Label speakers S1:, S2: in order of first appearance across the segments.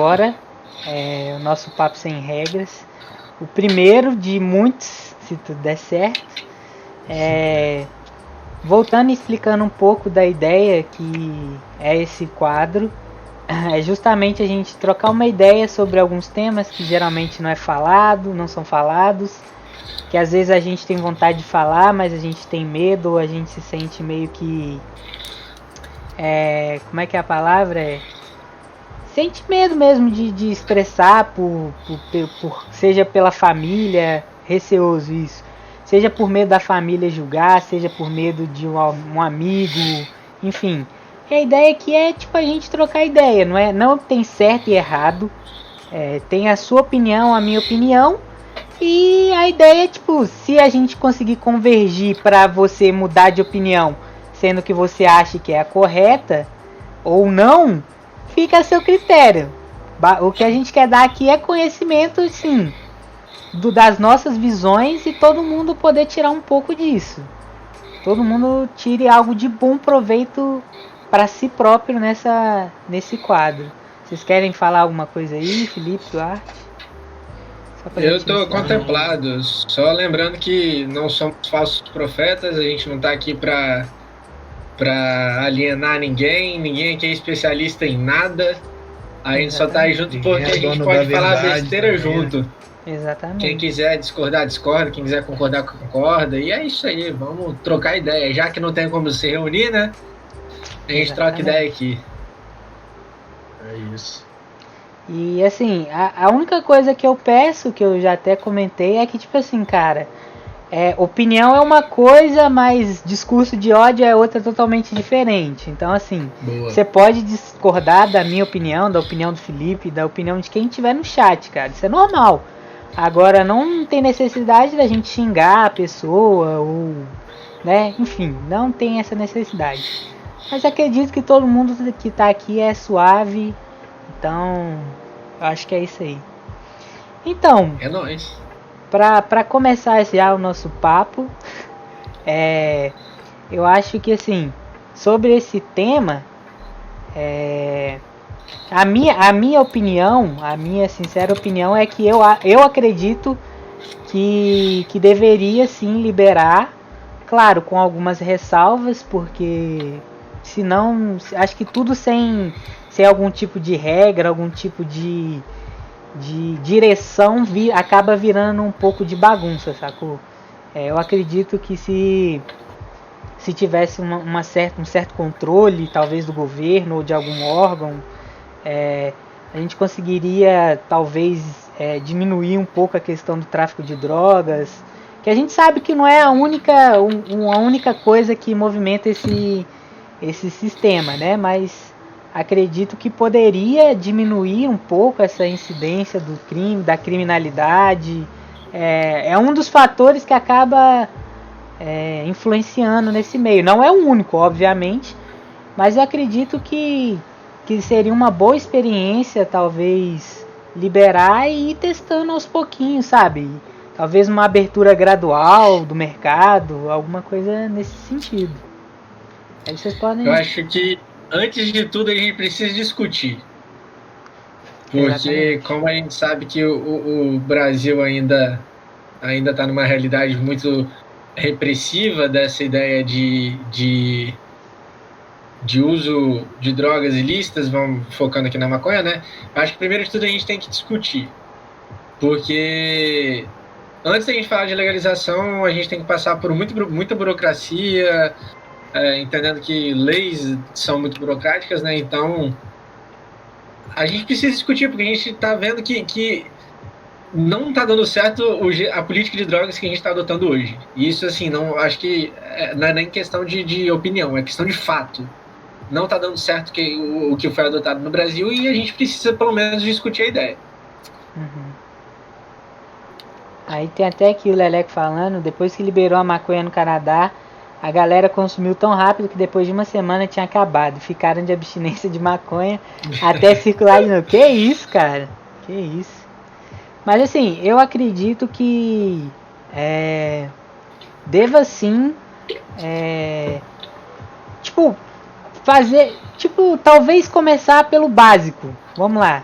S1: agora o nosso Papo Sem Regras. O primeiro de muitos, se tudo der certo. Voltando e explicando um pouco da ideia que é esse quadro. É justamente a gente trocar uma ideia sobre alguns temas que geralmente não são falados. Que às vezes a gente tem vontade de falar, mas a gente tem medo, ou a gente se sente meio que... como é que é a palavra? Sente medo mesmo de expressar, seja pela família, receoso isso. Seja por medo da família julgar, seja por medo de um amigo, enfim. E a ideia aqui é tipo a gente trocar ideia, não tem certo e errado. Tem a sua opinião, a minha opinião. E a ideia é tipo, se a gente conseguir convergir para você mudar de opinião, sendo que você acha que é a correta ou não, fica a seu critério. O que a gente quer dar aqui é conhecimento, sim, das nossas visões e todo mundo poder tirar um pouco disso. Todo mundo tire algo de bom proveito para si próprio nesse quadro. Vocês querem falar alguma coisa aí, Felipe, Duarte?
S2: Eu estou contemplado, só lembrando que não somos falsos profetas, a gente não está aqui para alienar ninguém aqui é especialista em nada, a gente só está junto porque a gente pode falar besteira junto.
S1: Exatamente.
S2: Quem quiser discordar, discorda, quem quiser concordar, concorda, e é isso aí, vamos trocar ideia, já que não tem como se reunir, né? A gente troca ideia aqui.
S3: É isso.
S1: E assim, a única coisa que eu peço, que eu já até comentei, é que tipo assim, cara, opinião é uma coisa, mas discurso de ódio é outra totalmente diferente. Então assim, você pode discordar da minha opinião, da opinião do Felipe, da opinião de quem estiver no chat, cara, isso é normal. Agora não tem necessidade da gente xingar a pessoa ou, né, enfim, não tem essa necessidade. Mas acredito que todo mundo que tá aqui é suave. Então, eu acho que é isso aí. Então,
S2: é nóis.
S1: Pra começar já o nosso papo, eu acho que assim, sobre esse tema, a minha opinião, a minha sincera opinião é que eu acredito que deveria sim liberar, claro, com algumas ressalvas, porque senão, acho que tudo sem algum tipo de regra, algum tipo de direção, acaba virando um pouco de bagunça, sacou? Eu acredito que se tivesse um certo controle, talvez do governo ou de algum órgão, a gente conseguiria talvez diminuir um pouco a questão do tráfico de drogas, que a gente sabe que não é a única coisa que movimenta esse sistema, né? Mas acredito que poderia diminuir um pouco essa incidência do crime, da criminalidade. É um dos fatores que acaba influenciando nesse meio. Não é o único, obviamente, mas eu acredito que seria uma boa experiência, talvez, liberar e ir testando aos pouquinhos, sabe? Talvez uma abertura gradual do mercado, alguma coisa nesse sentido. Aí vocês podem...
S2: Eu acho que, antes de tudo, a gente precisa discutir. Porque, exatamente, como a gente sabe que o Brasil ainda está numa realidade muito repressiva dessa ideia de uso de drogas ilícitas, vamos focando aqui na maconha, né? Acho que primeiro de tudo a gente tem que discutir. Porque antes da gente falar de legalização, a gente tem que passar por muita burocracia, entendendo que leis são muito burocráticas, né? Então, a gente precisa discutir, porque a gente está vendo que não está dando certo a política de drogas que a gente está adotando hoje. E isso, assim, não, acho que não é nem questão de opinião, é questão de fato. Não está dando certo o que foi adotado no Brasil e a gente precisa, pelo menos, discutir a ideia.
S1: Uhum. Aí tem até aqui o Leleco falando, depois que liberou a maconha no Canadá, a galera consumiu tão rápido que depois de uma semana tinha acabado. Ficaram de abstinência de maconha até circular de novo. Que isso, cara? Que isso? Mas assim, eu acredito que deva sim fazer, talvez começar pelo básico. Vamos lá.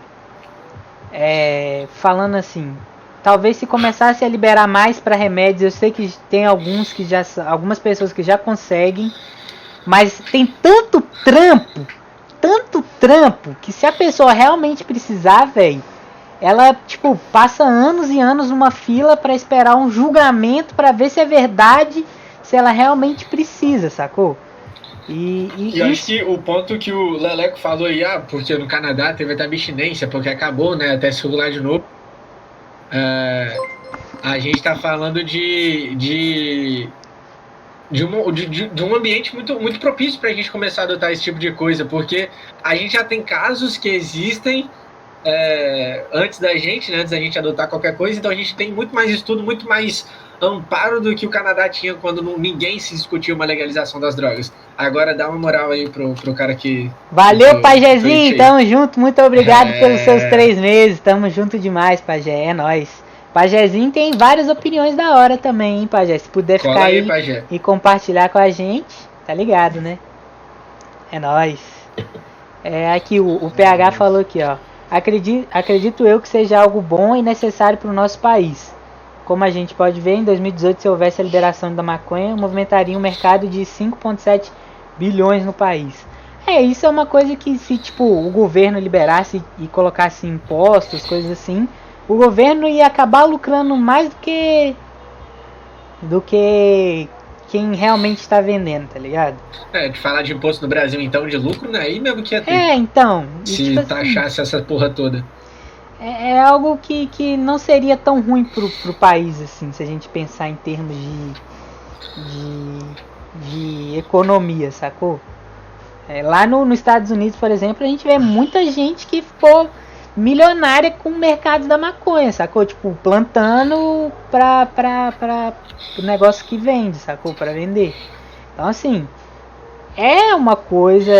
S1: falando assim, talvez se começasse a liberar mais para remédios, eu sei que tem algumas pessoas que já conseguem, mas tem tanto trampo, que se a pessoa realmente precisar, velho, ela, tipo, passa anos e anos numa fila para esperar um julgamento para ver se é verdade, se ela realmente precisa, sacou?
S2: E acho que o ponto que o Leleco falou aí, porque no Canadá teve até abstinência, porque acabou, né, até se regular de novo. A gente tá falando de um ambiente muito propício pra gente começar a adotar esse tipo de coisa, porque a gente já tem casos que existem antes da gente, né, antes da gente adotar qualquer coisa, então a gente tem muito mais estudo, muito mais amparo do que o Canadá tinha quando ninguém se discutia uma legalização das drogas. Agora dá uma moral aí pro cara que...
S1: Valeu, Pajezinho, tamo junto, muito obrigado pelos seus 3 meses, tamo junto demais, Pajé, é nóis. Pajezinho tem várias opiniões da hora também, hein, Pajé, se puder ficar aí e compartilhar com a gente, tá ligado, né? É nóis. Aqui o PH falou aqui, ó, acredito eu que seja algo bom e necessário pro nosso país. Como a gente pode ver, em 2018, se houvesse a liberação da maconha, movimentaria um mercado de 5,7 bilhões no país. Isso é uma coisa que se tipo, o governo liberasse e colocasse impostos, coisas assim, o governo ia acabar lucrando mais do que quem realmente está vendendo, tá ligado?
S2: De falar de imposto no Brasil, então, de lucro, né? Aí mesmo que ia ter.
S1: Então.
S2: Se tipo taxasse essa porra toda.
S1: É algo que não seria tão ruim pro país, assim, se a gente pensar em termos de economia, sacou? Lá nos Estados Unidos, por exemplo, a gente vê muita gente que ficou milionária com o mercado da maconha, sacou? Tipo, plantando pra negócio que vende, sacou? Pra vender. Então, assim, é uma coisa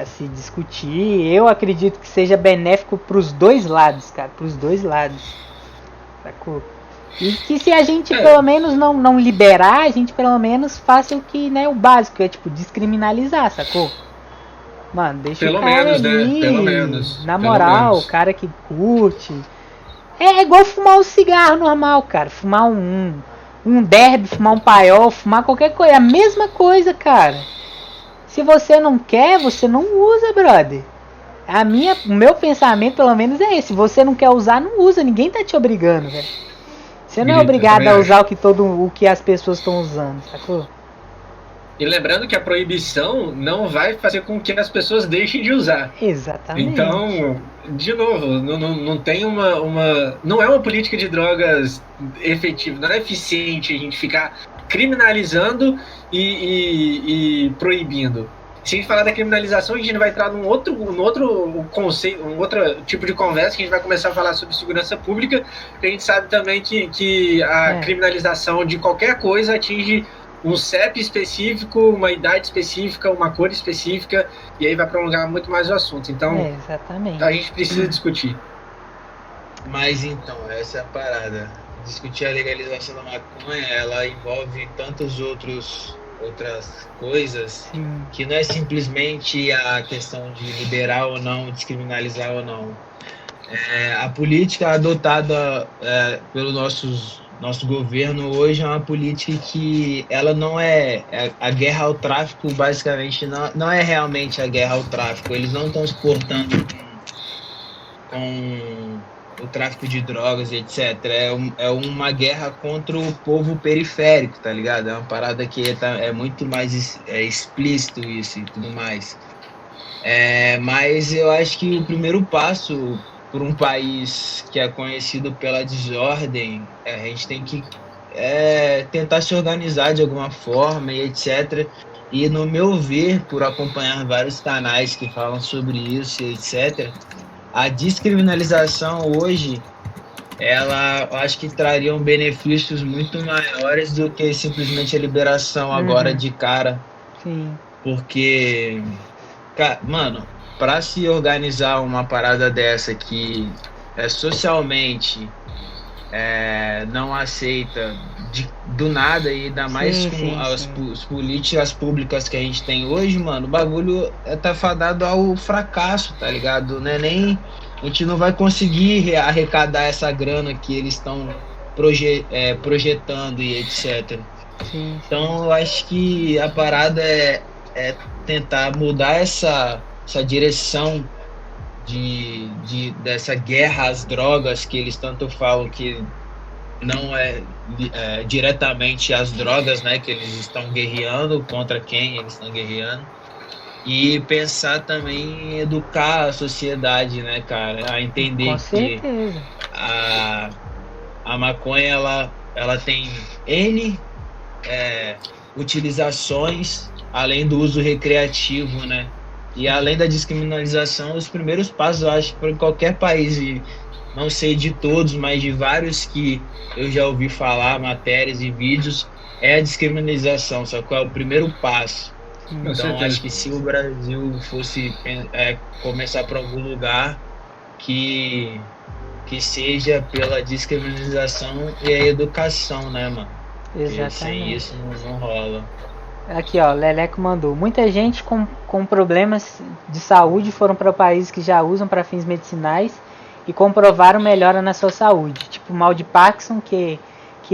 S1: a se discutir. Eu acredito que seja benéfico pros dois lados, cara. Pros dois lados. Sacou? E que se a gente pelo menos não liberar, a gente pelo menos faça o que, né, o básico, é tipo descriminalizar, sacou? Mano, deixa
S2: pelo
S1: o cara
S2: menos,
S1: ali,
S2: né? Pelo menos.
S1: Na moral, o cara que curte. É igual fumar um cigarro normal, cara. Fumar um derby, fumar um paiol, fumar qualquer coisa. É a mesma coisa, cara. Se você não quer, você não usa, brother. O meu pensamento, pelo menos, é esse. Se você não quer usar, não usa. Ninguém tá te obrigando, velho. Você não é obrigado a usar o que as pessoas estão usando, sacou?
S2: E lembrando que a proibição não vai fazer com que as pessoas deixem de usar.
S1: Exatamente.
S2: Então, de novo, não tem não é uma política de drogas efetiva, não é eficiente a gente ficar criminalizando e proibindo. Se a gente falar da criminalização, a gente vai entrar num outro conceito, um outro tipo de conversa, que a gente vai começar a falar sobre segurança pública, porque a gente sabe também que a criminalização de qualquer coisa atinge um CEP específico, uma idade específica, uma cor específica, e aí vai prolongar muito mais o assunto. Então,
S1: exatamente.
S2: A gente precisa discutir.
S4: Mas então, essa é a parada. Discutir a legalização da maconha, ela envolve tantas outras coisas.
S1: Sim. Que
S4: não é simplesmente a questão de liberar ou não, descriminalizar ou não. A política adotada pelo nosso governo hoje é uma política que ela não é a guerra ao tráfico, basicamente não é realmente a guerra ao tráfico. Eles não estão se portando com o tráfico de drogas, etc. É uma guerra contra o povo periférico, tá ligado? É uma parada que é muito mais explícito isso e tudo mais. Mas eu acho que o primeiro passo por um país que é conhecido pela desordem, a gente tem que tentar se organizar de alguma forma e etc. E no meu ver, por acompanhar vários canais que falam sobre isso e etc., a descriminalização hoje, eu acho que traria benefícios muito maiores do que simplesmente a liberação agora de cara.
S1: Sim.
S4: Porque, mano, para se organizar uma parada dessa que socialmente não aceita do nada, e ainda mais com as políticas públicas que a gente tem hoje, mano, o bagulho tá fadado ao fracasso, tá ligado? Não é nem a gente não vai conseguir arrecadar essa grana que eles estão projetando e etc.
S1: Sim.
S4: Então eu acho que a parada é tentar mudar essa direção dessa guerra às drogas, que eles tanto falam que não é diretamente as drogas, né, que eles estão guerreando, contra quem eles estão guerreando, e pensar também em educar a sociedade, né, cara, a entender
S1: Com certeza.
S4: que a maconha ela tem N utilizações, além do uso recreativo, né? E além da descriminalização, os primeiros passos, eu acho, para qualquer país, e não sei de todos, mas de vários que eu já ouvi falar, matérias e vídeos, é a descriminalização, só que é o primeiro passo. Então, acho que se o Brasil fosse começar por algum lugar que seja pela descriminalização e a educação, né, mano?
S1: Exatamente.
S4: Sem isso não rola.
S1: Aqui, ó, Leleco mandou. Muita gente com problemas de saúde foram para países que já usam para fins medicinais e comprovaram melhora na sua saúde. Tipo mal de Parkinson, que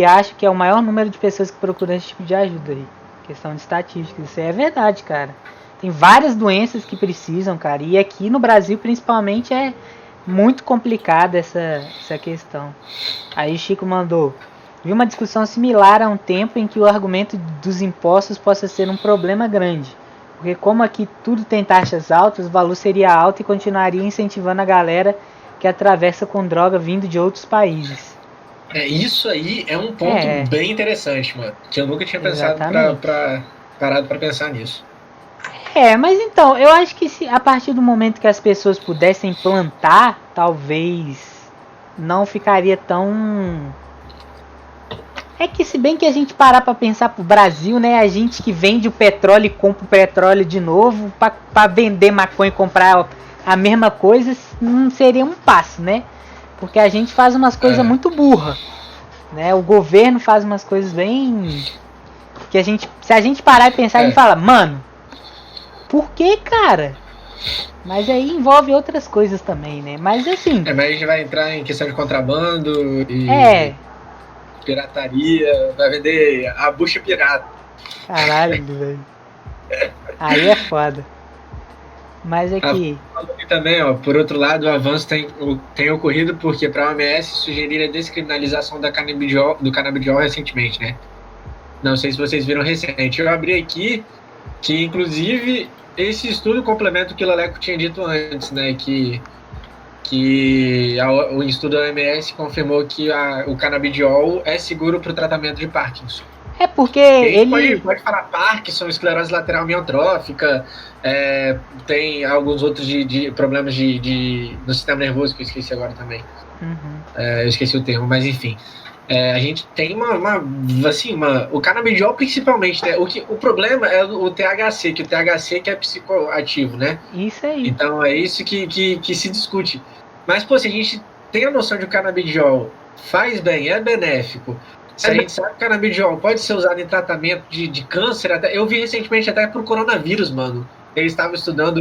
S1: acho que é o maior número de pessoas que procuram esse tipo de ajuda aí. Questão de estatísticas. Isso aí é verdade, cara. Tem várias doenças que precisam, cara. E aqui no Brasil, principalmente, é muito complicada essa questão. Aí Chico mandou. Vi uma discussão similar há um tempo em que o argumento dos impostos possa ser um problema grande, porque como aqui tudo tem taxas altas, o valor seria alto e continuaria incentivando a galera que atravessa com droga vindo de outros países.
S2: Isso aí é um ponto bem interessante, mano, que eu nunca tinha parado pra pensar nisso.
S1: Mas então, eu acho que se a partir do momento que as pessoas pudessem plantar, talvez não ficaria tão... É que se bem que a gente parar pra pensar pro Brasil, né? A gente que vende o petróleo e compra o petróleo de novo, pra vender maconha e comprar a mesma coisa, não seria um passo, né? Porque a gente faz umas coisas muito burras, né? O governo faz umas coisas bem... que se a gente parar e pensar, a gente fala, mano, por que, cara? Mas aí envolve outras coisas também, né? Mas assim...
S2: mas a gente vai entrar em questão de contrabando e... pirataria, vai vender a bucha pirata.
S1: Caralho, velho. Aí é foda. Mas aqui...
S2: Também, ó, por outro lado, o avanço tem ocorrido porque para a OMS sugerir a descriminalização do canabidiol recentemente, né? Não sei se vocês viram recente. Eu abri aqui que, inclusive, esse estudo complementa o que o Leleco tinha dito antes, né? Que o estudo da OMS confirmou que o canabidiol é seguro para o tratamento de Parkinson.
S1: É porque ele...
S2: Pode falar Parkinson, esclerose lateral amiotrófica, tem alguns outros de problemas no sistema nervoso, que eu esqueci agora também. Eu esqueci o termo, mas enfim. A gente tem o canabidiol principalmente, né? O problema é o THC, que o THC que é psicoativo, né?
S1: Isso aí.
S2: Então é isso que se discute. Mas, pô, se a gente tem a noção de que o canabidiol faz bem, é benéfico, se a gente sabe que o canabidiol pode ser usado em tratamento de câncer, eu vi recentemente até pro coronavírus, mano, eles estavam estudando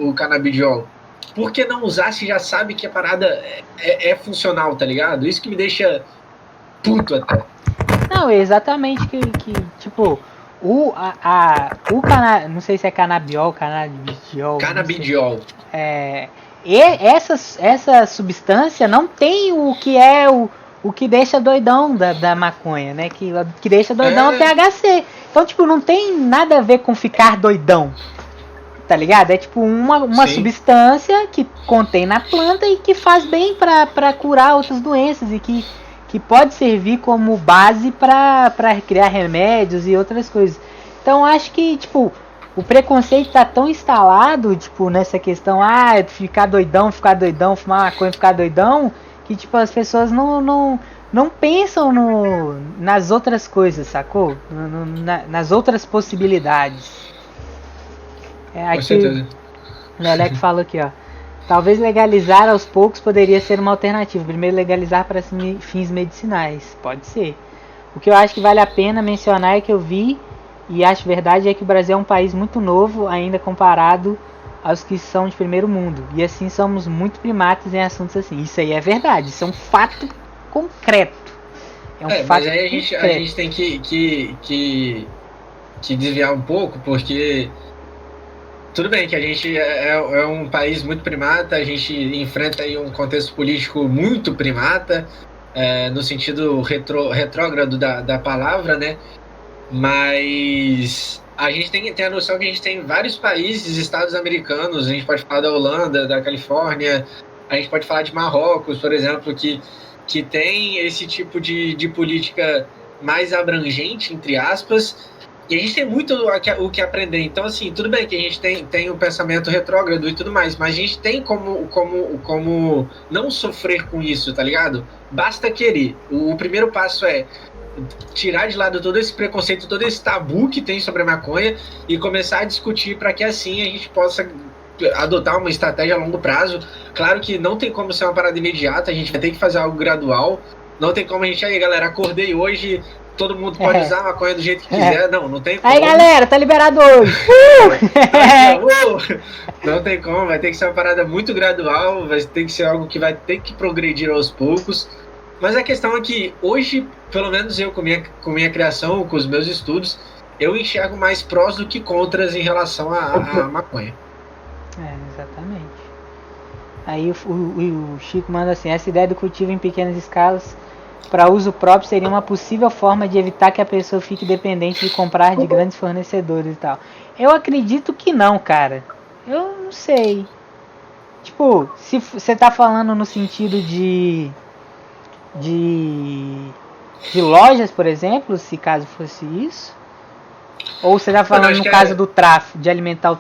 S2: o canabidiol. Por que não usar se já sabe que a parada é funcional, tá ligado? Isso que me deixa puto até.
S1: Não, exatamente que tipo, não sei se é canabidiol.
S2: Canabidiol.
S1: E essa substância não tem o que é o que deixa doidão da maconha, né? Que deixa doidão é o THC. Então, tipo, não tem nada a ver com ficar doidão. Tá ligado? É tipo uma substância que contém na planta e que faz bem pra curar outras doenças e que pode servir como base pra criar remédios e outras coisas. Então, acho que, tipo, o preconceito tá tão instalado, tipo, nessa questão, ficar doidão, fumar maconha, ficar doidão, que, tipo, as pessoas não pensam nas outras coisas, sacou? Nas outras possibilidades.
S2: Com certeza.
S1: O Leleco falou aqui, ó. Talvez legalizar aos poucos poderia ser uma alternativa. Primeiro legalizar para fins medicinais. Pode ser. O que eu acho que vale a pena mencionar é que eu vi e acho verdade é que o Brasil é um país muito novo ainda comparado aos que são de primeiro mundo. E assim somos muito primatas em assuntos assim. Isso aí é verdade, isso é um fato concreto.
S2: Mas aí a gente tem que desviar um pouco, porque tudo bem que a gente é um país muito primata, a gente enfrenta aí um contexto político muito primata, no sentido retrógrado da palavra, né? Mas a gente tem a noção que a gente tem vários países, estados americanos, a gente pode falar da Holanda, da Califórnia, a gente pode falar de Marrocos, por exemplo, que tem esse tipo de política mais abrangente, entre aspas, e a gente tem muito o que aprender. Então, assim, tudo bem que a gente tem um pensamento retrógrado e tudo mais, mas a gente tem como não sofrer com isso, tá ligado? Basta querer. O primeiro passo é tirar de lado todo esse preconceito, todo esse tabu que tem sobre a maconha e começar a discutir para que assim a gente possa adotar uma estratégia a longo prazo. Claro que não tem como ser uma parada imediata, a gente vai ter que fazer algo gradual. Não tem como a gente, aí galera, acordei hoje, todo mundo pode usar a maconha do jeito que quiser. Não tem como.
S1: Aí galera, tá liberado hoje.
S2: Não tem como, vai ter que ser uma parada muito gradual, vai ter que ser algo que vai ter que progredir aos poucos. Mas a questão é que hoje, pelo menos eu com minha criação, com os meus estudos, eu enxergo mais prós do que contras em relação à maconha.
S1: Exatamente. Aí o Chico manda assim: essa ideia do cultivo em pequenas escalas para uso próprio seria uma possível forma de evitar que a pessoa fique dependente de comprar de grandes fornecedores e tal. Eu acredito que não, cara. Eu não sei. Tipo, se você tá falando no sentido de lojas, por exemplo, se caso fosse isso, ou você tá falando no caso do tráfico, de alimentar o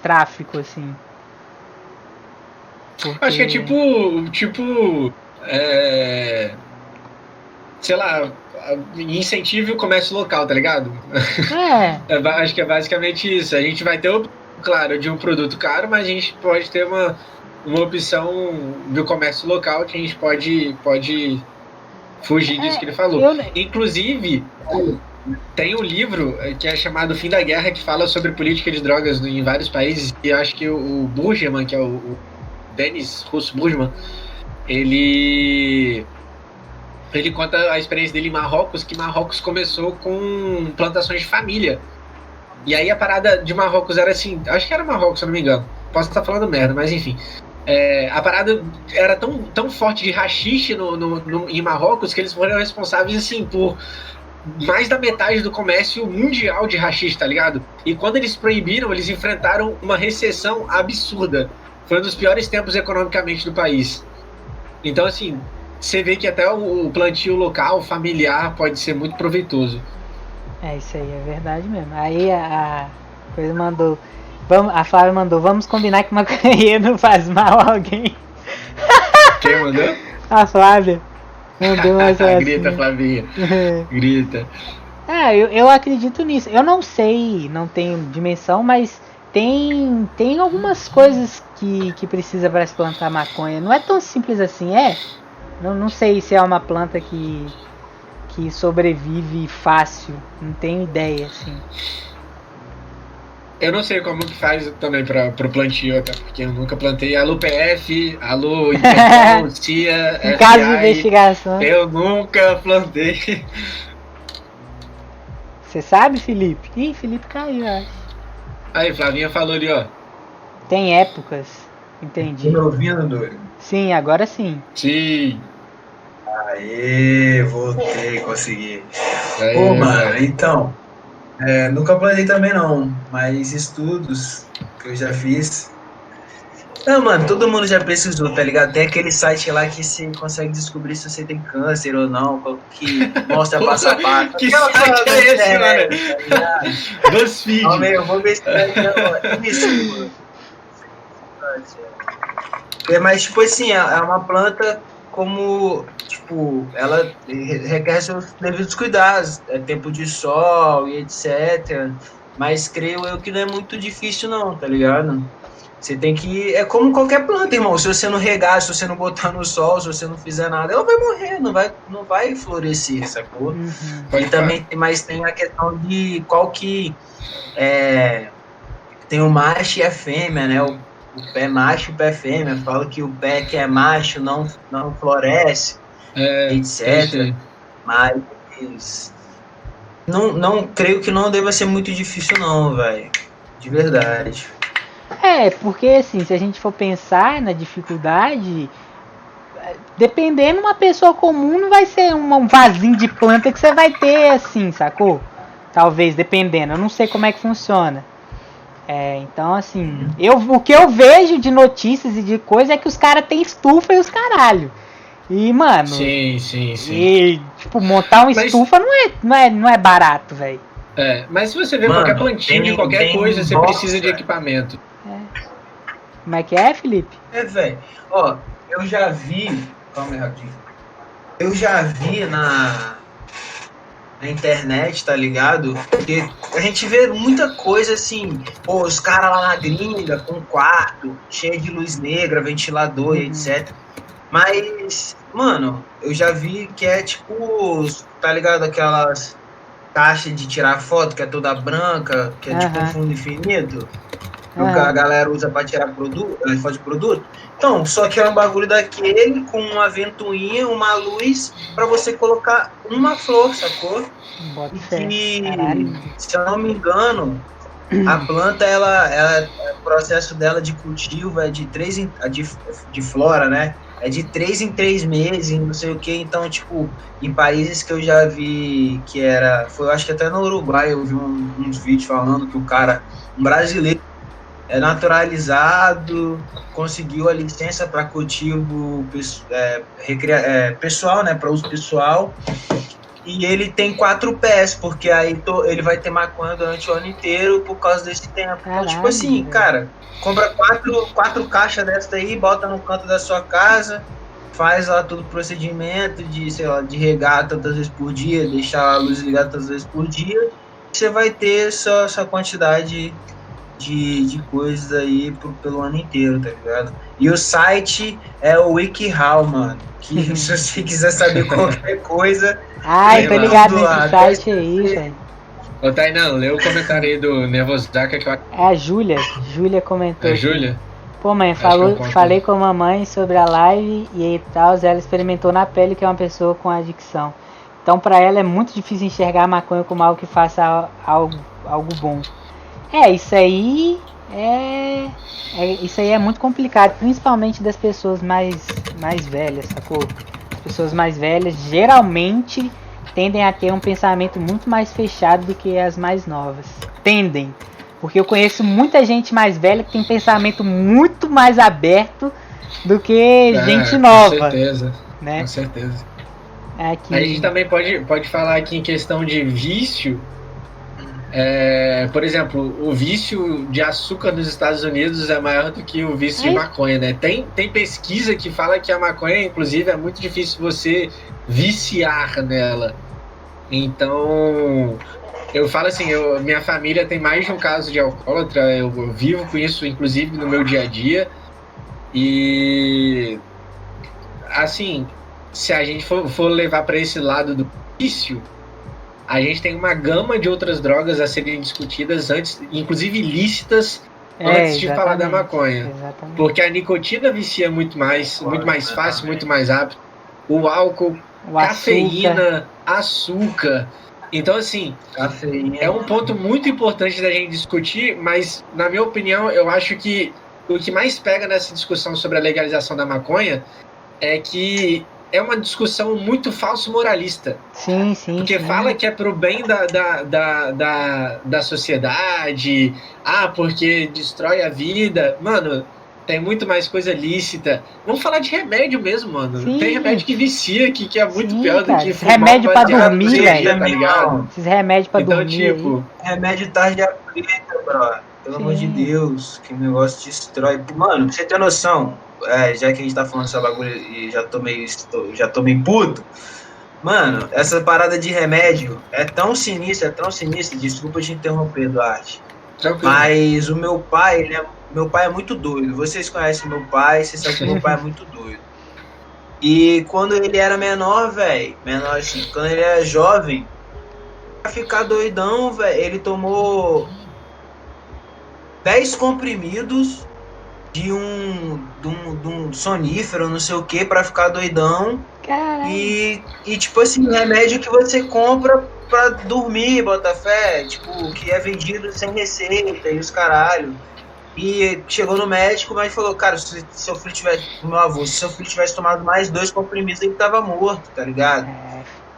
S1: tráfico, assim?
S2: Porque... Acho que é tipo sei lá, incentive o comércio local, tá ligado? Acho que é basicamente isso. A gente vai ter, claro, de um produto caro, mas a gente pode ter uma opção do comércio local que a gente pode fugir disso que ele falou. Inclusive, tem um livro que é chamado Fim da Guerra, que fala sobre política de drogas em vários países, e eu acho que o Burgerman, que é o Denis Russo Burgerman, ele conta a experiência dele em Marrocos, que Marrocos começou com plantações de família. E aí a parada de Marrocos era assim, acho que era Marrocos, se eu não me engano, posso estar falando merda, mas enfim. A parada era tão forte de haxixe em Marrocos que eles foram responsáveis assim por mais da metade do comércio mundial de haxixe, tá ligado? E quando eles proibiram, eles enfrentaram uma recessão absurda. Foi um dos piores tempos economicamente do país. Então, assim, você vê que até o plantio local, familiar, pode ser muito proveitoso.
S1: Isso aí é verdade mesmo. Aí a coisa mandou... a Flávia mandou: vamos combinar que maconheiro não faz mal a alguém.
S2: Quem mandou?
S1: A Flávia. Mandou mais
S2: Grita, Flavinha. Grita.
S1: Eu acredito nisso. Eu não sei, não tenho dimensão, mas tem algumas coisas que precisa para se plantar maconha. Não é tão simples assim, Não sei se é uma planta que sobrevive fácil. Não tenho ideia, assim.
S2: Eu não sei como que faz também pro plantio, até porque eu nunca plantei. Alô PF, alô Interpol, CIA,
S1: em caso de investigação.
S2: Eu nunca plantei.
S1: Você sabe, Felipe? Ih, Felipe caiu, eu acho.
S2: Aí, Flavinha falou ali, ó.
S1: Tem épocas, entendi.
S3: Tá me ouvindo, doido?
S1: Sim, agora sim.
S2: Sim.
S3: Aê, voltei, consegui.
S2: Pô,
S3: mano, então... nunca plantei também não, mas estudos que eu já fiz. Não, mano, todo mundo já pesquisou, tá ligado? Tem aquele site lá que você consegue descobrir se você tem câncer ou não, que mostra passo a passo.
S2: Que site é esse, mano? BuzzFeed.
S3: Calma aí, eu vou ver se isso. Mas, tipo assim, é uma planta como... Tipo, ela requer seus devidos cuidados, tempo de sol e etc. Mas creio eu que não é muito difícil não, tá ligado? Você tem que... É como qualquer planta, irmão. Se você não regar, se você não botar no sol, se você não fizer nada, ela vai morrer, não vai florescer, sacou? E também, mas tem a questão de qual que tem o macho e a fêmea, né? O pé macho e o pé fêmea. Fala que o pé que é macho não floresce, etc. Mas não creio que não deva ser muito difícil não, velho. De verdade.
S1: Porque assim, se a gente for pensar na dificuldade, dependendo, uma pessoa comum não vai ser um vasinho de planta que você vai ter assim, sacou? Talvez, dependendo. Eu não sei como é que funciona. Então, assim, o que eu vejo de notícias e de coisa é que os caras têm estufa e os caralho. E, mano...
S2: Sim.
S1: E, tipo, montar uma estufa não é barato, velho.
S2: Mas se você vê qualquer plantinho de qualquer coisa, você precisa de equipamento.
S1: Como é que é, Felipe?
S3: Velho. Ó, eu já vi... Calma aí, rapidinho. Eu já vi na internet, tá ligado? Porque a gente vê muita coisa assim, pô, os caras lá na gringa com um quarto cheio de luz negra, ventilador e etc. Mas, mano, eu já vi que é tipo, tá ligado? Aquelas caixas de tirar foto que é toda branca, que é tipo um fundo infinito. Que a galera usa pra tirar foto de produto. Então, só que é um bagulho daquele com uma ventoinha, uma luz, pra você colocar uma flor, sacou? E, se eu não me engano, a planta, o processo dela de cultivo é de flora, né? É de 3 em 3 meses, não sei o que. Então, tipo, em países que eu já vi eu acho que até no Uruguai eu vi uns vídeos falando que um brasileiro, é naturalizado, conseguiu a licença para cultivo pessoal, né, para uso pessoal, e ele tem 4 pés, porque aí ele vai ter maconha durante o ano inteiro por causa desse tempo.
S1: Caralho,
S3: então, tipo assim, cara, compra 4 caixas dessa aí, bota no canto da sua casa, faz lá todo o procedimento de regar tantas vezes por dia, deixar a luz ligada tantas vezes por dia, e você vai ter sua quantidade de coisas aí pelo ano inteiro, tá ligado? E o site é o WikiHow, mano. Que se você quiser saber qualquer coisa...
S1: eu tô ligado nesse site aí, velho.
S2: Ô, Tainan, lê o comentário aí do Nervosdaca que eu...
S1: É a Júlia. Júlia comentou.
S2: Júlia?
S1: Pô, mãe, falei com a mamãe sobre a live e tal, ela experimentou na pele que é uma pessoa com adicção. Então, pra ela é muito difícil enxergar a maconha como algo que faça algo bom. Isso aí é muito complicado, principalmente das pessoas mais velhas, sacou? As pessoas mais velhas geralmente tendem a ter um pensamento muito mais fechado do que as mais novas. Tendem. Porque eu conheço muita gente mais velha que tem pensamento muito mais aberto do que gente nova.
S2: Com certeza,
S1: né?
S2: Com certeza.
S1: A
S2: gente também pode falar aqui em questão de vício. Por exemplo, o vício de açúcar nos Estados Unidos é maior do que o vício de maconha, né? Tem pesquisa que fala que a maconha, inclusive, é muito difícil você viciar nela. Então, eu falo assim, minha família tem mais de um caso de alcoólatra, eu vivo com isso, inclusive, no meu dia a dia. E, assim, se a gente for levar para esse lado do vício, a gente tem uma gama de outras drogas a serem discutidas antes, inclusive ilícitas, antes de falar da maconha.
S1: Exatamente.
S2: Porque a nicotina vicia muito mais fácil, muito mais rápido. O álcool, cafeína, açúcar. Então, assim, é um ponto muito importante da gente discutir, mas, na minha opinião, eu acho que o que mais pega nessa discussão sobre a legalização da maconha é que é uma discussão muito falso moralista.
S1: Sim.
S2: Porque fala que é pro bem da sociedade, porque destrói a vida. Mano, tem muito mais coisa lícita. Vamos falar de remédio mesmo, mano.
S1: Sim.
S2: Tem remédio que vicia, que é muito pior do que
S1: fumar remédio pra dormir, velho.
S2: Tá ligado?
S1: Esses remédios pra
S2: então,
S1: dormir.
S2: Tipo,
S3: remédio tarja preta, bro. Pelo amor de Deus, que negócio destrói. Mano, pra você ter noção, já que a gente tá falando dessa bagulho e já tô meio puto. Mano, essa parada de remédio é tão sinistra, desculpa te interromper, Duarte. Mas o meu pai é muito doido. Vocês conhecem meu pai, vocês sabem que meu pai é muito doido. E quando ele era menor assim, quando ele era jovem, pra ficar doidão, velho, ele tomou 10 comprimidos de um sonífero, não sei o que, pra ficar doidão.
S1: Caralho.
S3: E tipo assim, remédio que você compra pra dormir, Botafé, tipo, que é vendido sem receita e os caralho. E chegou no médico, mas falou, cara, se seu filho tivesse, meu avô, se seu filho tivesse tomado mais 2 comprimidos, ele tava morto, tá ligado?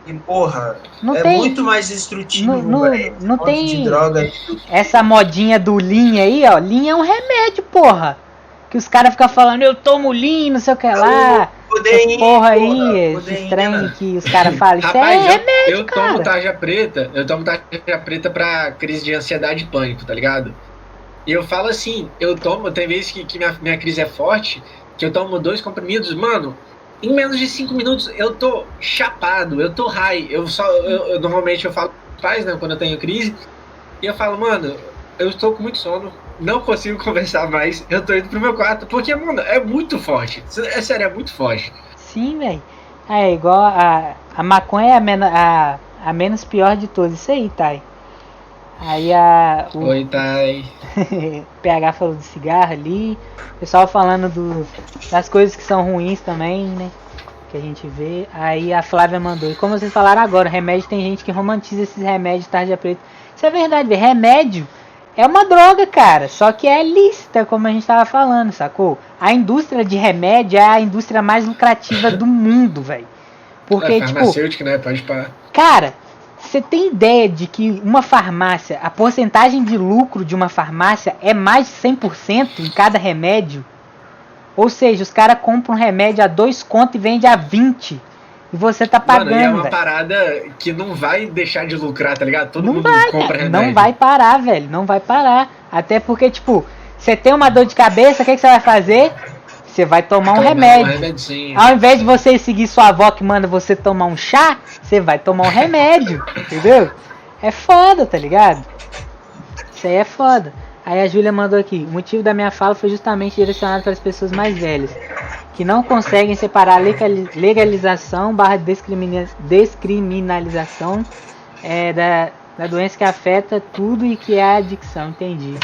S3: E porra,
S1: Não
S3: é
S1: tem-
S3: muito mais instrutivo,
S1: não
S3: velho.
S1: não
S3: Monte
S1: tem
S3: de droga.
S1: essa modinha do Lean aí, ó. Lean é um remédio, porra. Que os caras ficam falando, eu tomo Lean, não sei o que lá.
S3: Codeína,
S1: Essa porra aí, esses
S3: codeína.
S1: trem que os caras falam, isso
S2: Rapaz,
S1: é remédio,
S2: eu tomo
S1: cara.
S2: tarja preta, pra crise de ansiedade e pânico, tá ligado? E eu falo assim, tem vezes que minha crise é forte, que eu tomo 2 comprimidos, mano, em menos de 5 minutos eu tô chapado, eu tô high. Eu normalmente eu falo com os pais, né, quando eu tenho crise, e eu falo, mano, eu estou com muito sono, não consigo conversar mais, eu tô indo pro meu quarto, porque, mano, é muito forte. É sério, é muito forte.
S1: Sim, velho. É igual a maconha é a menos pior de todas. Isso aí, Thay. Aí
S2: Oi, Thay.
S1: PH falou do cigarro ali. O pessoal falando das coisas que são ruins também, né? Que a gente vê. Aí a Flávia mandou. E como vocês falaram agora, remédio, tem gente que romantiza esses remédios tarja preta. Isso é verdade, velho. Remédio é uma droga, cara. Só que é lícita, como a gente tava falando, sacou? A indústria de remédio é a indústria mais lucrativa do mundo, velho. Porque, tipo,
S2: farmacêutica, né? Pode parar.
S1: cara, você tem ideia de que uma farmácia, a porcentagem de lucro de uma farmácia é mais de 100% em cada remédio? Ou seja, os caras compram um remédio a 2 conto e vende a 20. E você tá pagando,
S2: Mano, e é uma
S1: velho.
S2: parada que não vai deixar de lucrar, tá ligado? Todo
S1: Não
S2: mundo
S1: vai,
S2: compra
S1: cara.
S2: remédio.
S1: Não vai parar, velho. Não vai parar. Até porque, tipo, você tem uma dor de cabeça, o que você vai fazer? Você vai tomar um remédio.
S2: remedinho.
S1: Ao invés de você seguir sua avó que manda você tomar um chá, você vai tomar um remédio, entendeu? É foda, tá ligado? Isso aí é foda. Aí a Júlia mandou aqui, o motivo da minha fala foi justamente direcionado para as pessoas mais velhas, que não conseguem separar a legalização / descriminalização da doença que afeta tudo e que é a adicção, entendi.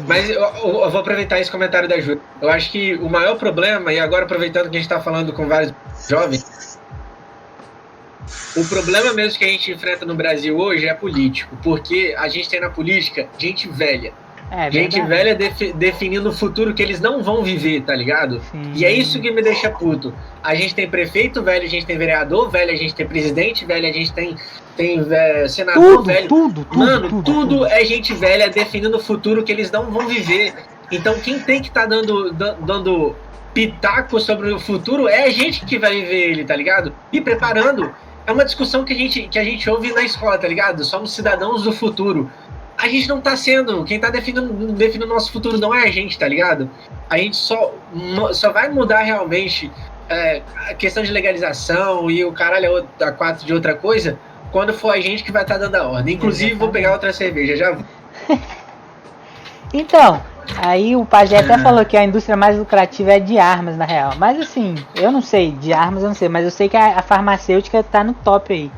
S2: Mas eu vou aproveitar esse comentário da Júlia. Eu acho que o maior problema, e agora aproveitando que a gente está falando com vários jovens, o problema mesmo que a gente enfrenta no Brasil hoje é político, porque a gente tem na política gente velha. Gente velha definindo o futuro que eles não vão viver, tá ligado?
S1: Sim.
S2: E é isso que me deixa puto. A gente tem prefeito velho, a gente tem vereador velho, a gente tem presidente velho, a gente tem senador velho. Tudo é gente velha definindo o futuro que eles não vão viver. Então quem tem que estar dando pitaco sobre o futuro é a gente que vai viver ele, tá ligado? E preparando. É uma discussão que a gente ouve na escola, tá ligado? Somos cidadãos do futuro. A gente não tá sendo. Quem tá definindo o nosso futuro não é a gente, tá ligado? A gente só vai mudar realmente a questão de legalização e o caralho a 4 de outra coisa quando for a gente que vai estar dando a ordem. Inclusive, vou pegar outra cerveja, já vou.
S1: Então, aí o Pajé até falou que a indústria mais lucrativa é de armas, na real. Mas assim, eu não sei, de armas eu não sei, mas eu sei que a farmacêutica tá no top aí.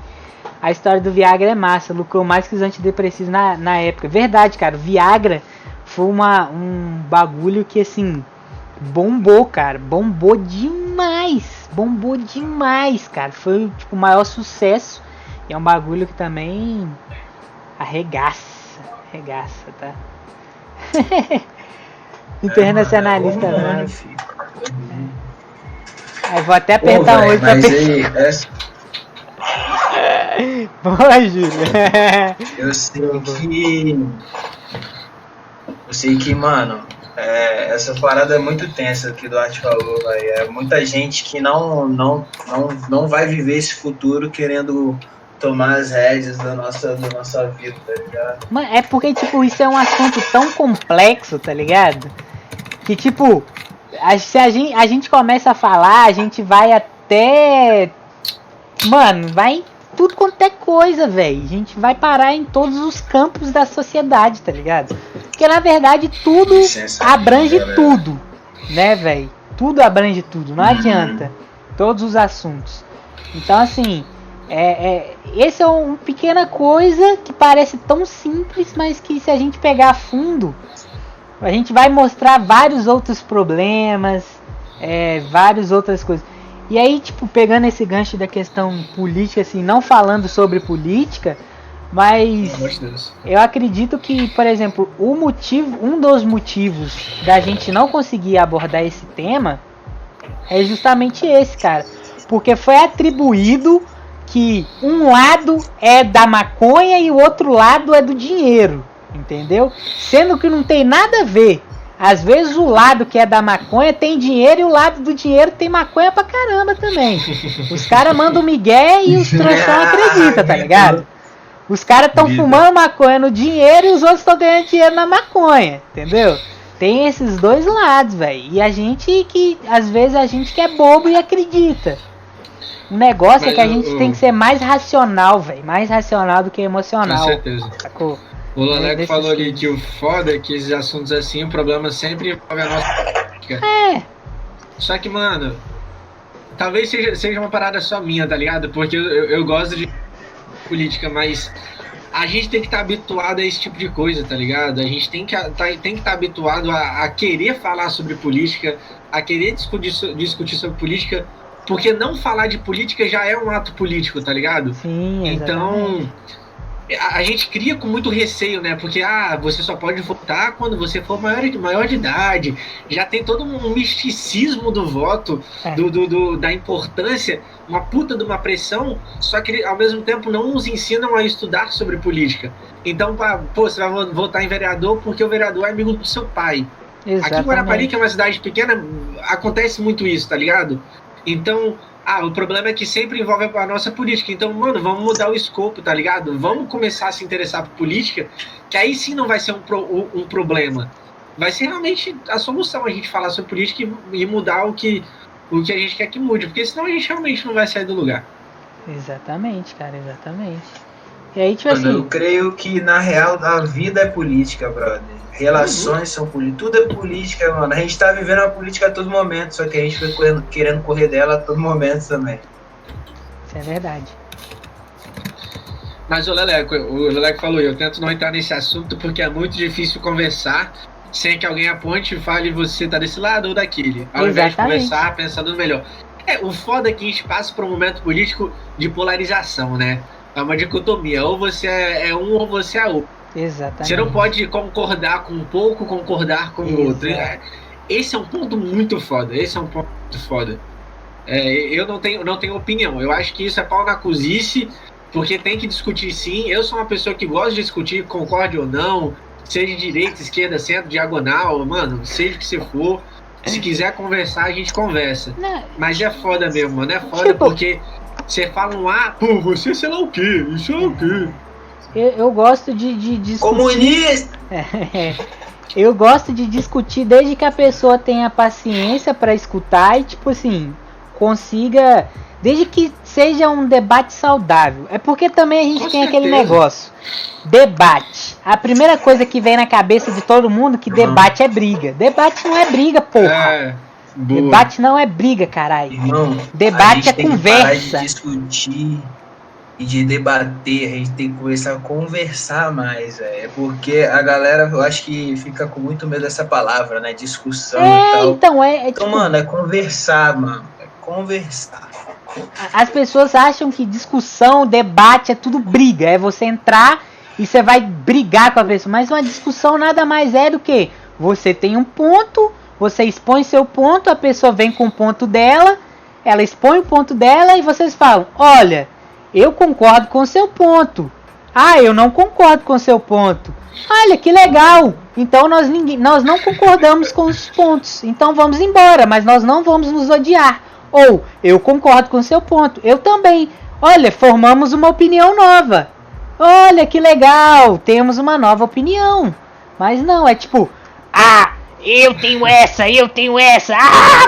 S1: A história do Viagra é massa, lucrou mais que os antidepressivos na época. Verdade, cara, o Viagra foi um bagulho que, assim, bombou, cara. Bombou demais, cara. Foi, tipo, o maior sucesso. E é um bagulho que também arregaça, tá? Internacionalista, né? Aí vou até apertar hoje pra pensar. Boa, Júlia.
S3: Eu sei que, mano, essa parada é muito tensa que o Duarte falou, velho. É muita gente que não vai viver esse futuro querendo tomar as rédeas da nossa vida, tá ligado?
S1: Mano, é porque, tipo, isso é um assunto tão complexo, tá ligado? Que, tipo, se a gente começa a falar, a gente vai até... Mano, vai em tudo quanto é coisa, velho. A gente vai parar em todos os campos da sociedade, tá ligado? Porque, na verdade, tudo abrange tudo, né, velho? Tudo abrange tudo, não adianta. Todos os assuntos. Então, assim... esse é uma pequena coisa que parece tão simples, mas que se a gente pegar a fundo, A gente vai mostrar vários outros problemas, várias outras coisas. E aí, tipo, pegando esse gancho da questão política, assim, não falando sobre política, mas eu acredito que, por exemplo, um dos motivos da gente não conseguir abordar esse tema é justamente esse, cara. Porque foi atribuído que um lado é da maconha e o outro lado é do dinheiro, entendeu? Sendo que não tem nada a ver. Às vezes o lado que é da maconha tem dinheiro e o lado do dinheiro tem maconha pra caramba também. Os caras mandam migué e os trouxão acreditam, tá ligado? Os caras estão fumando maconha no dinheiro e os outros estão ganhando dinheiro na maconha, entendeu? Tem esses dois lados, velho. E a gente que, às vezes, a gente que é bobo e acredita. O negócio é que a gente tem que ser mais racional, velho. Mais racional do que emocional.
S2: Com certeza.
S1: Sacou?
S2: O Laleco falou ali que o foda é que esses assuntos assim, o problema sempre envolve a nossa política. Só que, mano, talvez seja uma parada só minha, tá ligado? Porque eu gosto de política, mas a gente tem que estar habituado a esse tipo de coisa, tá ligado? A gente tem que estar habituado a querer falar sobre política, a querer discutir sobre política, porque não falar de política já é um ato político, tá ligado?
S1: Sim,
S2: então a gente cria com muito receio, né? Porque você só pode votar quando você for maior de idade. Já tem todo um misticismo do voto, da importância, uma puta de uma pressão, só que ao mesmo tempo não nos ensinam a estudar sobre política. Então, você vai votar em vereador porque o vereador é amigo do seu pai.
S1: Exatamente.
S2: Aqui em Guarapari, que é uma cidade pequena, acontece muito isso, tá ligado? Então, o problema é que sempre envolve a nossa política. Então, mano, vamos mudar o escopo, tá ligado? Vamos começar a se interessar por política, que aí sim não vai ser um problema. Vai ser realmente a solução a gente falar sobre política e mudar o que a gente quer que mude. Porque senão a gente realmente não vai sair do lugar.
S1: Exatamente, cara, exatamente. E aí, tipo
S3: Mano,
S1: assim...
S3: eu creio que, na real, a vida é política, brother. Relações são políticas. Tudo é política, mano. A gente tá vivendo a política a todo momento, só que a gente foi querendo correr dela a todo momento também.
S1: Isso é verdade.
S2: Mas o Leleco falou, eu tento não entrar nesse assunto porque é muito difícil conversar sem que alguém aponte e fale você tá desse lado ou daquele. Ao invés de conversar pensando no melhor. O foda é que a gente passa por um momento político de polarização, né? É uma dicotomia, ou você é um ou você é outro.
S1: Exatamente.
S2: Você não pode concordar com um pouco, concordar com o outro. Esse é um ponto muito foda. Eu não tenho opinião. Eu acho que isso é pau na cozice, porque tem que discutir sim. Eu sou uma pessoa que gosta de discutir, concorde ou não, seja de direita, esquerda, centro, diagonal, mano, seja o que você for. Se quiser conversar, a gente conversa. Não. Mas é foda mesmo, mano. É foda porque você fala você sei lá o quê, isso é o quê.
S1: Eu gosto de discutir.
S3: Comunista!
S1: Eu gosto de discutir desde que a pessoa tenha paciência para escutar e, tipo assim, consiga. Desde que seja um debate saudável. É porque também a gente tem aquele negócio. Debate. A primeira coisa que vem na cabeça de todo mundo é que debate é briga. Debate não é briga, porra. Debate não é briga, caralho.
S3: Irmão,
S1: debate é conversa.
S3: A gente tem que parar de discutir e de debater. A gente tem que começar a conversar mais, velho. Porque a galera, eu acho que fica com muito medo dessa palavra, né? Discussão e tal.
S1: Então,
S3: tipo, mano, é conversar, mano. É conversar.
S1: As pessoas acham que discussão, debate é tudo briga. É você entrar e você vai brigar com a pessoa. Mas uma discussão nada mais é do que você tem um ponto, você expõe seu ponto, a pessoa vem com o ponto dela, ela expõe o ponto dela e vocês falam: olha, eu concordo com o seu ponto. Eu não concordo com o seu ponto. Olha, que legal. Então nós não concordamos com os pontos. Então vamos embora, mas nós não vamos nos odiar. Ou, eu concordo com o seu ponto. Eu também. Olha, formamos uma opinião nova. Olha, que legal. Temos uma nova opinião. Mas não, é tipo... eu tenho essa.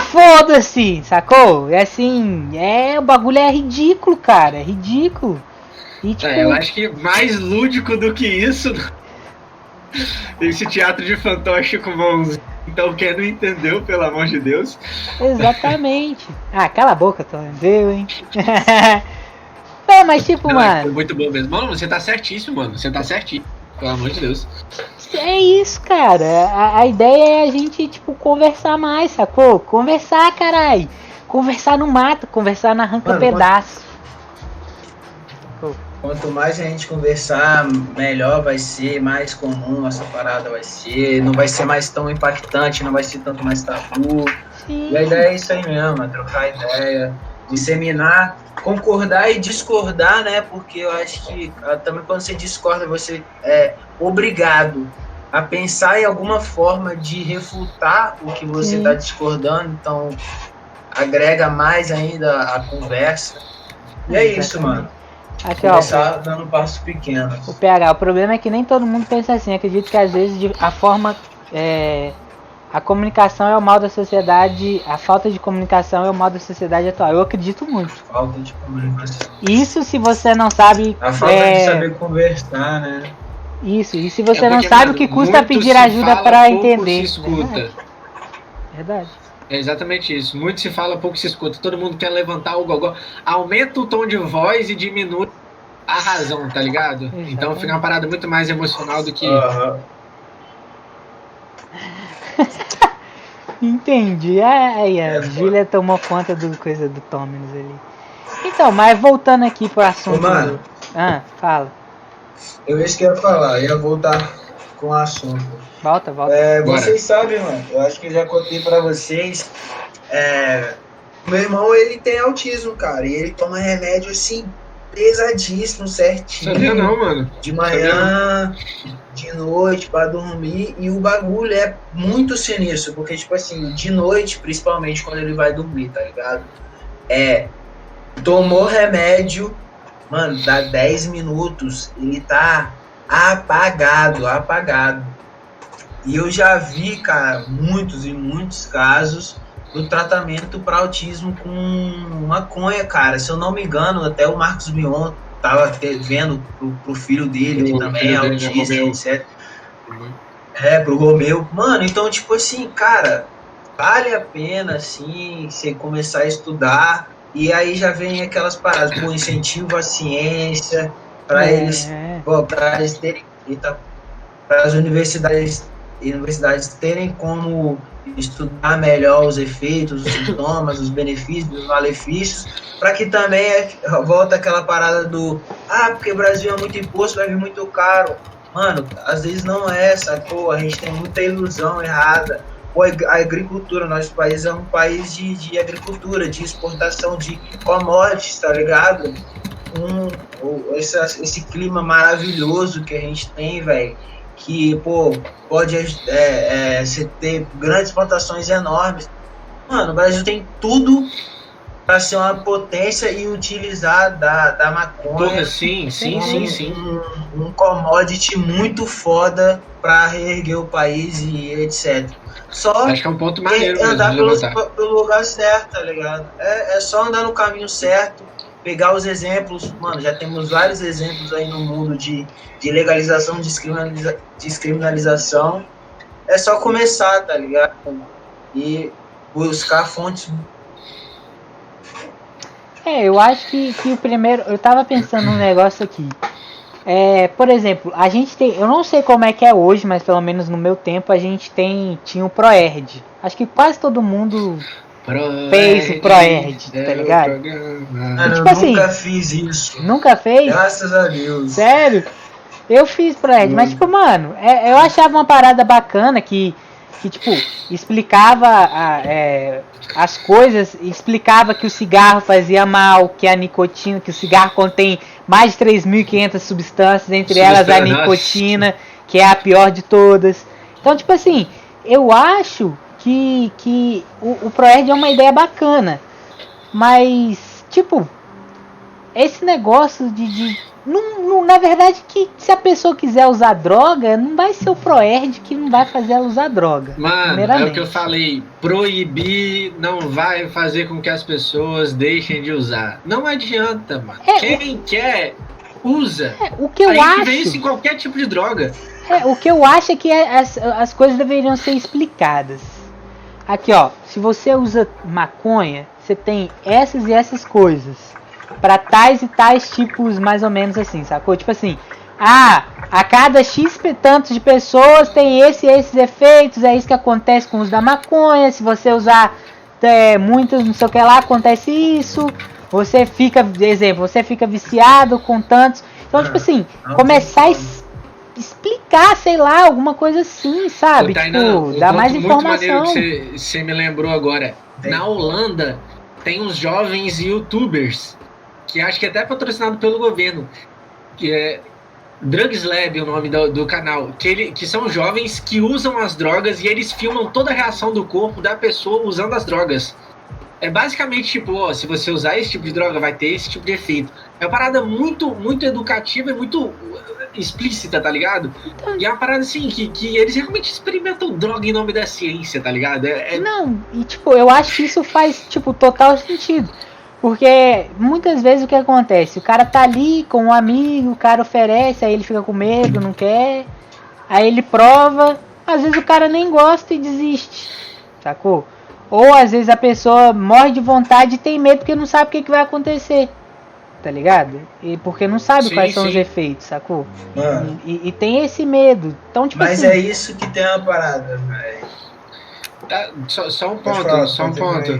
S1: Foda-se. Sacou? É assim... o bagulho é ridículo, cara. É ridículo. E, tipo,
S2: eu acho que mais lúdico do que isso... Esse teatro de fantoche com mãos... Então quem não entendeu, pelo amor de Deus.
S1: Exatamente. Cala a boca, Tony. Deu, hein? Não, mas tipo, mano...
S2: Foi muito bom mesmo. Mano, você tá certíssimo, mano. Você tá certinho. Pelo amor de Deus.
S1: É isso, cara. A ideia é a gente, tipo, conversar mais, sacou? Conversar, carai. Conversar no mato, conversar na arranca-pedaço.
S3: Quanto mais a gente conversar, melhor vai ser, mais comum essa parada vai ser, não vai ser mais tão impactante, não vai ser tanto mais tabu.
S1: Sim.
S3: E a ideia é isso aí mesmo, é trocar ideia, disseminar, concordar e discordar, né? Porque eu acho que também quando você discorda, você é obrigado a pensar em alguma forma de refutar o que você está discordando, então agrega mais ainda a conversa. E é isso, mano.
S1: Aqui,
S3: começar dando passos pequenos.
S1: O PH, o problema é que nem todo mundo pensa assim. Acredito que às vezes a forma... a comunicação é o mal da sociedade, a falta de comunicação é o mal da sociedade atual. Eu acredito muito.
S3: Falta de comunicação.
S1: Isso se você não sabe...
S3: A falta de saber conversar, né?
S1: Isso, e se você não sabe o que custa pedir ajuda para entender.
S2: Se escuta.
S1: Verdade.
S2: É exatamente isso. Muito se fala, pouco se escuta. Todo mundo quer levantar o gogó. Aumenta o tom de voz e diminui a razão, tá ligado?
S1: Exatamente.
S2: Então fica uma parada muito mais emocional do que...
S1: Entendi. A Júlia tomou conta do coisa do Thomas ali. Então, mas voltando aqui pro assunto...
S3: mano,
S1: fala.
S3: Eu ia que eu ia falar, ia voltar com o assunto.
S1: Volta.
S3: Vocês sabem, mano, eu acho que eu já contei pra vocês. Meu irmão, ele tem autismo, cara, e ele toma remédio assim, pesadíssimo, certinho.
S2: Sabia não, mano.
S3: De manhã, de noite, pra dormir, e o bagulho é muito sinistro, porque, tipo assim, de noite, principalmente quando ele vai dormir, tá ligado? Tomou remédio, mano, dá 10 minutos, ele tá apagado. E eu já vi, cara, muitos e muitos casos do tratamento para autismo com maconha, cara. Se eu não me engano, até o Marcos Mion tava vendo pro filho dele, que também é autista, etc. Pro Romeu. Mano, então, tipo assim, cara, vale a pena, assim, você começar a estudar. E aí já vem aquelas paradas, pô, incentivo à ciência, para eles terem, para as universidades terem como estudar melhor os efeitos, os sintomas, os benefícios, os malefícios, para que também volta aquela parada do porque o Brasil é muito imposto, vai vir muito caro. Mano, às vezes não é, sacou? A gente tem muita ilusão errada. A agricultura, nosso país é um país de agricultura, de exportação de commodities, tá ligado? Esse clima maravilhoso que a gente tem, velho, que, pô, pode você ter grandes plantações enormes. Mano, o Brasil tem tudo para ser uma potência e utilizar da maconha.
S2: Porra, sim.
S3: Um commodity muito foda para reerguer o país e etc. Só
S2: acho que é um ponto maneiro
S3: andar pelo lugar certo, tá ligado? É só andar no caminho certo, pegar os exemplos. Mano, já temos vários exemplos aí no mundo de legalização, descriminalização. É só começar, tá ligado? E buscar fontes.
S1: Eu acho que o primeiro... Eu tava pensando num negócio aqui. Por exemplo, a gente tem... Eu não sei como é que é hoje, mas pelo menos no meu tempo a gente tinha o ProErd. Acho que quase todo mundo fez o ProErd, tá ligado?
S3: Mano, tipo assim, nunca fiz isso.
S1: Nunca fez?
S3: Graças a Deus.
S1: Sério? Eu fiz ProErd, mas tipo, mano, eu achava uma parada bacana que tipo, explicava as coisas, explicava que o cigarro fazia mal, que a nicotina, que o cigarro contém mais de 3.500 substâncias, entre elas a nicotina, que é a pior de todas. Então, tipo assim, eu acho que o ProErd é uma ideia bacana, mas, tipo, esse negócio na verdade, que se a pessoa quiser usar droga, não vai ser o ProErd que não vai fazer ela usar droga.
S2: Mano, é o que eu falei. Proibir não vai fazer com que as pessoas deixem de usar. Não adianta, mano. Quem quer, usa.
S1: O que eu acho...
S2: vê isso em qualquer tipo de droga.
S1: O que eu acho é que as coisas deveriam ser explicadas. Aqui, ó. Se você usa maconha, você tem essas e essas coisas. Para tais e tais tipos, mais ou menos assim, sacou? Tipo assim, a cada X tantos de pessoas tem esses efeitos, é isso que acontece com o uso da maconha, se você usar muitas, não sei o que lá, acontece isso, você fica, exemplo, você fica viciado com tantos. Então, tipo assim, começar a explicar, sei lá, alguma coisa assim, sabe? Tipo, dar mais informação.
S2: Muito maneiro que você me lembrou agora. Na Holanda, tem uns jovens youtubers, que acho que até é patrocinado pelo governo, que é Drugs Lab, o nome do canal, que são jovens que usam as drogas e eles filmam toda a reação do corpo da pessoa usando as drogas. É basicamente tipo, ó, se você usar esse tipo de droga, vai ter esse tipo de efeito. É uma parada muito, muito educativa e muito explícita, tá ligado? E é uma parada assim, que eles realmente experimentam droga em nome da ciência, tá ligado?
S1: Não, e tipo, eu acho que isso faz, tipo, total sentido. Porque muitas vezes o que acontece? O cara tá ali com um amigo, o cara oferece, aí ele fica com medo, não quer. Aí ele prova, às vezes o cara nem gosta e desiste, sacou? Ou às vezes a pessoa morre de vontade e tem medo porque não sabe o que vai acontecer, tá ligado? E porque não sabe quais são os efeitos, sacou?
S3: Mano,
S1: e tem esse medo. Então, tipo
S3: mas
S1: assim,
S3: é isso que tem uma parada, velho.
S2: Só um ponto.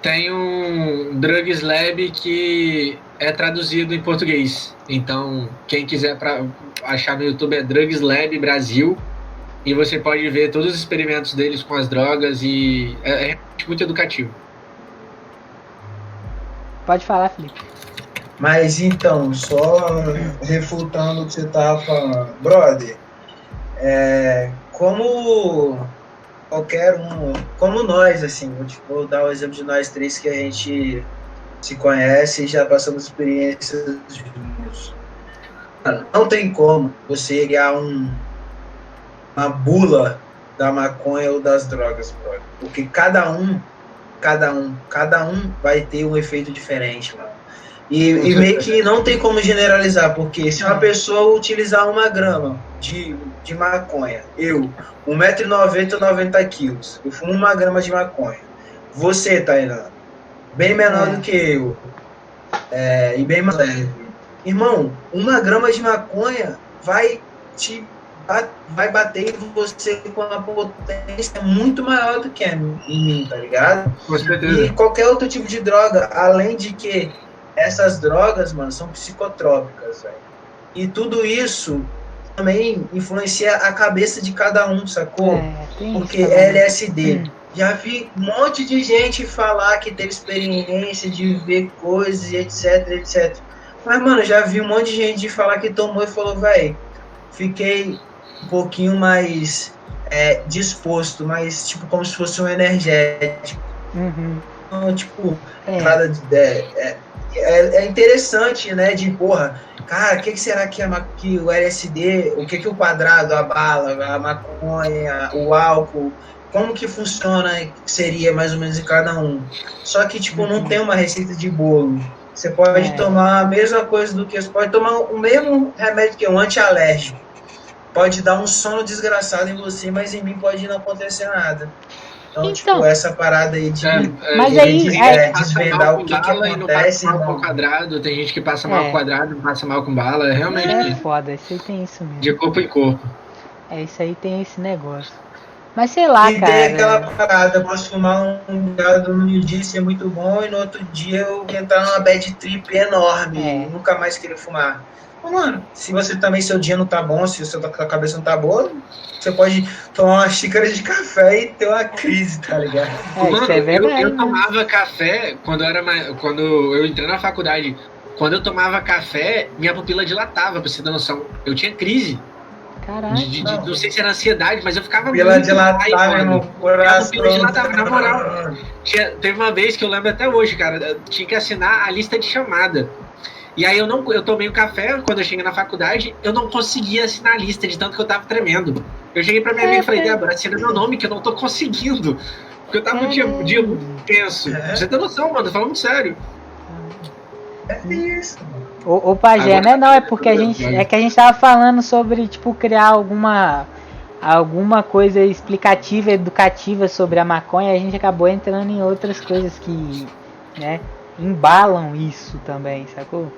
S2: Tem um Drugs Lab que é traduzido em português. Então, quem quiser achar no YouTube é Drugs Lab Brasil. E você pode ver todos os experimentos deles com as drogas e é muito educativo.
S1: Pode falar, Felipe.
S3: Mas então, só refutando o que você tava falando, brother, como qualquer um, como nós, assim, vou dar o exemplo de nós três que a gente se conhece e já passamos experiências juntos. Não tem como você criar uma bula da maconha ou das drogas, brother. Porque cada um vai ter um efeito diferente, mano. E meio que não tem como generalizar, porque se uma pessoa utilizar 1 grama de maconha, eu, 1,90 m, 90 kg, eu fumo 1 grama de maconha. Você, Tainá, bem menor do que eu, e bem mais leve. Irmão, 1 grama de maconha vai bater em você com uma potência muito maior do que em mim, tá ligado?
S2: Com certeza.
S3: E qualquer outro tipo de droga, além de que essas drogas, mano, são psicotrópicas, velho. E tudo isso também influencia a cabeça de cada um, sacou? Porque é LSD. Já vi um monte de gente falar que teve experiência de ver coisas e etc, etc. Mas, mano, já vi um monte de gente falar que tomou e falou, velho, fiquei um pouquinho mais disposto, mas tipo como se fosse um energético. Então, tipo, é interessante, né? De porra, cara, o que será que o LSD, o que o quadrado, a bala, a maconha, o álcool, como que funciona, seria mais ou menos em cada um. Só que, tipo, não tem uma receita de bolo. Você pode tomar a mesma coisa do que... Você pode tomar o mesmo remédio que um antialérgico. Pode dar um sono desgraçado em você, mas em mim pode não acontecer nada. Então, tipo, essa parada aí de
S2: desvendar o que acontece com quadrado, tem gente que passa mal com quadrado, passa mal com bala, realmente.
S1: É foda, isso aí tem isso mesmo.
S2: De corpo em corpo.
S1: Isso aí tem esse negócio. Mas sei lá,
S3: e
S1: cara.
S3: E tem aquela parada, eu posso fumar um gado no dia ser muito bom e no outro dia eu entrar numa bad trip enorme e nunca mais querer fumar. Mano, se você também, seu dia não tá bom, se sua cabeça não tá boa, você pode tomar uma xícara de café e ter uma crise, tá ligado?
S2: Mano, isso é verdade, eu tomava café quando eu entrei na faculdade. Quando eu tomava café, minha pupila dilatava, pra você ter noção. Eu tinha crise.
S1: Caraca.
S2: Não sei se era ansiedade, mas eu ficava
S3: pupila dilatava, meu coração.
S2: Minha pupila dilatava, na moral. Teve uma vez que eu lembro até hoje, cara, eu tinha que assinar a lista de chamada. E aí eu tomei o café, quando eu cheguei na faculdade, eu não conseguia assinar a lista de tanto que eu tava tremendo. Eu cheguei pra minha amiga e falei, Débora, assina meu nome que eu não tô conseguindo. Porque eu tava num dia muito tenso. Você tem noção, mano, tô falando sério.
S3: É isso, mano.
S1: Ô Pajé, né? Não, é porque a gente tava falando sobre, tipo, criar alguma coisa explicativa, educativa sobre a maconha, e a gente acabou entrando em outras coisas que, né, embalam isso também, sacou?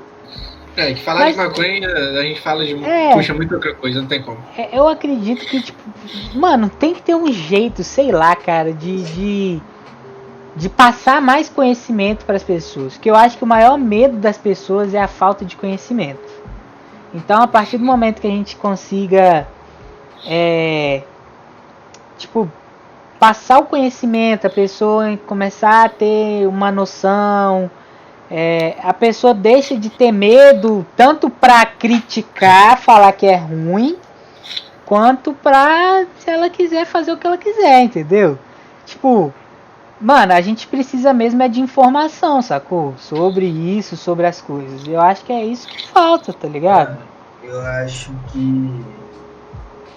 S2: Que falar de maconha, a gente fala de... puxa muito outra coisa, não tem como.
S1: Eu acredito que, tipo, mano, tem que ter um jeito, sei lá, cara, de passar mais conhecimento para as pessoas. Porque eu acho que o maior medo das pessoas é a falta de conhecimento. Então, a partir do momento que a gente consiga, tipo, passar o conhecimento, a pessoa começar a ter uma noção, a pessoa deixa de ter medo tanto para criticar, falar que é ruim, quanto pra, se ela quiser, fazer o que ela quiser, entendeu? Tipo, mano, a gente precisa mesmo de informação, sacou? Sobre isso, sobre as coisas. Eu acho que é isso que falta, tá ligado?
S3: Eu acho que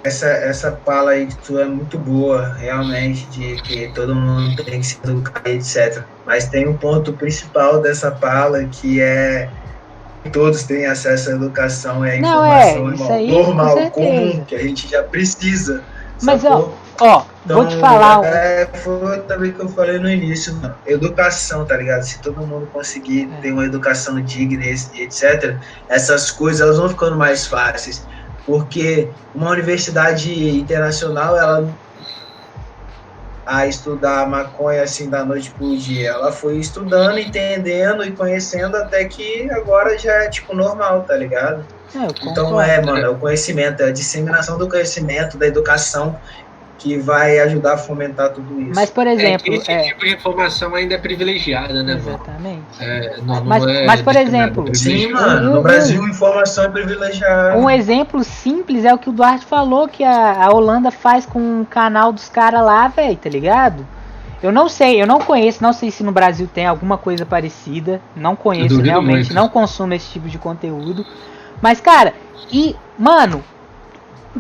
S3: essa fala aí que tu é muito boa, realmente, de que todo mundo tem que se educar, etc. Mas tem um ponto principal dessa fala que é que todos têm acesso à educação e à informação normal, comum, que a gente já precisa.
S1: Mas,
S3: sacou?
S1: Ó, então, vou te falar.
S3: Foi também que eu falei no início, mano. Educação, tá ligado? Se todo mundo conseguir ter uma educação digna e etc., essas coisas elas vão ficando mais fáceis. Porque uma universidade internacional, ela a estudar maconha assim da noite pro dia, ela foi estudando, entendendo e conhecendo até que agora já é tipo normal, tá ligado? Então mano, é o conhecimento, é a disseminação do conhecimento, da educação que vai ajudar a fomentar tudo isso.
S1: Mas, por exemplo...
S2: esse tipo de informação ainda é privilegiada, né,
S1: exatamente.
S2: Mas,
S1: por exemplo...
S3: Sim, mano, no Brasil informação é privilegiada.
S1: Um exemplo simples é o que o Duarte falou, que a Holanda faz com o canal dos caras lá, velho, tá ligado? Eu não sei, eu não conheço, não sei se no Brasil tem alguma coisa parecida, não conheço realmente, muito. Não consumo esse tipo de conteúdo. Mas, cara, mano...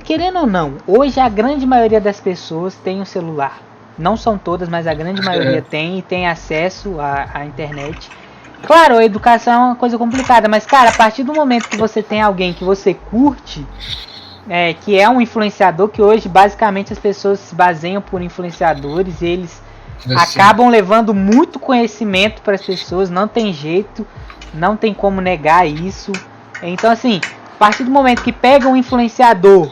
S1: Querendo ou não, hoje a grande maioria das pessoas tem um celular. Não são todas, mas a grande maioria tem e tem acesso à internet. Claro, a educação é uma coisa complicada, mas, cara, a partir do momento que você tem alguém que você curte, que é um influenciador, que hoje basicamente as pessoas se baseiam por influenciadores, eles acabam levando muito conhecimento para as pessoas, não tem jeito, não tem como negar isso. Então, assim... A partir do momento que pega um influenciador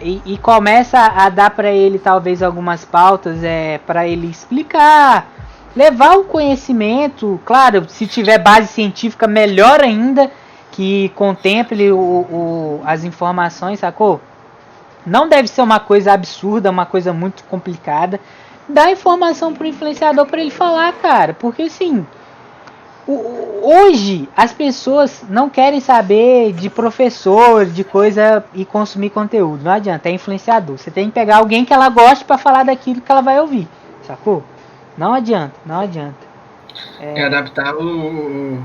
S1: e começa a dar para ele talvez algumas pautas para ele explicar, levar o conhecimento, claro, se tiver base científica melhor ainda, que contemple as informações, sacou? Não deve ser uma coisa absurda, uma coisa muito complicada. Dá informação pro influenciador para ele falar, cara, porque assim... Hoje as pessoas não querem saber de professor, de coisa e consumir conteúdo. Não adianta, é influenciador. Você tem que pegar alguém que ela goste para falar daquilo que ela vai ouvir, sacou? Não adianta.
S2: Adaptar o...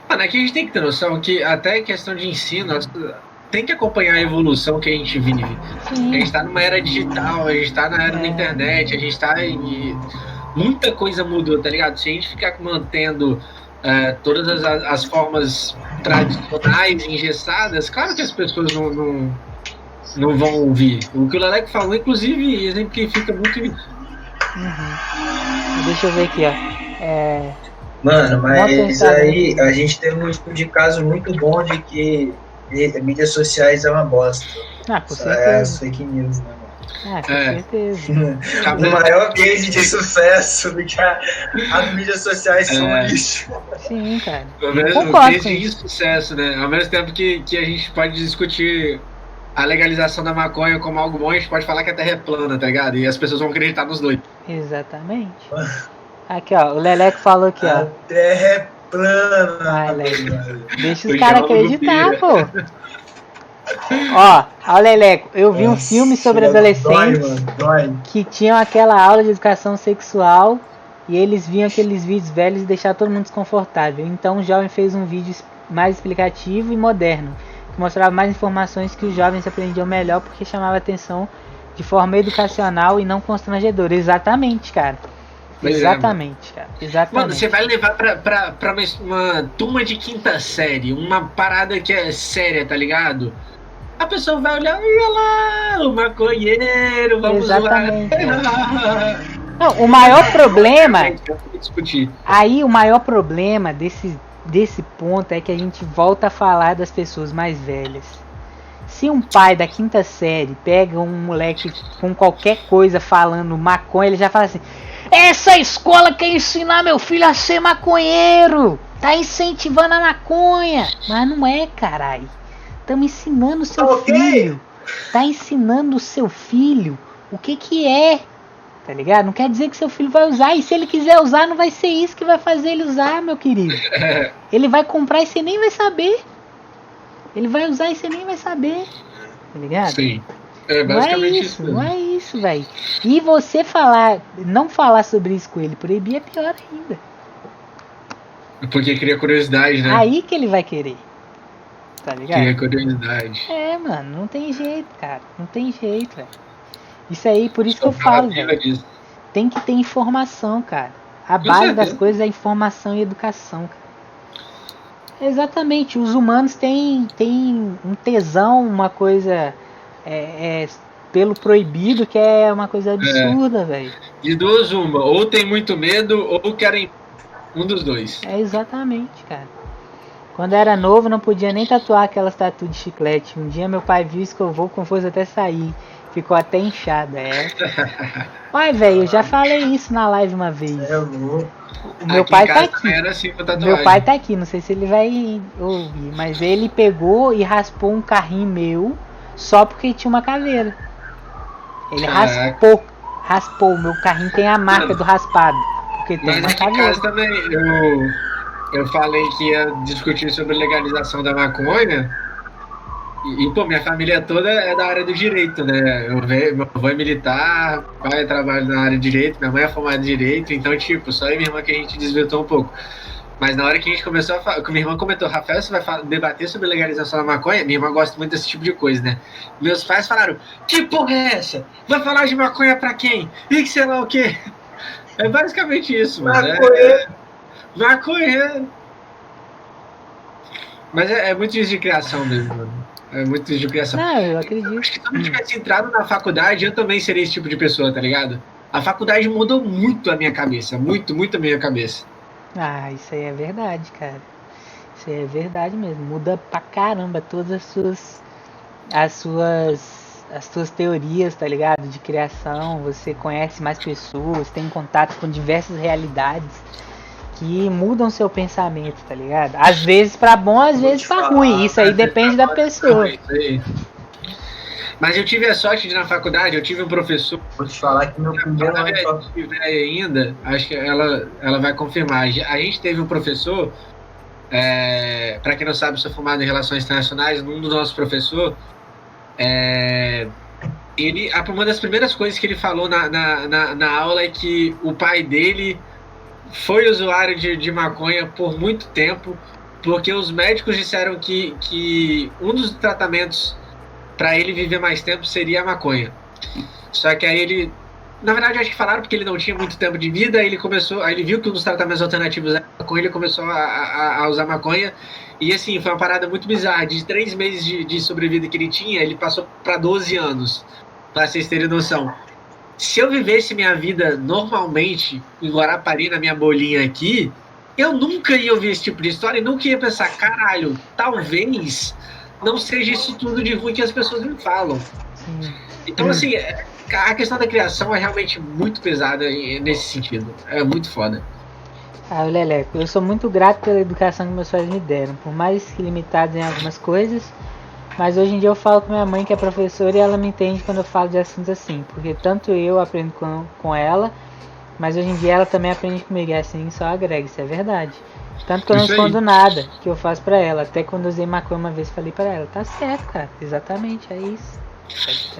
S2: Mano, aqui a gente tem que ter noção que até questão de ensino tem que acompanhar a evolução que a gente vive. Sim. A gente tá numa era digital, a gente tá na era da internet, a gente tá em... Muita coisa mudou, tá ligado? Se a gente ficar mantendo todas as formas tradicionais, engessadas, claro que as pessoas não vão ouvir. O que o Leleco falou, inclusive, exemplifica muito isso.
S1: Deixa eu ver aqui, ó.
S3: Mano, mas aí a gente tem um estudo de caso muito bom de que mídias sociais é uma bosta.
S1: Com certeza.
S3: Fake news, né?
S1: Com certeza.
S3: O maior case de sucesso do que as mídias sociais são lixo.
S1: Sim, cara.
S2: Um case de sucesso, né? Ao mesmo tempo que a gente pode discutir a legalização da maconha como algo bom, a gente pode falar que a Terra é plana, tá ligado? E as pessoas vão acreditar nos dois.
S1: Exatamente. Aqui, ó, o Leleco falou aqui, ó.
S3: A Terra é plana.
S1: Deixa os caras acreditar, pô. Ó, Leleco, eu vi um filme sobre adolescentes que tinham aquela aula de educação sexual e eles viam aqueles vídeos velhos e deixavam todo mundo desconfortável. Então o jovem fez um vídeo mais explicativo e moderno, que mostrava mais informações que os jovens aprendiam melhor porque chamava atenção de forma educacional e não constrangedora. Exatamente, cara. Exatamente.
S2: Mano, você vai levar pra uma turma de quinta série, uma parada que é séria, tá ligado? A pessoa vai olhar, olha lá, o maconheiro, vamos lá.
S1: Não, o maior problema... Aí o maior problema desse ponto é que a gente volta a falar das pessoas mais velhas. Se um pai da 5ª série pega um moleque com qualquer coisa falando maconha, ele já fala assim: essa escola quer ensinar meu filho a ser maconheiro, tá incentivando a maconha. Mas não é, caralho. Estamos ensinando o seu filho. Tá ensinando o seu filho o que é, tá ligado? Não quer dizer que seu filho vai usar, e se ele quiser usar, não vai ser isso que vai fazer ele usar, meu querido. Ele vai comprar e você nem vai saber. Ele vai usar e você nem vai saber, tá ligado?
S2: Sim. É basicamente isso.
S1: Não é isso, velho. E você não falar sobre isso com ele, proibir é pior ainda.
S2: Porque cria curiosidade, né?
S1: Aí que ele vai querer. Tá ligado?
S2: Cria curiosidade.
S1: É, mano, não tem jeito, cara. Não tem jeito, velho. Isso aí, por isso que eu falo, velho. Tem que ter informação, cara. A base das coisas é informação e educação, cara. Exatamente, os humanos têm um tesão, uma coisa pelo proibido, que é uma coisa absurda, velho.
S2: De duas uma, ou tem muito medo, ou querem um dos dois.
S1: É exatamente, cara. Quando eu era novo, não podia nem tatuar aquelas tatu de chiclete. Um dia meu pai viu, escovou com força até sair. Ficou até inchada, Ai, velho, eu já falei isso na live uma vez. O meu pai tá aqui.
S2: Assim,
S1: meu pai tá aqui, não sei se ele vai ouvir, mas ele pegou e raspou um carrinho meu só porque tinha uma caveira. Ele raspou. Meu carrinho tem a marca do raspado, porque tem uma caveira.
S2: Mas também eu falei que ia discutir sobre legalização da maconha. E pô, minha família toda é da área do direito, né? Meu avô é militar, pai trabalha na área de direito, minha mãe é formada em direito, então, tipo, só eu e minha irmã que a gente desvirtou um pouco. Mas na hora que a gente começou a falar, que minha irmã comentou, Rafael, você vai debater sobre legalização da maconha? Minha irmã gosta muito desse tipo de coisa, né? Meus pais falaram, que porra é essa? Vai falar de maconha pra quem? E que sei lá o quê? É basicamente isso, mano. Maconha. Mas é muito isso de criação mesmo, mano. É muito de criação.
S1: Não, eu acredito.
S2: Acho que se eu não tivesse entrado na faculdade, eu também seria esse tipo de pessoa, tá ligado? A faculdade mudou muito a minha cabeça. Muito, muito a minha cabeça.
S1: Ah, isso aí é verdade, cara. Isso aí é verdade mesmo. Muda pra caramba todas as suas teorias, tá ligado? De criação. Você conhece mais pessoas, tem contato com diversas realidades que mudam seu pensamento, tá ligado? Às vezes pra bom, às vezes pra ruim. Isso aí depende da pessoa.
S2: Mas eu tive a sorte de, na faculdade, eu tive um professor.
S3: Vou te falar que meu primeiro
S2: ainda, acho que ela vai confirmar. A gente teve um professor, para quem não sabe, eu sou formado em Relações Internacionais, um dos nossos professores, uma das primeiras coisas que ele falou na aula é que o pai dele foi usuário de maconha por muito tempo, porque os médicos disseram que um dos tratamentos para ele viver mais tempo seria a maconha. Só que aí ele, na verdade, acho que falaram porque ele não tinha muito tempo de vida, aí ele viu que um dos tratamentos alternativos era maconha, ele começou a usar maconha, e assim, foi uma parada muito bizarra. De 3 meses de sobrevida que ele tinha, ele passou para 12 anos, para vocês terem noção. Se eu vivesse minha vida normalmente em Guarapari, na minha bolinha aqui, eu nunca ia ouvir esse tipo de história e nunca ia pensar, caralho, talvez não seja isso tudo de ruim que as pessoas me falam. Então, assim, a questão da criação é realmente muito pesada nesse sentido. É muito foda.
S1: Ah, Leleco, eu sou muito grato pela educação que meus pais me deram, por mais que limitados em algumas coisas. Mas hoje em dia eu falo com minha mãe, que é professora, e ela me entende quando eu falo de assuntos assim. Porque tanto eu aprendo com ela, mas hoje em dia ela também aprende comigo. E assim só agrega, isso é verdade. Tanto que eu não escondo nada que eu faço pra ela. Até quando eu usei maconha uma vez, falei pra ela, tá certo, cara, exatamente, é isso.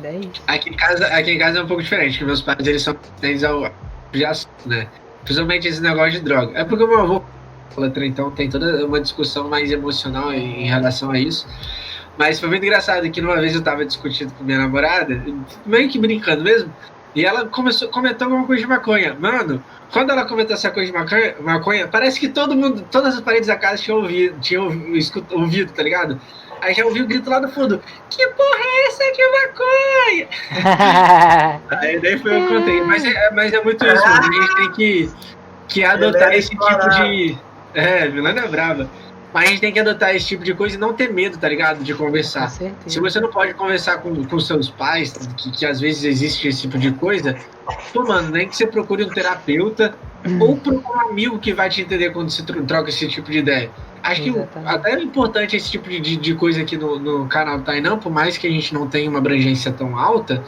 S1: É isso.
S2: Aqui em casa é um pouco diferente, porque meus pais, eles são tendentes ao né? Principalmente esse negócio de droga. É porque o meu avô, então tem toda uma discussão mais emocional em relação a isso. Mas foi muito engraçado que uma vez eu tava discutindo com minha namorada, meio que brincando mesmo, e ela comentou alguma coisa de maconha. Mano, quando ela comentou essa coisa de maconha, parece que todo mundo, todas as paredes da casa tinham ouvido, tá ligado? Aí já ouvi o grito lá do fundo, que porra é essa de maconha? Aí daí foi eu que contei, mas é muito isso, a gente tem que adotar esse tipo Milana é brava. Mas a gente tem que adotar esse tipo de coisa e não ter medo, tá ligado? De conversar. Se você não pode conversar com seus pais, que às vezes existe esse tipo de coisa, pô, mano, nem que você procure um terapeuta ou procure um amigo que vai te entender quando você troca esse tipo de ideia. Acho que até é importante esse tipo de coisa aqui no canal do Tainão, por mais que a gente não tenha uma abrangência tão alta,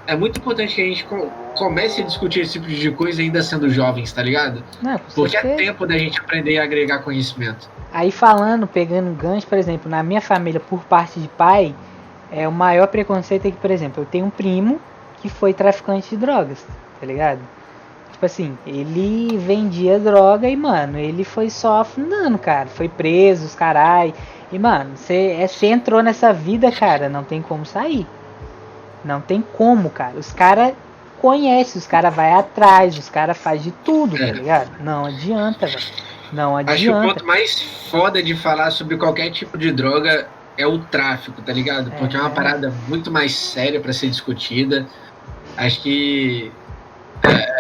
S2: é muito importante que a gente comece a discutir esse tipo de coisa ainda sendo jovens, tá ligado?
S1: Não,
S2: porque é tempo da gente aprender a agregar conhecimento.
S1: Aí pegando um gancho, por exemplo, na minha família, por parte de pai, o maior preconceito é que, por exemplo, eu tenho um primo que foi traficante de drogas, tá ligado? Tipo assim, ele vendia droga e, mano, ele foi só afundando, cara. Foi preso, os carai. E, mano, você entrou nessa vida, cara, não tem como sair. Não tem como, cara. Os caras conhecem, os caras vai atrás, os caras fazem de tudo, tá ligado? Não adianta, velho. Não adianta.
S2: Acho que o ponto mais foda de falar sobre qualquer tipo de droga é o tráfico, tá ligado? Porque é uma parada muito mais séria pra ser discutida. Acho que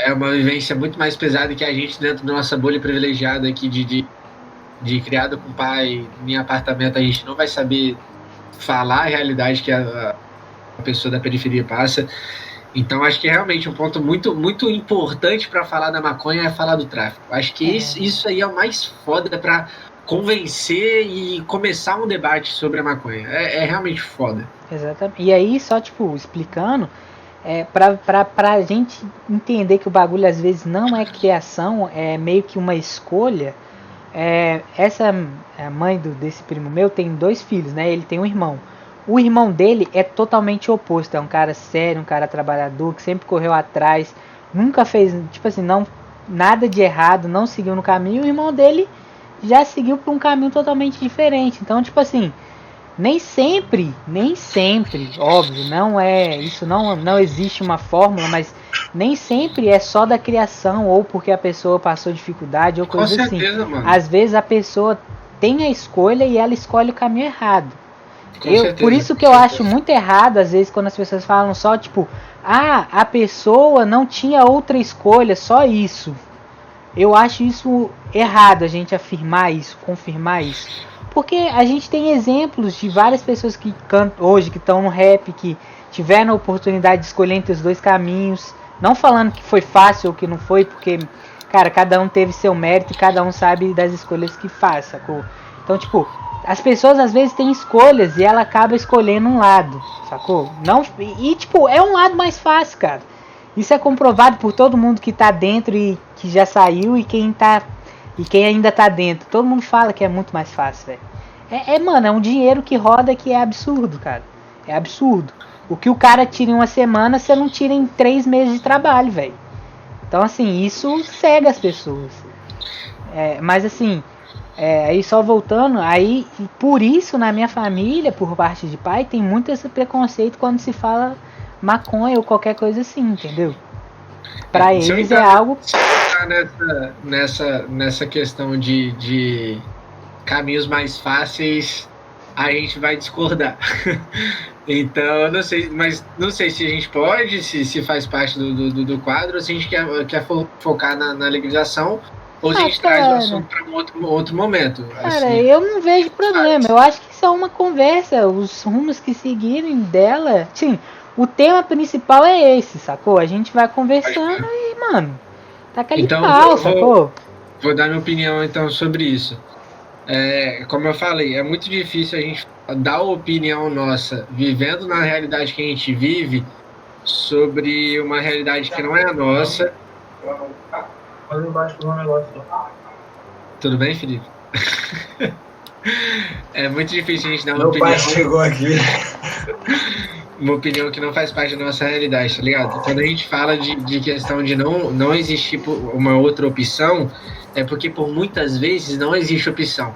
S2: é uma vivência muito mais pesada que a gente dentro da nossa bolha privilegiada aqui de criado com pai em apartamento. A gente não vai saber falar a realidade que a pessoa da periferia passa. Então acho que realmente um ponto muito, muito importante para falar da maconha é falar do tráfico. Acho que isso aí é o mais foda para convencer e começar um debate sobre a maconha. É realmente foda.
S1: Exatamente. E aí, só tipo, explicando, pra gente entender que o bagulho às vezes não é criação, é meio que uma escolha. Essa mãe desse primo meu tem 2 filhos, né? Ele tem um irmão. O irmão dele é totalmente oposto, é um cara sério, um cara trabalhador, que sempre correu atrás, nunca fez, tipo assim, nada de errado, não seguiu no caminho. O irmão dele já seguiu por um caminho totalmente diferente. Então, tipo assim, nem sempre, óbvio, não existe uma fórmula, mas nem sempre é só da criação ou porque a pessoa passou dificuldade ou coisa assim. Com certeza, mano. Às vezes a pessoa tem a escolha e ela escolhe o caminho errado. Por isso que eu acho muito errado, às vezes, quando as pessoas falam só, tipo, a pessoa não tinha outra escolha, só isso. Eu acho isso errado, a gente afirmar isso, confirmar isso. Porque a gente tem exemplos de várias pessoas que cantam hoje, que estão no rap, que tiveram a oportunidade de escolher entre os 2 caminhos. Não falando que foi fácil ou que não foi, porque, cara, cada um teve seu mérito e cada um sabe das escolhas que faz, sacou? Então, tipo, as pessoas às vezes têm escolhas e ela acaba escolhendo um lado, sacou? Tipo, é um lado mais fácil, cara. Isso é comprovado por todo mundo que tá dentro e que já saiu e quem ainda tá dentro. Todo mundo fala que é muito mais fácil, velho. Mano, é um dinheiro que roda que é absurdo, cara. É absurdo. O que o cara tira em uma semana, você não tira em 3 meses de trabalho, velho. Então, assim, isso cega as pessoas. Mas, assim... aí só voltando, aí por isso na minha família, por parte de pai, tem muito esse preconceito quando se fala maconha ou qualquer coisa assim, entendeu? Pra eles é algo...
S2: Se nessa questão de caminhos mais fáceis, a gente vai discordar. Então, eu não sei, mas não sei se a gente pode, se faz parte do quadro, ou se a gente quer focar na legalização, ou se a gente traz o assunto para um outro momento.
S1: Cara, assim, eu não vejo problema. Eu acho que isso é uma conversa. Os rumos que seguirem dela... Sim, o tema principal é esse, sacou? A gente vai conversando e, mano, tá aquele pau, sacou?
S2: Vou dar minha opinião, então, sobre isso. Como eu falei, é muito difícil a gente dar a opinião nossa, vivendo na realidade que a gente vive, sobre uma realidade que não é a nossa. Tudo bem, Felipe? É muito difícil a gente dar uma opinião.
S3: Meu pai chegou aqui.
S2: Uma opinião que não faz parte da nossa realidade, tá ligado? Quando a gente fala de questão de não existir uma outra opção, é porque por muitas vezes não existe opção.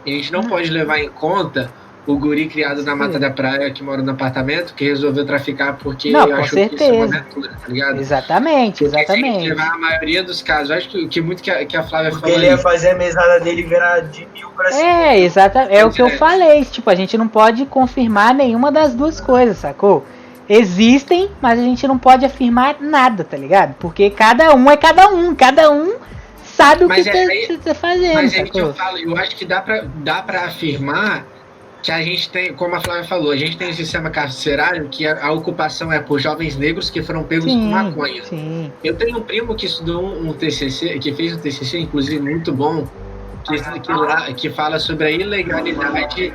S2: E a gente não pode levar em conta o guri criado na Mata da Praia, que mora no apartamento, que resolveu traficar porque achou que isso é uma aventura, tá ligado?
S1: Exatamente.
S2: Se a gente levar a maioria dos casos, acho que muito que a Flávia falou.
S3: Porque ele ia fazer a mesada dele virar de 1000 pra cima.
S1: Exatamente. É o que eu falei. Tipo, a gente não pode confirmar nenhuma das duas coisas, sacou? Existem, mas a gente não pode afirmar nada, tá ligado? Porque cada um é cada um. Cada um sabe o
S2: Mas
S1: que você tá fazendo,
S2: Mas é que
S1: sacou?
S2: eu falo, eu acho que dá pra afirmar que a gente tem, como a Flávia falou, a gente tem um sistema carcerário que a ocupação é por jovens negros que foram pegos com maconha.
S1: Sim.
S2: Eu tenho um primo que estudou um TCC, que fez um TCC, inclusive, muito bom, que fala sobre a ilegalidade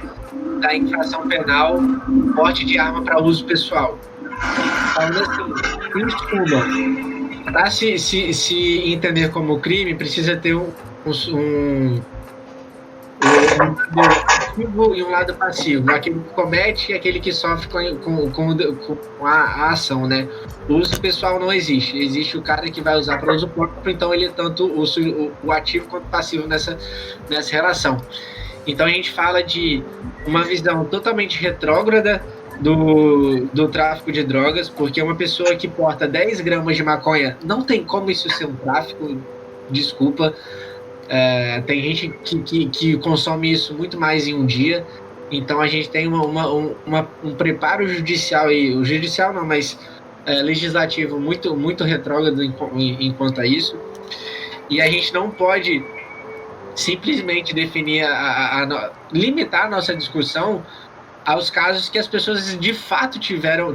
S2: da infração penal porte de arma para uso pessoal. Falando assim, em suma, para se entender como crime, precisa ter um lado ativo e um lado passivo. Aquele que comete e aquele que sofre com a ação, né? O uso pessoal não existe. Existe o cara que vai usar para uso próprio, então ele é tanto o ativo quanto o passivo nessa relação. Então a gente fala de uma visão totalmente retrógrada do tráfico de drogas, porque uma pessoa que porta 10 gramas de maconha, não tem como isso ser um tráfico, desculpa. Tem gente que consome isso muito mais em um dia, então a gente tem um preparo judicial, legislativo muito retrógrado enquanto a isso, e a gente não pode simplesmente definir, limitar a nossa discussão aos casos que as pessoas de fato tiveram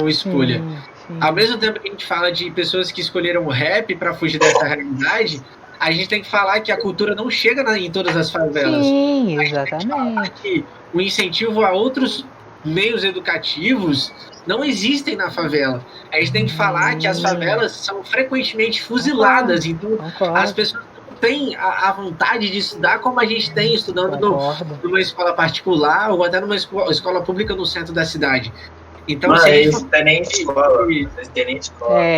S2: escolha. Sim. Ao mesmo tempo que a gente fala de pessoas que escolheram o rap para fugir dessa realidade, a gente tem que falar que a cultura não chega em todas as favelas.
S1: Sim, exatamente.
S2: A gente tem que falar que o incentivo a outros meios educativos não existem na favela. A gente tem que falar que as favelas são frequentemente fuziladas, então as pessoas não têm a vontade de estudar como a gente tem estudando numa escola particular ou até numa escola pública no centro da cidade. Então,
S3: isso tem nem escola.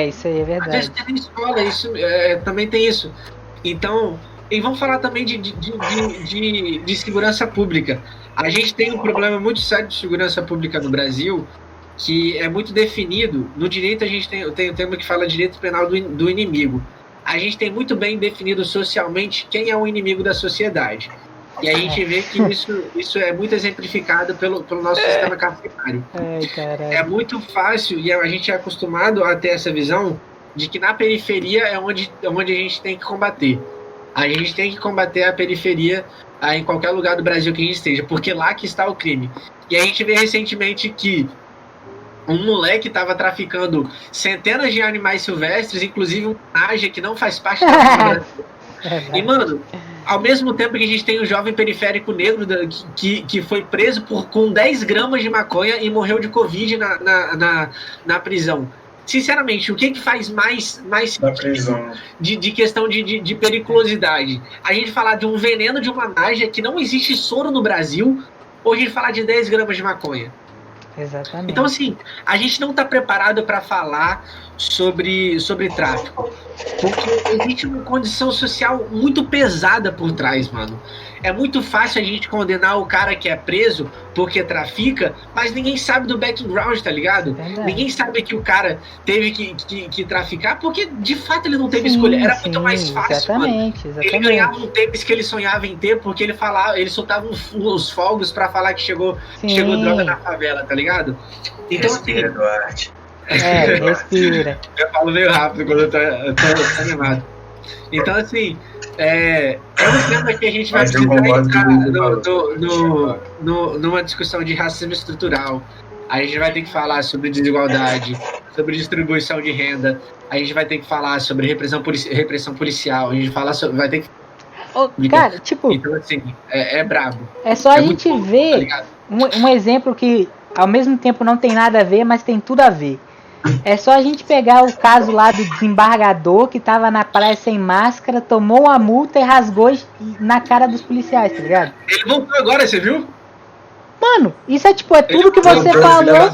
S1: Isso aí é verdade.
S2: Às vezes tem nem escola, isso, também tem isso. Então, e vamos falar também de segurança pública. A gente tem um problema muito sério de segurança pública no Brasil, que é muito definido. No direito, a gente tem um termo que fala direito penal do inimigo. A gente tem muito bem definido socialmente quem é o inimigo da sociedade. E a gente vê que isso é muito exemplificado pelo nosso sistema carcerário. É muito fácil, e a gente é acostumado a ter essa visão de que na periferia é onde a gente tem que combater. A gente tem que combater a periferia em qualquer lugar do Brasil que a gente esteja, porque lá que está o crime. E a gente vê recentemente que um moleque estava traficando centenas de animais silvestres, inclusive um naja que não faz parte da Brasil. E, mano, ao mesmo tempo que a gente tem um jovem periférico negro que foi preso com 10 gramas de maconha e morreu de Covid na prisão. Sinceramente, o que faz mais sentido de questão de periculosidade? A gente falar de um veneno de uma naja que não existe soro no Brasil, ou a gente falar de 10 gramas de maconha?
S1: Exatamente.
S2: Então, assim, a gente não está preparado para falar sobre tráfico, porque existe uma condição social muito pesada por trás, mano. É muito fácil a gente condenar o cara que é preso porque trafica, mas ninguém sabe do background, tá ligado? Ninguém sabe que o cara teve que traficar porque, de fato, ele não teve escolha. Era muito mais fácil, mano. Ele ganhava um tênis que ele sonhava em ter porque ele soltava os fogos pra falar que chegou droga na favela, tá ligado? Então,
S3: respira, Duarte.
S1: Respira.
S2: Eu falo meio rápido quando eu tô animado. Então, assim, é um tema que a gente vai precisar entrar numa discussão de racismo estrutural. A gente vai ter que falar sobre desigualdade, sobre distribuição de renda. A gente vai ter que falar sobre repressão policial. A gente vai ter que...
S1: cara, tipo...
S2: Então, assim, é brabo.
S1: É só a gente ver um exemplo que, ao mesmo tempo, não tem nada a ver, mas tem tudo a ver. É só a gente pegar o caso lá do desembargador que tava na praia sem máscara, tomou uma multa e rasgou na cara dos policiais, tá ligado?
S2: Ele voltou agora, você viu?
S1: Mano, isso é tipo, tudo que você falou.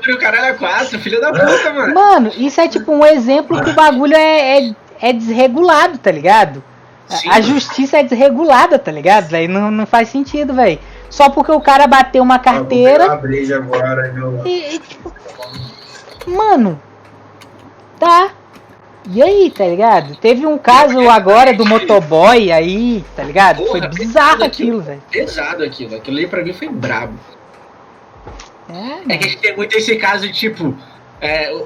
S2: E o caralho é 4, filho da puta, mano.
S1: Mano, isso é tipo um exemplo que o bagulho é desregulado, tá ligado? Sim. A justiça é desregulada, tá ligado? Véio? Não faz sentido, velho. Só porque o cara bateu uma carteira. Tipo, mano, tá. E aí, tá ligado? Teve um caso agora do motoboy aí, tá ligado? Porra, foi bizarro aquilo, velho.
S2: Pesado aquilo. Aquilo ali pra mim foi brabo. É que a gente tem muito esse caso de tipo,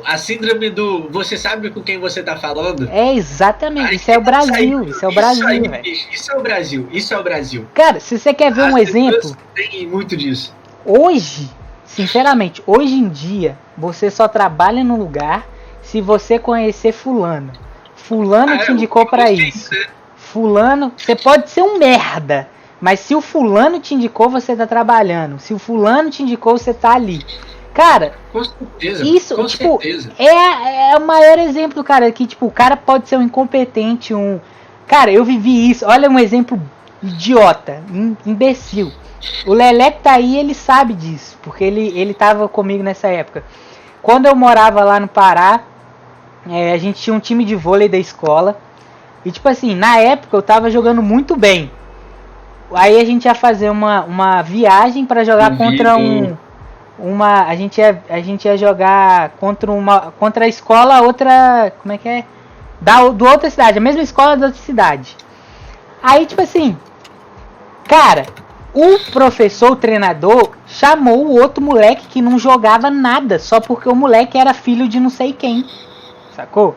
S2: A síndrome do você sabe com quem você tá falando?
S1: É, exatamente. Isso é o Brasil. Isso é o Brasil, velho.
S2: Isso é o Brasil. Isso é o Brasil.
S1: Cara, se você quer ver um exemplo...
S2: Tem muito disso.
S1: Hoje, sinceramente, hoje em dia, você só trabalha no lugar se você conhecer fulano. Fulano te indicou pra isso. Fulano, você pode ser um merda, mas se o fulano te indicou, você tá trabalhando. Se o fulano te indicou, você tá ali. Cara,
S2: com certeza,
S1: isso,
S2: com
S1: tipo,
S2: certeza.
S1: É o maior exemplo, cara, que, tipo, o cara pode ser um incompetente, Cara, eu vivi isso, olha um exemplo idiota, imbecil. O Lelé que tá aí, ele sabe disso, porque ele tava comigo nessa época. Quando eu morava lá no Pará, a gente tinha um time de vôlei da escola, e tipo assim, na época eu tava jogando muito bem. Aí a gente ia fazer uma viagem pra jogar contra a gente ia jogar contra a escola outra, como é que é? Do outra cidade, a mesma escola da outra cidade. Aí tipo assim, cara, o professor, o treinador, chamou o outro moleque que não jogava nada, só porque o moleque era filho de não sei quem, sacou?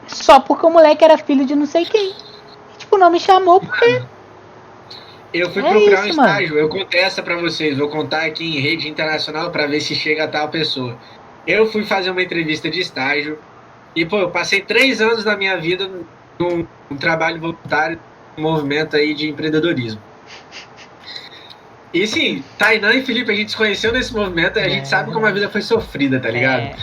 S1: Só porque o moleque era filho de não sei quem. E, tipo, não me chamou porque...
S2: Eu fui procurar um estágio, eu contei essa pra vocês, vou contar aqui em rede internacional pra ver se chega a tal pessoa. Eu fui fazer uma entrevista de estágio e, pô, eu passei 3 anos da minha vida num trabalho voluntário, num movimento aí de empreendedorismo. E sim, Tainan e Felipe, a gente se conheceu nesse movimento e a gente sabe como a vida foi sofrida, tá ligado?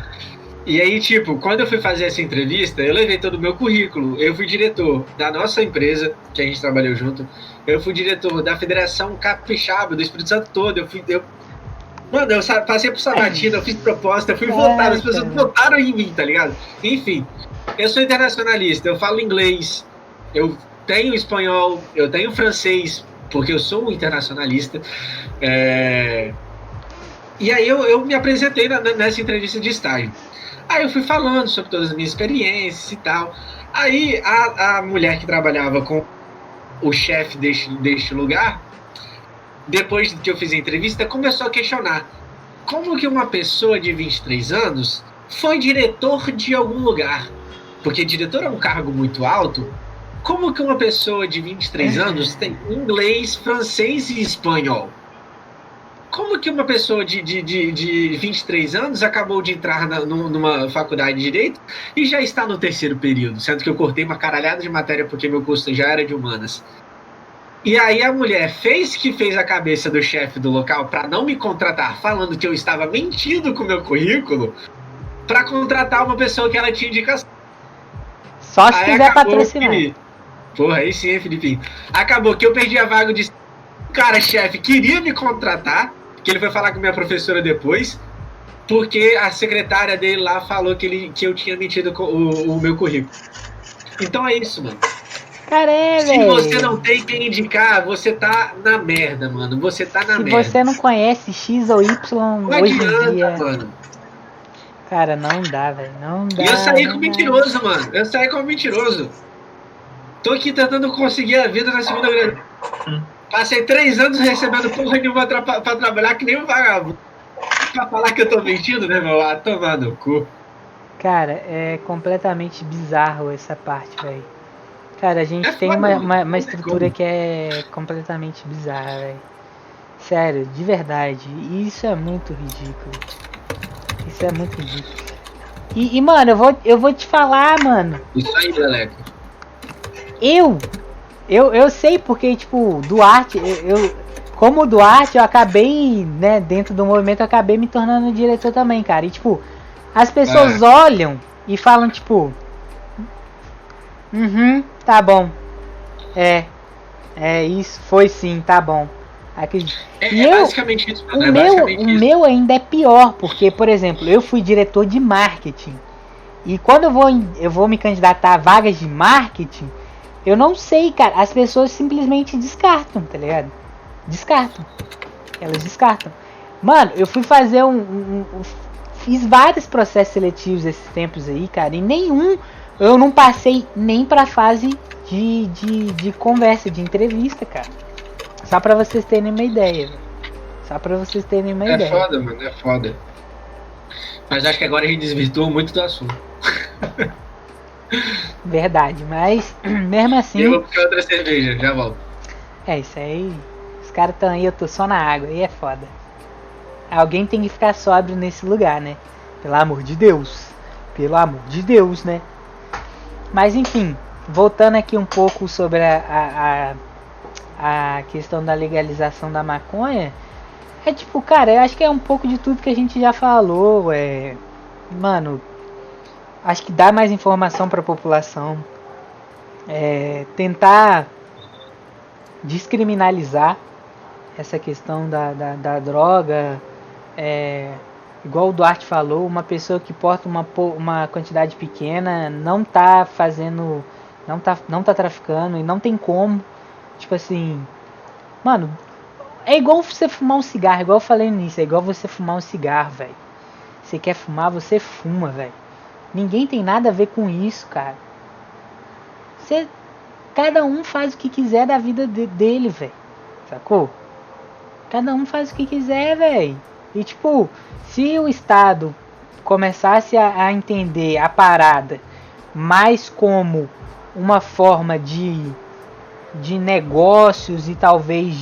S2: E aí, tipo, quando eu fui fazer essa entrevista, eu levei todo o meu currículo. Eu fui diretor da nossa empresa, que a gente trabalhou junto. Eu fui diretor da Federação Capixaba, do Espírito Santo todo. Mano, eu passei por Sabatina, eu fiz proposta, eu fui votado, as pessoas votaram em mim, tá ligado? Enfim, eu sou internacionalista, eu falo inglês, eu tenho espanhol, eu tenho francês, porque eu sou um internacionalista. E aí eu me apresentei nessa entrevista de estágio. Aí eu fui falando sobre todas as minhas experiências e tal. Aí a mulher que trabalhava com o chefe deste lugar, depois que eu fiz a entrevista, começou a questionar como que uma pessoa de 23 anos foi diretor de algum lugar. Porque diretor é um cargo muito alto. Como que uma pessoa de 23 anos tem inglês, francês e espanhol? Como que uma pessoa de 23 anos acabou de entrar numa faculdade de Direito e já está no 3º período, sendo que eu cortei uma caralhada de matéria porque meu curso já era de humanas. E aí a mulher fez a cabeça do chefe do local para não me contratar, falando que eu estava mentindo com o meu currículo para contratar uma pessoa que ela tinha indicação.
S1: Só se quiser patrocinar.
S2: Porra, aí sim, hein, Felipe? Acabou que eu perdi a vaga de... O cara, chefe, queria me contratar, que ele foi falar com minha professora depois, porque a secretária dele lá falou que eu tinha mentido o meu currículo. Então é isso, mano.
S1: Cara,
S2: Se você não tem quem indicar, você tá na merda, mano. Você tá na merda.
S1: Se você não conhece X ou Y
S2: não
S1: hoje
S2: adianta,
S1: em dia...
S2: mano.
S1: Cara, não dá, velho. Não dá.
S2: E eu saí com mentiroso, mano. Eu saí como mentiroso. Tô aqui tentando conseguir a vida na segunda graduação. Passei 3 anos recebendo porra nenhuma pra trabalhar que nem um vagabundo. Pra falar que eu tô mentindo, né, meu? Ah, tomar no cu.
S1: Cara, é completamente bizarro essa parte, velho. Cara, a gente tem uma estrutura que é completamente bizarra, velho. Sério, de verdade. E isso é muito ridículo. Isso é muito ridículo. E mano, eu vou te falar, mano.
S2: Isso aí, Leleco.
S1: Eu sei porque, tipo, Duarte, como Duarte, eu acabei, né, dentro do movimento, eu acabei me tornando diretor também, cara. E, tipo, as pessoas olham e falam, tipo, tá bom. Isso, foi sim, tá bom.
S2: Basicamente isso, mano.
S1: O meu ainda é pior, porque, por exemplo, eu fui diretor de marketing. E quando eu vou me candidatar a vagas de marketing, eu não sei, cara. As pessoas simplesmente descartam, tá ligado? Descartam. Elas descartam. Mano, eu fui fazer fiz vários processos seletivos esses tempos aí, cara. E nenhum eu não passei nem pra fase de conversa, de entrevista, cara. Só pra vocês terem uma ideia, velho. Só pra vocês terem uma ideia.
S2: É foda, mano. É foda. Mas acho que agora a gente desvirtuou muito do assunto.
S1: Verdade, mas mesmo assim.
S2: Eu vou buscar outra cerveja, já volto.
S1: É isso aí. Os caras estão aí, eu tô só na água, aí é foda. Alguém tem que ficar sóbrio nesse lugar, né? Pelo amor de Deus. Pelo amor de Deus, né? Mas enfim, voltando aqui um pouco sobre a questão da legalização da maconha. É tipo, cara, eu acho que é um pouco de tudo que a gente já falou. Mano, acho que dá mais informação pra população. Tentar descriminalizar essa questão da droga. Igual o Duarte falou, uma pessoa que porta uma quantidade pequena não tá fazendo, não tá traficando e não tem como. Tipo assim, mano, é igual você fumar um cigarro, igual eu falei no início, é igual você fumar um cigarro, velho. Você quer fumar, você fuma, velho. Ninguém tem nada a ver com isso, cara. Cada um faz o que quiser da vida dele, velho. Sacou? Cada um faz o que quiser, velho. E tipo, se o Estado começasse a entender a parada mais como uma forma de negócios e talvez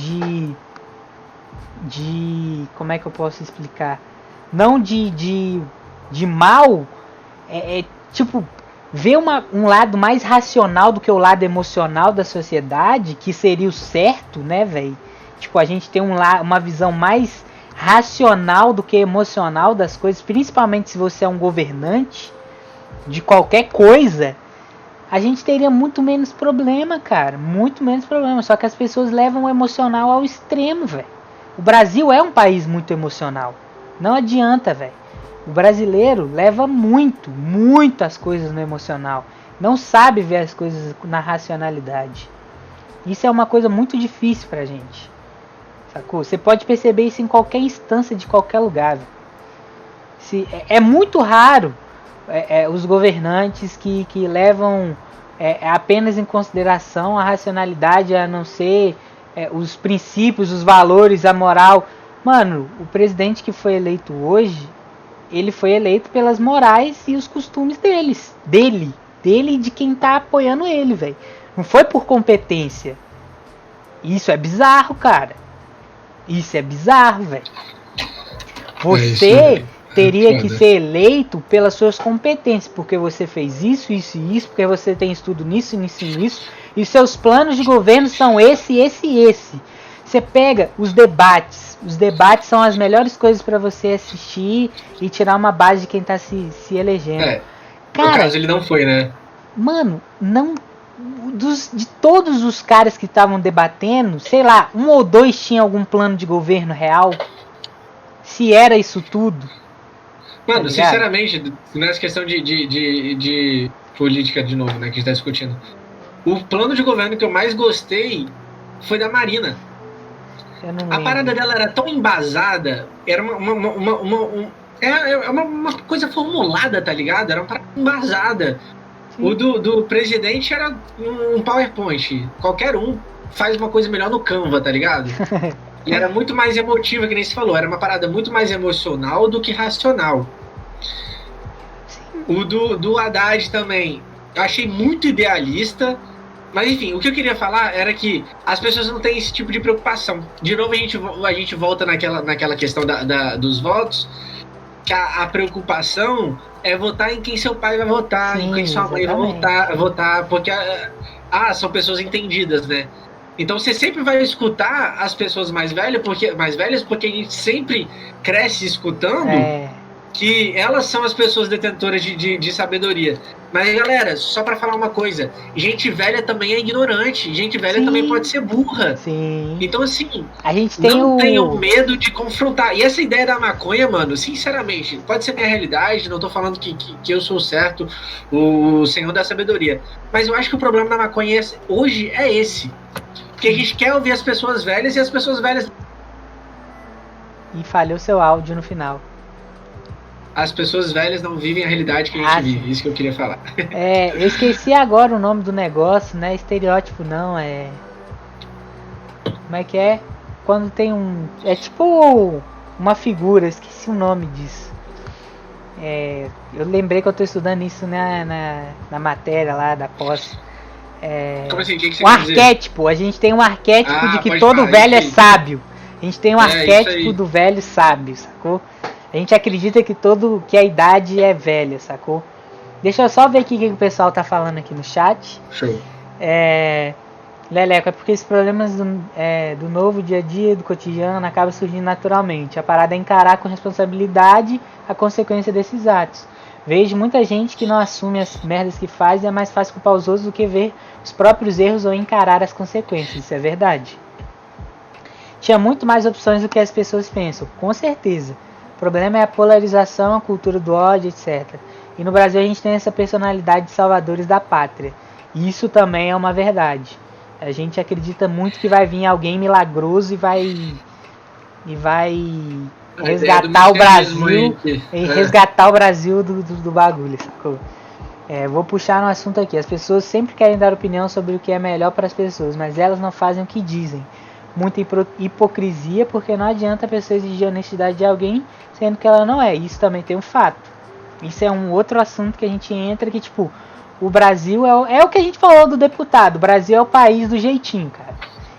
S1: como é que eu posso explicar? Não de mal, tipo, ver um lado mais racional do que o lado emocional da sociedade, que seria o certo, né, velho? Tipo, a gente tem uma visão mais racional do que emocional das coisas, principalmente se você é um governante de qualquer coisa, a gente teria muito menos problema, cara. Muito menos problema. Só que as pessoas levam o emocional ao extremo, velho. O Brasil é um país muito emocional. Não adianta, velho. O brasileiro leva muito as coisas no emocional. Não sabe ver as coisas na racionalidade. Isso é uma coisa muito difícil pra gente. Sacou? Você pode perceber isso em qualquer instância de qualquer lugar. É muito raro os governantes que levam apenas em consideração a racionalidade, a não ser os princípios, os valores, a moral. Mano, o presidente que foi eleito hoje, ele foi eleito pelas morais e os costumes dele e de quem tá apoiando ele, velho. Não foi por competência. Isso é bizarro, cara. Isso é bizarro, velho. Você teria que ser eleito pelas suas competências, porque você fez isso, porque você tem estudo nisso, e seus planos de governo são esse. Você pega os debates são as melhores coisas para você assistir e tirar uma base de quem tá se elegendo.
S2: Cara, no caso ele não foi, né?
S1: Mano, não... de todos os caras que estavam debatendo, sei lá, 1 ou 2 tinha algum plano de governo real? Se era isso tudo?
S2: Mano,
S1: tá
S2: sinceramente, nessa questão de política de novo, né, que a gente tá discutindo, o plano de governo que eu mais gostei foi da Marina. A parada dela era tão embasada, era uma coisa formulada, tá ligado? Era uma parada embasada. Sim. O do presidente era um PowerPoint. Qualquer um faz uma coisa melhor no Canva, tá ligado? E era muito mais emotiva, que nem você falou. Era uma parada muito mais emocional do que racional. O do Haddad também, eu achei muito idealista. Mas enfim, o que eu queria falar era que as pessoas não têm esse tipo de preocupação. De novo a gente volta naquela questão dos votos, que a preocupação é votar em quem seu pai vai votar, sim, em quem sua mãe vai votar, porque são pessoas entendidas, né? Então você sempre vai escutar as pessoas mais velhas, porque a gente sempre cresce escutando que elas são as pessoas detentoras de sabedoria. Mas galera, só pra falar uma coisa, gente velha também é ignorante, gente velha também pode ser burra.
S1: Sim.
S2: Então assim,
S1: a gente tem
S2: não tenham medo de confrontar. E essa ideia da maconha, mano, sinceramente, pode ser minha realidade, não tô falando que eu sou certo, o senhor da sabedoria. Mas eu acho que o problema da maconha hoje é esse. Porque a gente quer ouvir as pessoas velhas e as pessoas velhas...
S1: E falhou seu áudio no final.
S2: As pessoas velhas não vivem a realidade que a gente vive. Isso que eu queria falar.
S1: Eu esqueci agora o nome do negócio, né? Estereótipo não, Como é que é? Quando tem é tipo uma figura, esqueci o nome disso. Eu lembrei que eu tô estudando isso na matéria lá da pós.
S2: Como assim? O que você
S1: O
S2: quer dizer?
S1: arquétipo, a gente tem um arquétipo de que
S2: pode
S1: todo
S2: falar,
S1: velho é
S2: isso aí.
S1: sábio. A gente tem um
S2: É, isso
S1: arquétipo
S2: aí.
S1: do velho sábio, sacou? A gente acredita que a idade é velha, sacou? Deixa eu só ver aqui o que o pessoal tá falando aqui no chat.
S2: Show.
S1: Leleco, é porque esses problemas do novo dia a dia, do cotidiano, acabam surgindo naturalmente. A parada é encarar com responsabilidade a consequência desses atos. Vejo muita gente que não assume as merdas que faz e é mais fácil culpar os outros do que ver os próprios erros ou encarar as consequências. Isso é verdade. Tinha muito mais opções do que as pessoas pensam, com certeza. O problema é a polarização, a cultura do ódio, etc. E no Brasil a gente tem essa personalidade de salvadores da pátria. E isso também é uma verdade. A gente acredita muito que vai vir alguém milagroso e vai resgatar o Brasil e resgatar o Brasil do bagulho, sacou? Vou puxar um assunto aqui. As pessoas sempre querem dar opinião sobre o que é melhor para as pessoas, mas elas não fazem o que dizem. Muita hipocrisia, porque não adianta a pessoa exigir a honestidade de alguém, sendo que ela não é. Isso também tem um fato. Isso é um outro assunto que a gente entra, que tipo, o Brasil é o que a gente falou do deputado. O Brasil é o país do jeitinho, cara.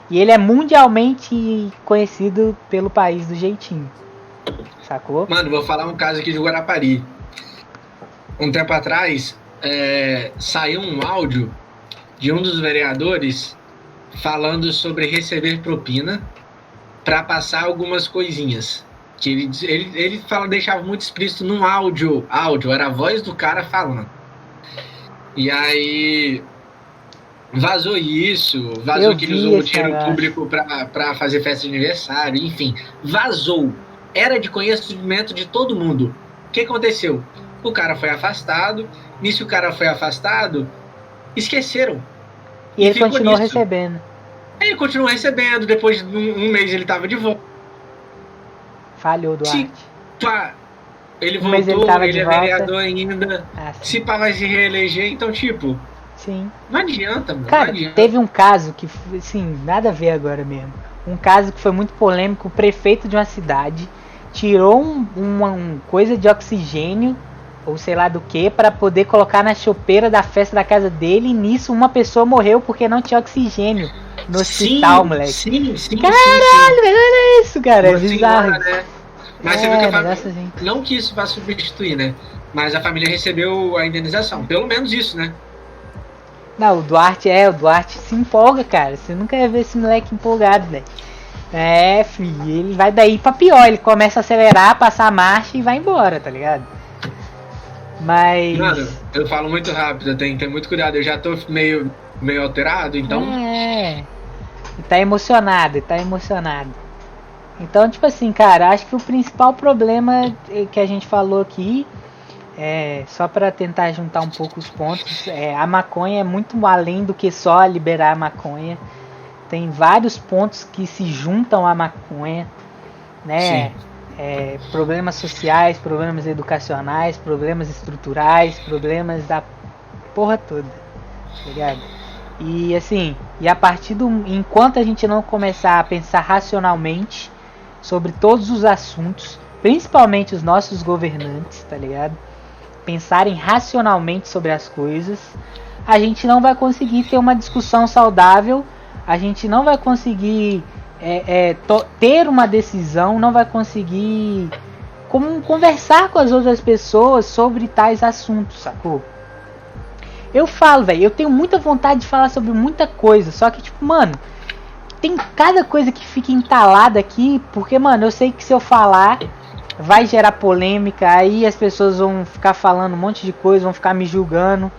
S1: E ele é mundialmente conhecido pelo país do jeitinho. Sacou?
S2: Mano, vou falar um caso aqui de Guarapari. Um tempo atrás, saiu um áudio de um dos vereadores falando sobre receber propina para passar algumas coisinhas. Que ele deixava muito explícito no áudio. Era a voz do cara falando. E aí vazou isso, vazou que ele usou o dinheiro público para fazer festa de aniversário, enfim, vazou. Era de conhecimento de todo mundo. O que aconteceu? O cara foi afastado. Nisso o cara foi afastado, esqueceram.
S1: E ele continuou recebendo.
S2: Ele continuou recebendo. Depois de um mês ele tava de volta.
S1: Falhou, Duarte.
S2: Ele voltou, ele é vereador ainda. Se pá, vai se reeleger, então tipo...
S1: Sim.
S2: Não adianta, mano.
S1: Cara, teve um caso que, assim, nada a ver agora mesmo. Um caso que foi muito polêmico. O prefeito de uma cidade tirou uma coisa de oxigênio, ou sei lá do que, para poder colocar na chopeira da festa da casa dele. E nisso uma pessoa morreu porque não tinha oxigênio no hospital, moleque.
S2: Sim.
S1: Caralho, velho, olha isso, cara. É bizarro.
S2: Né? Mas você viu que a família... Não que isso vá substituir, né? Mas a família recebeu a indenização. Pelo menos isso, né?
S1: Não, o Duarte se empolga, cara. Você nunca ia ver esse moleque empolgado, velho. Filho, ele vai daí pra pior. Ele começa a acelerar, passar a marcha e vai embora, tá ligado? Mas... Mano,
S2: eu falo muito rápido, eu tenho que ter muito cuidado. Eu já tô meio alterado, então...
S1: Ele tá emocionado, Então, tipo assim, cara, acho que o principal problema que a gente falou aqui... só para tentar juntar um pouco os pontos, a maconha é muito além do que só liberar a maconha. Tem vários pontos que se juntam à maconha, né? Problemas sociais, problemas educacionais, problemas estruturais, problemas da porra toda, tá ligado? E assim, enquanto a gente não começar a pensar racionalmente sobre todos os assuntos, principalmente os nossos governantes, tá ligado? Pensarem racionalmente sobre as coisas, a gente não vai conseguir ter uma discussão saudável, a gente não vai conseguir ter uma decisão, não vai conseguir conversar com as outras pessoas sobre tais assuntos, sacou? Eu falo, velho, eu tenho muita vontade de falar sobre muita coisa, só que tipo, mano, tem cada coisa que fica entalada aqui, porque, mano, eu sei que se eu falar... vai gerar polêmica, aí as pessoas vão ficar falando um monte de coisa, vão ficar me julgando.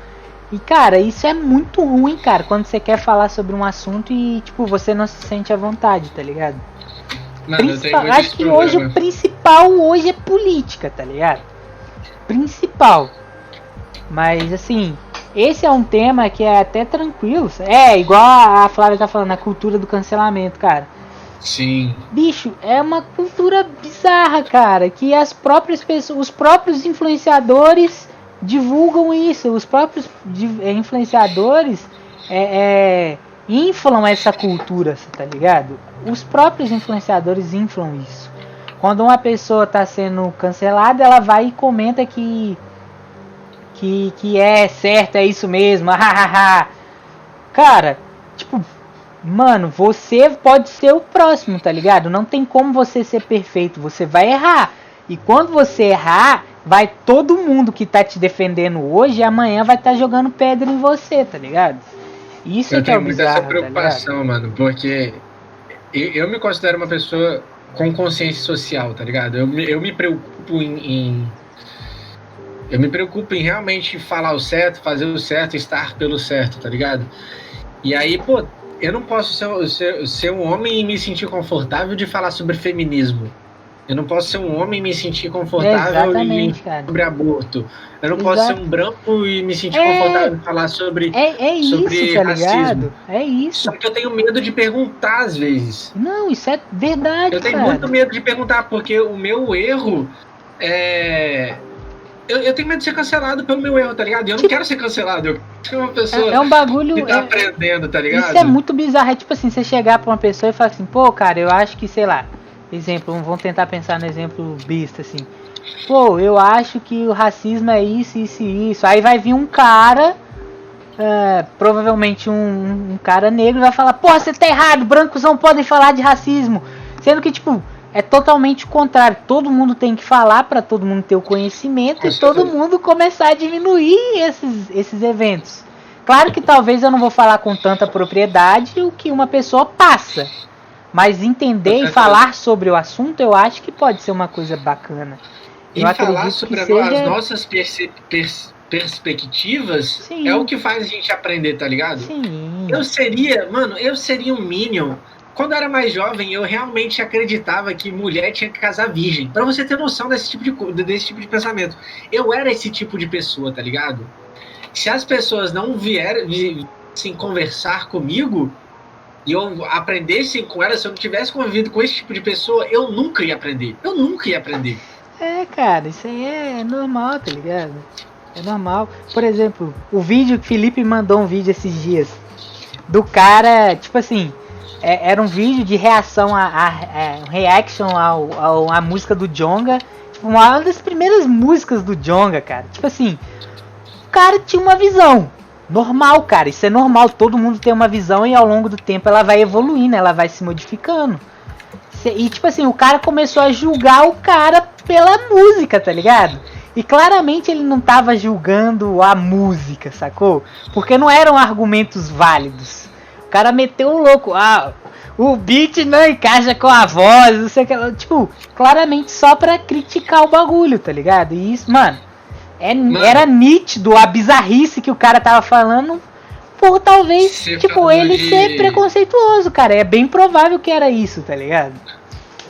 S1: E, cara, isso é muito ruim, cara, quando você quer falar sobre um assunto e, tipo, você não se sente à vontade, tá ligado?
S2: Mano,
S1: acho que hoje o principal é política, tá ligado? Principal. Mas, assim, esse é um tema que é até tranquilo. Igual a Flávia tá falando, a cultura do cancelamento, cara.
S2: Sim.
S1: Bicho, é uma cultura bizarra, cara, que as próprias pessoas, os próprios influenciadores divulgam isso, os próprios influenciadores inflam essa cultura, tá ligado? Os próprios influenciadores inflam isso. Quando uma pessoa tá sendo cancelada, ela vai e comenta que é certo, é isso mesmo, hahaha. Cara, tipo, mano, você pode ser o próximo, tá ligado? Não tem como você ser perfeito, você vai errar. E quando você errar, vai todo mundo que tá te defendendo hoje, amanhã vai estar jogando pedra em você, tá ligado? Isso
S2: Eu
S1: que é
S2: tenho
S1: o
S2: muito
S1: bizarro,
S2: essa preocupação, mano, porque eu me considero uma pessoa com consciência social, tá ligado? Eu me preocupo eu me preocupo em realmente falar o certo, fazer o certo, estar pelo certo, tá ligado? E aí, pô, eu não posso ser um homem e me sentir confortável de falar sobre feminismo. Eu não posso ser um homem e me sentir confortável sobre aborto. Eu não posso ser um branco e me sentir confortável de falar sobre
S1: isso, tá
S2: racismo.
S1: Ligado? É isso.
S2: Só que eu tenho medo de perguntar às vezes.
S1: Não, isso é verdade,
S2: Eu tenho muito medo de perguntar, porque o meu erro é... Eu tenho medo de ser cancelado pelo meu erro, tá ligado? Eu não quero ser cancelado, eu quero ser uma pessoa
S1: é um bagulho,
S2: que tá aprendendo, tá ligado?
S1: Isso é muito bizarro, é tipo assim, você chegar pra uma pessoa e falar assim, pô, cara, eu acho que, sei lá, exemplo, vamos tentar pensar no exemplo besta, assim. Pô, eu acho que o racismo é isso, isso e isso. Aí vai vir um cara, provavelmente um cara negro, vai falar, pô, você tá errado, brancos não podem falar de racismo. Sendo que, tipo, é totalmente o contrário. Todo mundo tem que falar para todo mundo ter o conhecimento e todo mundo começar a diminuir esses eventos. Claro que talvez eu não vou falar com tanta propriedade o que uma pessoa passa. Mas entender e falar sobre o assunto eu acho que pode ser uma coisa bacana.
S2: E falar sobre as nossas perspectivas Sim. É o que faz a gente aprender, tá ligado?
S1: Sim.
S2: Eu seria um Minion. Quando eu era mais jovem, eu realmente acreditava que mulher tinha que casar virgem. Pra você ter noção desse tipo de pensamento. Eu era esse tipo de pessoa, tá ligado? Se as pessoas não vierem conversar comigo e eu aprendesse com elas, se eu não tivesse convivido com esse tipo de pessoa, eu nunca ia aprender.
S1: É, cara, isso aí é normal, tá ligado? É normal. Por exemplo, o vídeo que o Felipe mandou um vídeo esses dias do cara, tipo assim... era um vídeo de reação reaction à música do Djonga. Tipo, uma das primeiras músicas do Djonga, cara. Tipo assim, o cara tinha uma visão. Normal, cara. Isso é normal. Todo mundo tem uma visão e ao longo do tempo ela vai evoluindo, ela vai se modificando. E tipo assim, o cara começou a julgar o cara pela música, tá ligado? E claramente ele não tava julgando a música, sacou? Porque não eram argumentos válidos. O cara meteu o louco, o beat não encaixa com a voz, não sei o que, tipo, claramente só pra criticar o bagulho, tá ligado? E isso, mano, era nítido a bizarrice que o cara tava falando, por talvez, tipo, ele ser preconceituoso, cara, é bem provável que era isso, tá ligado?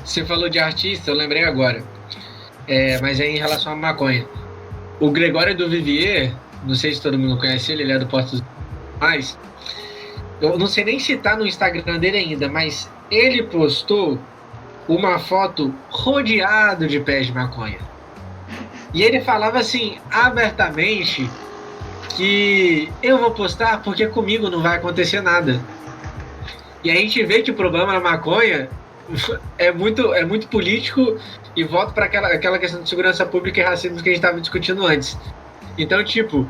S2: Você falou de artista, eu lembrei agora, mas é em relação à maconha. O Gregório do Vivier, não sei se todo mundo conhece ele é do Porto dos Mais. Eu não sei nem se tá no Instagram dele ainda, mas ele postou uma foto rodeado de pés de maconha. E ele falava assim, abertamente, que eu vou postar porque comigo não vai acontecer nada. E a gente vê que o problema da maconha é muito político e volta para aquela questão de segurança pública e racismo que a gente estava discutindo antes. Então, tipo...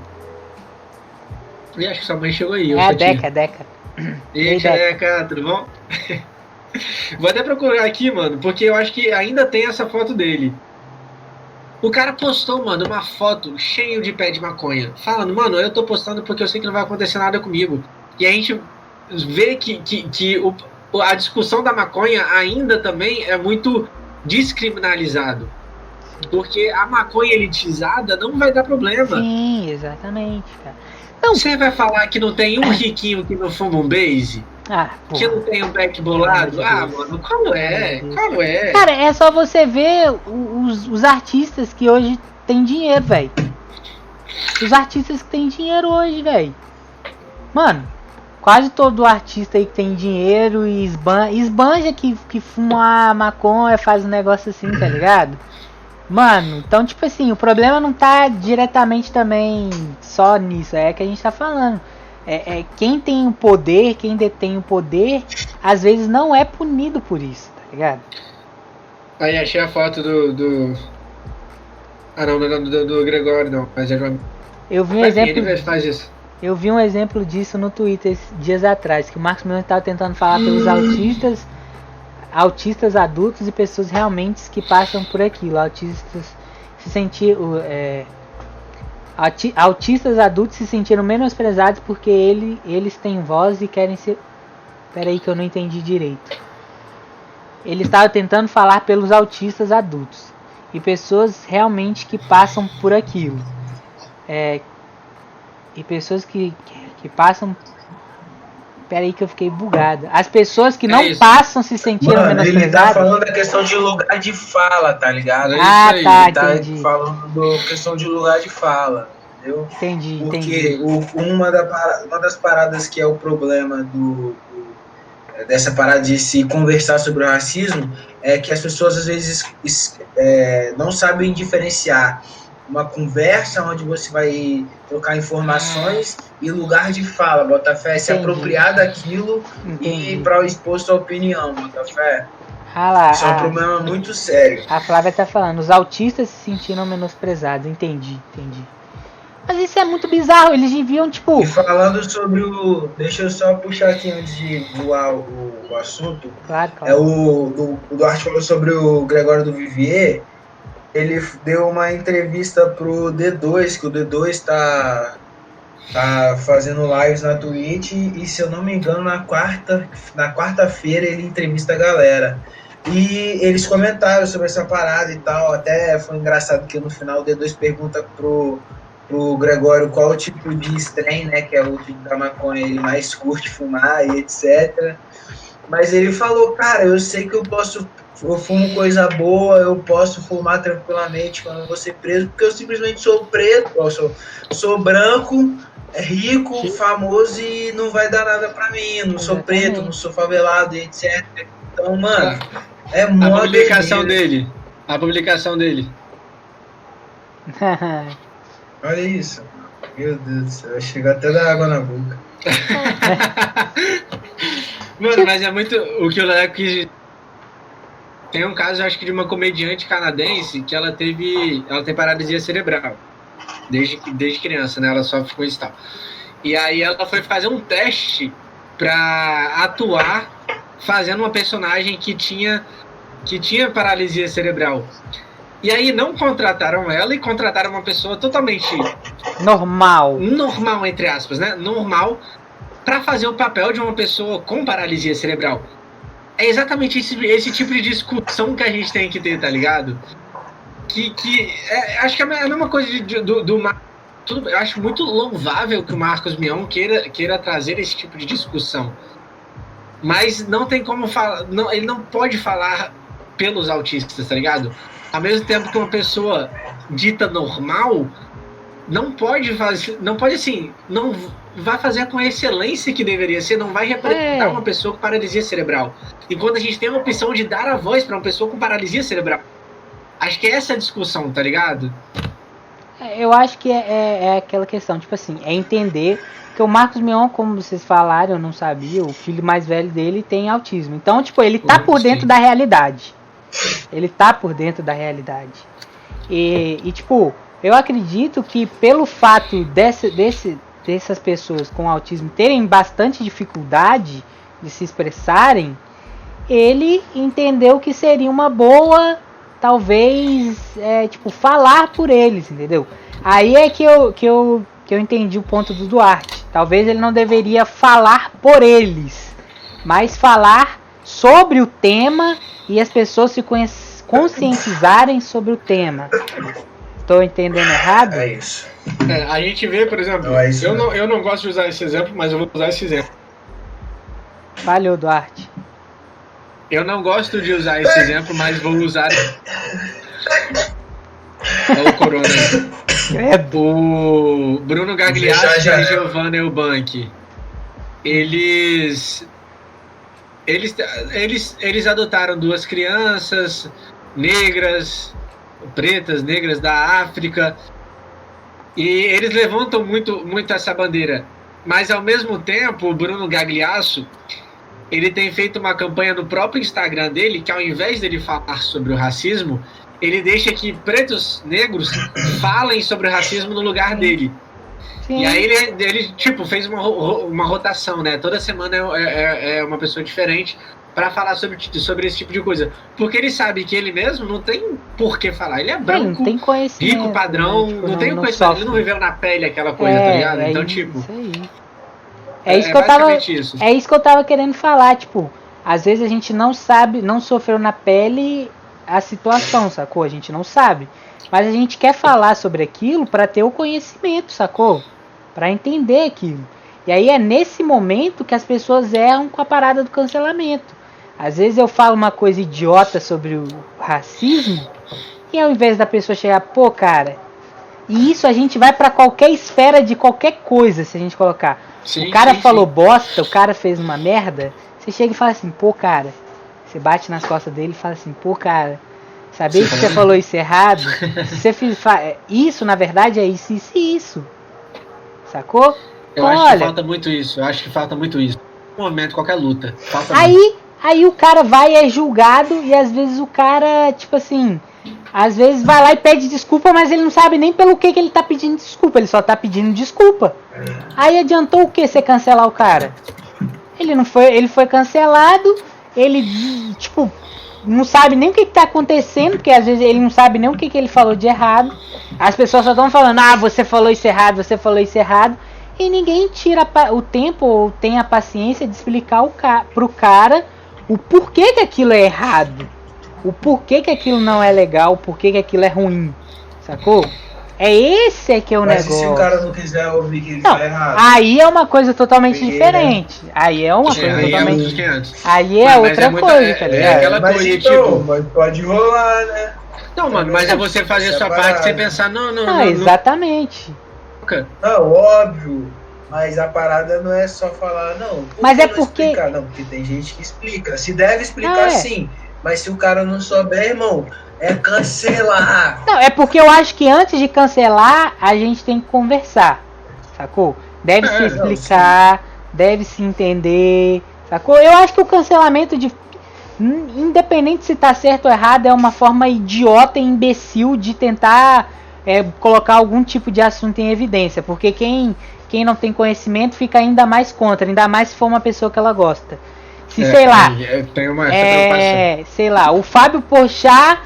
S2: E acho que sua mãe chegou aí.
S1: É a Deca.
S2: E aí, Deca, tudo bom? Vou até procurar aqui, mano, porque eu acho que ainda tem essa foto dele. O cara postou, mano, uma foto cheio de pé de maconha, falando, mano, eu tô postando porque eu sei que não vai acontecer nada comigo. E a gente vê que a discussão da maconha ainda também é muito descriminalizado. Porque a maconha elitizada não vai dar problema.
S1: Sim, exatamente, cara.
S2: Não. Você vai falar que não tem um riquinho que não fuma um base? Que não tem um back bolado? Mano, qual é?
S1: Cara, é só você ver os artistas que hoje tem dinheiro, velho. Os artistas que tem dinheiro hoje, velho. Mano, quase todo artista aí que tem dinheiro e esbanja que fuma maconha, faz um negócio assim, tá ligado? Mano, então tipo assim, o problema não tá diretamente também só nisso, é que a gente tá falando. Quem tem o poder, quem detém o poder, às vezes não é punido por isso, tá ligado?
S2: Aí achei a foto do... Ah, não do Gregório, não. Mas é João.
S1: Eu vi um
S2: Mas
S1: exemplo.
S2: ele faz isso.
S1: Eu vi um exemplo disso no Twitter dias atrás, que o Marcos Mion estava tentando falar pelos autistas adultos e pessoas realmente que passam por aquilo. Autistas autistas adultos se sentiram menosprezados porque eles têm voz e querem ser... Peraí que eu não entendi direito. Ele estava tentando falar pelos autistas adultos e pessoas realmente que passam por aquilo. E pessoas que passam... Peraí que eu fiquei bugado. As pessoas que não passam se sentiram menosprezadas.
S3: Ele tá falando da questão de lugar de fala, tá ligado?
S1: Ah, tá,
S3: ele tá
S1: entendi.
S3: falando da questão de lugar de fala, entendeu?
S1: Entendi.
S3: Porque uma das paradas que é o problema dessa parada de se conversar sobre o racismo é que as pessoas às vezes não sabem diferenciar uma conversa onde você vai trocar informações e lugar de fala, Botafé, se apropriar daquilo e para expor sua opinião, Botafé. Isso é um problema muito sério.
S1: A Flávia tá falando, os autistas se sentiram menosprezados, entendi. Mas isso é muito bizarro, eles deviam, tipo...
S3: E falando sobre deixa eu só puxar aqui antes de voar o assunto.
S1: Claro.
S3: O Duarte falou sobre o Gregório do Vivier. Ele deu uma entrevista pro D2, que o D2 tá fazendo lives na Twitch, e se eu não me engano, na quarta-feira ele entrevista a galera. E eles comentaram sobre essa parada e tal, até foi engraçado que no final o D2 pergunta pro Gregório qual o tipo de strain, né, que é o tipo da maconha ele mais curte fumar e etc. Mas ele falou, cara, eu sei que eu fumo coisa boa, eu posso fumar tranquilamente quando eu vou ser preso, porque eu simplesmente sou preto, eu sou branco, rico, famoso e não vai dar nada pra mim, eu não sou preto, não sou favelado e etc. Então, mano, é mó
S2: A publicação dele.
S3: Olha isso. Meu Deus do céu, chegou até da água na boca.
S2: Mano, mas é muito... O que o Léo quis... Tem um caso, acho que de uma comediante canadense que ela tem paralisia cerebral. Desde criança, né? Ela sofre com isso e tal. E aí ela foi fazer um teste pra atuar fazendo uma personagem que tinha paralisia cerebral. E aí não contrataram ela e contrataram uma pessoa totalmente...
S1: Normal,
S2: entre aspas, né? Normal, pra fazer o papel de uma pessoa com paralisia cerebral. É exatamente esse tipo de discussão que a gente tem que ter, tá ligado? Acho que é a mesma coisa do Marcos. Eu acho muito louvável que o Marcos Mion queira trazer esse tipo de discussão. Mas não tem como falar... ele não pode falar pelos autistas, tá ligado? Ao mesmo tempo que uma pessoa dita normal não pode assim, não vai fazer com a excelência que deveria ser, não vai representar uma pessoa com paralisia cerebral. E quando a gente tem a opção de dar a voz para uma pessoa com paralisia cerebral, acho que é essa a discussão, tá ligado?
S1: Eu acho que é aquela questão, tipo assim, é entender que o Marcos Mion, como vocês falaram, eu não sabia, o filho mais velho dele tem autismo. Então, tipo, ele tá por dentro da realidade. Ele tá por dentro da realidade. E tipo, eu acredito que pelo fato dessas pessoas com autismo terem bastante dificuldade de se expressarem, ele entendeu que seria uma boa, talvez, falar por eles, entendeu? Aí é que eu entendi o ponto do Duarte. Talvez ele não deveria falar por eles, mas falar sobre o tema e as pessoas se conscientizarem sobre o tema. Estou entendendo errado?
S3: É isso.
S2: A gente vê, por exemplo, eu não gosto de usar esse exemplo, mas eu vou usar esse exemplo.
S1: Valeu, Duarte.
S2: Eu não gosto de usar esse exemplo, mas vou usar. Olha o Corona. O Bruno Gagliasso e Giovanna Eubank. Eles adotaram 2 crianças pretas, da África, e eles levantam muito essa bandeira, mas ao mesmo tempo o Bruno Gagliasso ele tem feito uma campanha no próprio Instagram dele, que ao invés dele falar sobre o racismo, ele deixa que pretos, negros, falem sobre o racismo no lugar dele.
S1: Sim.
S2: E aí ele tipo, fez uma rotação, né? Toda semana é uma pessoa diferente para falar sobre esse tipo de coisa. Porque ele sabe que ele mesmo não tem por que falar. Ele é branco,
S1: tem conhecimento,
S2: rico, padrão,
S1: né? Tipo,
S2: não tem conhecimento, ele não viveu na pele aquela coisa, tá ligado? Então, tipo...
S1: Isso aí. É isso que eu tava querendo falar, tipo, às vezes a gente não sabe, não sofreu na pele a situação, sacou? A gente não sabe. Mas a gente quer falar sobre aquilo para ter o conhecimento, sacou? Para entender aquilo. E aí é nesse momento que as pessoas erram com a parada do cancelamento. Às vezes eu falo uma coisa idiota sobre o racismo e ao invés da pessoa chegar, pô, cara, e isso a gente vai para qualquer esfera de qualquer coisa, se a gente colocar.
S2: Sim,
S1: o cara falou
S2: sim.
S1: bosta, o cara fez uma merda, você chega e fala assim, pô, cara, você bate nas costas dele e fala assim, pô, cara, sabia que você falou isso errado? Se você isso, na verdade, é isso, isso e isso. Sacou?
S2: Eu acho que falta muito isso. Eu acho que falta muito isso. No momento, qualquer luta. Falta muito.
S1: Aí o cara vai e é julgado e às vezes o cara, tipo assim, às vezes vai lá e pede desculpa, mas ele não sabe nem pelo que ele tá pedindo desculpa, ele só tá pedindo desculpa. Aí adiantou o que você cancelar o cara? Ele foi cancelado, ele, tipo, não sabe nem o que tá acontecendo, porque às vezes ele não sabe nem o que ele falou de errado. As pessoas só estão falando, ah, você falou isso errado, você falou isso errado. E ninguém tira o tempo ou tem a paciência de explicar pro cara o porquê que aquilo é errado. O porquê que aquilo não é legal, o porquê que aquilo é ruim. Sacou? É esse que é o negócio.
S3: Mas se o cara não quiser ouvir que ele tá errado?
S1: Aí é uma coisa totalmente diferente. Aí é uma coisa totalmente... Aí é outra coisa, tá ligado?
S2: É aquela
S3: mas
S2: coisa,
S3: então,
S2: tipo...
S3: mas pode rolar, né?
S2: Não, mano, mas é você fazer a sua parte, você pensar, não,
S1: exatamente.
S3: Não, óbvio. Mas a parada não é só falar, não.
S1: Mas é porque...
S3: Explicar? Não, porque tem gente que explica. Se deve explicar, sim. Mas se o cara não souber, irmão, é cancelar.
S1: Não, é porque eu acho que antes de cancelar, a gente tem que conversar. Sacou? Deve se explicar, deve se entender. Sacou? Eu acho que o cancelamento independente se tá certo ou errado, é uma forma idiota e imbecil de tentar colocar algum tipo de assunto em evidência. Porque quem não tem conhecimento fica ainda mais contra, ainda mais se for uma pessoa que ela gosta. Se, sei lá, sei lá, o Fábio Porchat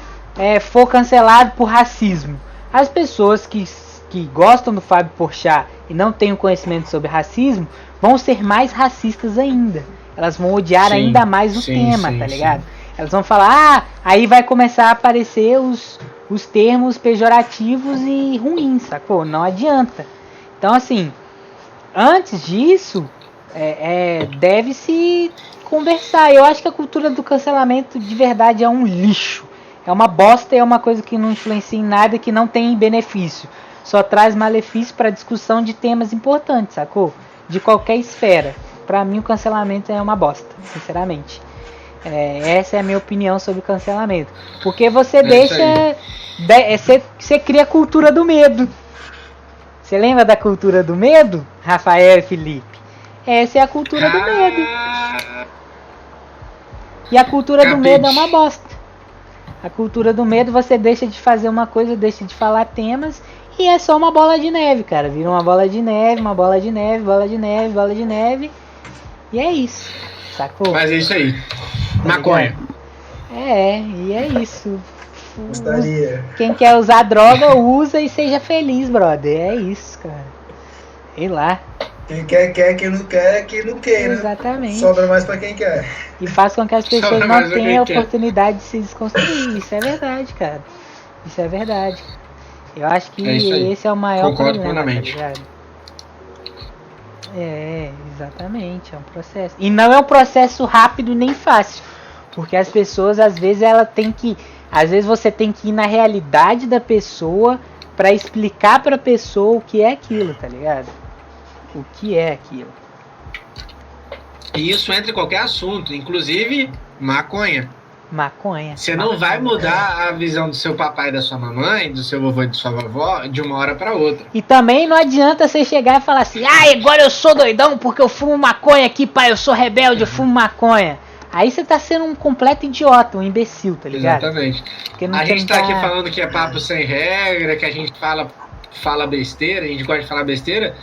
S1: for cancelado por racismo. As pessoas que gostam do Fábio Porchat e não têm o conhecimento sobre racismo vão ser mais racistas ainda. Elas vão odiar ainda mais o tema, tá ligado? Elas vão falar, aí vai começar a aparecer os termos pejorativos e ruins, sacou? Não adianta. Então, assim, antes disso, deve-se conversar. Eu acho que a cultura do cancelamento de verdade é um lixo. É uma bosta e é uma coisa que não influencia em nada, que não tem benefício. Só traz malefício para discussão de temas importantes, sacou? De qualquer esfera. Pra mim o cancelamento é uma bosta, sinceramente. Essa é a minha opinião sobre o cancelamento. Porque você você cria a cultura do medo. Você lembra da cultura do medo, Rafael e Felipe? Essa é a cultura do medo. E a cultura do medo é uma bosta. A cultura do medo, você deixa de fazer uma coisa, deixa de falar temas, e é só uma bola de neve, cara. Vira uma bola de neve, uma bola de neve, bola de neve, bola de neve. E é isso, sacou?
S2: Mas é isso aí. Maconha.
S1: E é isso. Quem quer usar droga, usa e seja feliz, brother. É isso, cara. Sei lá.
S3: Quem quer, quem não quer, quem não queira.
S1: Exatamente.
S3: Sobra mais pra quem quer.
S1: E faz com que as pessoas não tenham a oportunidade de se desconstruir. Isso é verdade, cara. Isso é verdade. Eu acho que esse é o maior
S2: Concordo
S1: problema,
S2: plenamente.
S1: tá ligado? Exatamente. É um processo. E não é um processo rápido nem fácil. Porque as pessoas, às vezes, às vezes você tem que ir na realidade da pessoa pra explicar pra pessoa o que é aquilo, tá ligado? O que é aquilo.
S2: E isso entra em qualquer assunto, inclusive maconha.
S1: Maconha.
S2: Você não vai mudar a visão do seu papai e da sua mamãe, do seu vovô e da sua vovó, de uma hora pra outra.
S1: E também não adianta você chegar e falar assim, agora eu sou doidão porque eu fumo maconha aqui, pai, eu sou rebelde, eu fumo maconha. Aí você tá sendo um completo idiota, um imbecil, tá ligado?
S2: Exatamente.
S1: Porque não
S2: A gente tá
S1: tentar-
S2: aqui falando que é papo sem regra, que a gente fala besteira, a gente gosta de falar besteira,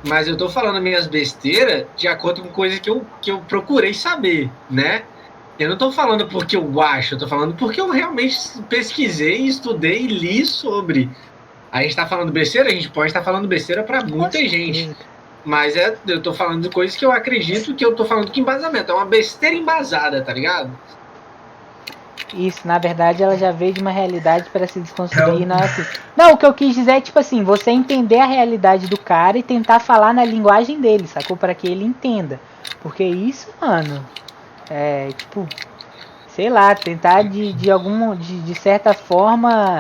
S2: mas eu tô falando minhas besteiras de acordo com coisas que eu procurei saber, né? Eu não tô falando porque eu acho, eu tô falando porque eu realmente pesquisei, estudei e li sobre. A gente tá falando besteira, a gente pode estar falando besteira pra muita gente. Mas eu tô falando de coisas que eu acredito que eu tô falando que embasamento. É uma besteira embasada, tá ligado?
S1: Isso, na verdade, ela já veio de uma realidade para se desconstruir. Não, é assim. Não, o que eu quis dizer é, tipo assim, você entender a realidade do cara e tentar falar na linguagem dele, sacou? Para que ele entenda. Porque isso, mano, é, tipo, sei lá, tentar de certa forma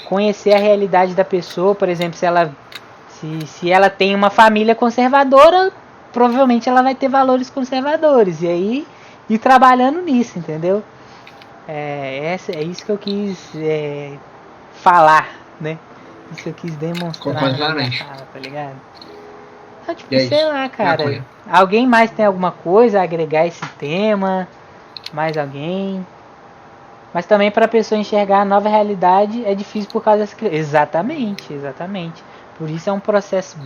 S1: conhecer a realidade da pessoa. Por exemplo, se ela tem uma família conservadora, provavelmente ela vai ter valores conservadores. E aí, ir trabalhando nisso, entendeu? É isso que eu quis falar, né? Isso que eu quis demonstrar.
S2: Concordo plenamente.
S1: Tá ligado? Então, tipo,
S2: E é
S1: sei
S2: isso.
S1: lá, cara.
S2: Maconha.
S1: Alguém mais tem alguma coisa a agregar a esse tema? Mais alguém? Mas também para a pessoa enxergar a nova realidade é difícil por causa das crianças. Exatamente. Por isso é um processo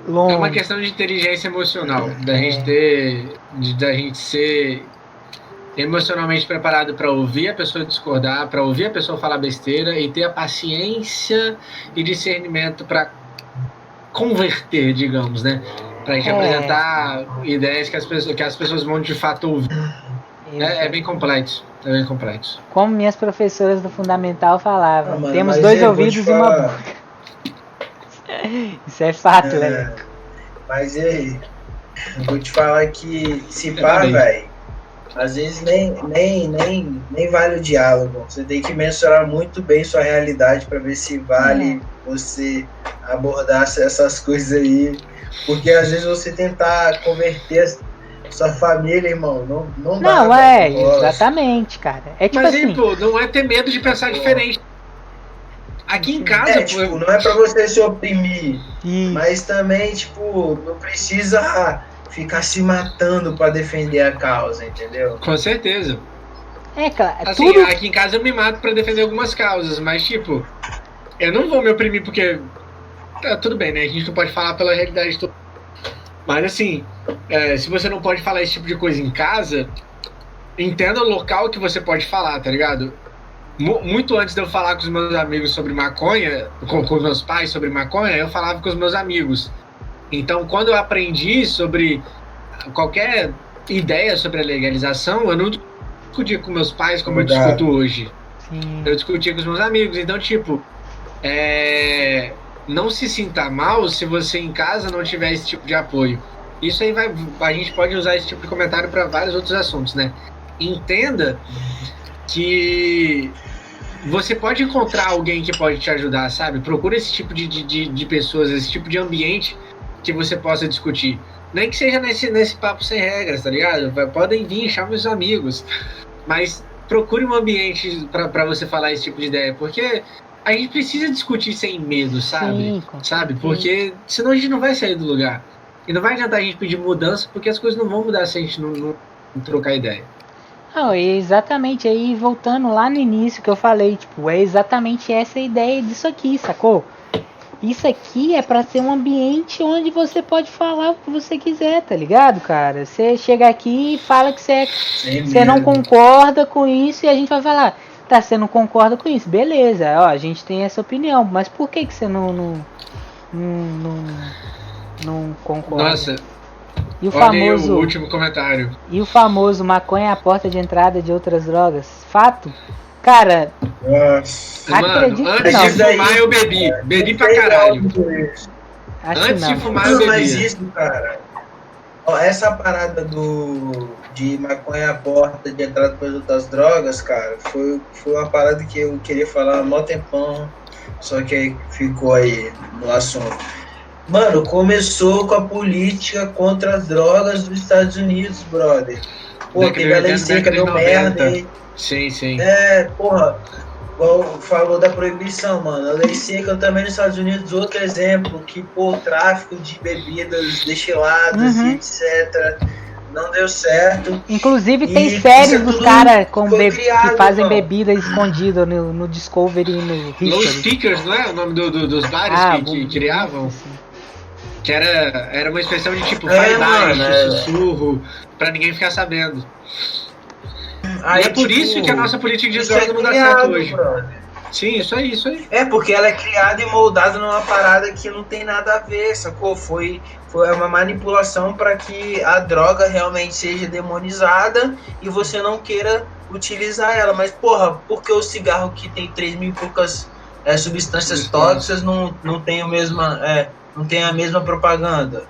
S1: longo.
S2: É uma questão de inteligência emocional, da gente ser emocionalmente preparado para ouvir a pessoa discordar, para ouvir a pessoa falar besteira e ter a paciência e discernimento para converter, digamos, né? Pra gente apresentar ideias que as pessoas vão de fato ouvir. É bem complexo. É bem complexo.
S1: Como minhas professoras do Fundamental falavam,
S3: Mano,
S1: temos
S3: mas
S1: 2
S3: vou
S1: ouvidos
S3: te
S1: e uma
S3: falar.
S1: boca. Isso é fato, né?
S3: Mas e aí? Eu vou te falar que se pá,
S2: também.
S3: velho, às vezes nem vale o diálogo. Você tem que mensurar muito bem sua realidade para ver se vale você abordar essas coisas aí. Porque às vezes você tentar converter sua família, irmão, não dá.
S1: Não, exatamente, cara. É tipo
S2: Mas,
S1: assim.
S2: pô, não é ter medo de pensar diferente. Aqui em casa,
S3: tipo, não é pra você se oprimir,
S1: Isso.
S3: mas também, tipo, não precisa ficar se matando pra defender a causa, entendeu?
S2: com certeza.
S1: Claro.
S2: Assim,
S1: Tudo.
S2: aqui em casa eu me mato pra defender algumas causas, mas, tipo, eu não vou me oprimir porque... tudo bem, né? A gente não pode falar pela realidade toda. Mas, assim, se você não pode falar esse tipo de coisa em casa, entenda o local que você pode falar, tá ligado? Muito antes de eu falar com os meus amigos sobre maconha, com os meus pais sobre maconha, eu falava com os meus amigos. Então, quando eu aprendi sobre qualquer ideia sobre a legalização, eu não discutia com meus pais como eu discuto hoje.
S1: Sim.
S2: Eu discutia com os meus amigos. Então, tipo, não se sinta mal se você em casa não tiver esse tipo de apoio. Isso aí a gente pode usar esse tipo de comentário para vários outros assuntos, né? Entenda que você pode encontrar alguém que pode te ajudar, sabe? Procura esse tipo de pessoas, esse tipo de ambiente que você possa discutir. Nem que seja nesse papo sem regras, tá ligado? Podem vir, chame os amigos. Mas procure um ambiente para você falar esse tipo de ideia, porque a gente precisa discutir sem medo, sabe?
S1: Sim,
S2: sabe? Porque senão a gente não vai sair do lugar. E não vai adiantar a gente pedir mudança, porque as coisas não vão mudar se a gente não trocar ideia.
S1: Não, é exatamente, aí voltando lá no início que eu falei, tipo, é exatamente essa a ideia disso aqui, sacou? Isso aqui é pra ser um ambiente onde você pode falar o que você quiser, tá ligado, cara? Você chega aqui e fala que você não concorda com isso e a gente vai falar, tá, você não concorda com isso, beleza, ó, a gente tem essa opinião, mas por que você não concorda?
S2: Nossa,
S1: E o
S2: olha aí
S1: famoso,
S2: o último comentário.
S1: e o famoso maconha é a porta de entrada de outras drogas, fato? Cara,
S3: Nossa.
S1: acredito
S2: Mano,
S1: que
S2: antes
S1: não.
S2: de fumar eu bebi. Bebi pra caralho.
S1: Acho
S2: Antes
S1: que
S2: de
S1: não.
S2: fumar eu
S3: Não, mas
S2: bebia.
S3: isso, cara. Ó, essa parada de maconha à porta de entrada para outras drogas, cara, foi uma parada que eu queria falar há mó tempão, só que aí ficou aí no assunto. Mano, começou com a política contra as drogas dos Estados Unidos, brother. Pô, teve a lei seca, deu merda.
S2: Sim.
S3: Porra, igual falou da proibição, mano. A lei seca também nos Estados Unidos, outro exemplo, que, pô, tráfico de bebidas destiladas e etc. Não deu certo.
S1: Inclusive
S3: E
S1: tem
S3: isso
S1: séries
S3: é
S1: dos
S3: tudo
S1: caras
S3: foi
S1: que
S3: criado,
S1: fazem
S3: mano.
S1: bebida escondida no Discovery e no
S2: Low
S1: History.
S2: Speakers, não é o nome dos bares que criavam?
S1: nossa, sim.
S2: Que era uma expressão de tipo,
S3: É,
S2: vai baixo,
S3: mano,
S2: sussurro, pra ninguém ficar sabendo.
S3: Aí,
S2: E é por
S3: tipo,
S2: isso que a nossa política de
S3: isso
S2: droga
S3: é
S2: não dá
S3: criado,
S2: certo hoje.
S3: brother.
S2: Sim, isso aí.
S3: É, porque ela é criada e moldada numa parada que não tem nada a ver, sacou? Foi uma manipulação para que a droga realmente seja demonizada e você não queira utilizar ela. Mas, porra, por que o cigarro que tem 3.000 e poucas substâncias tóxicas não tem não tem a mesma propaganda?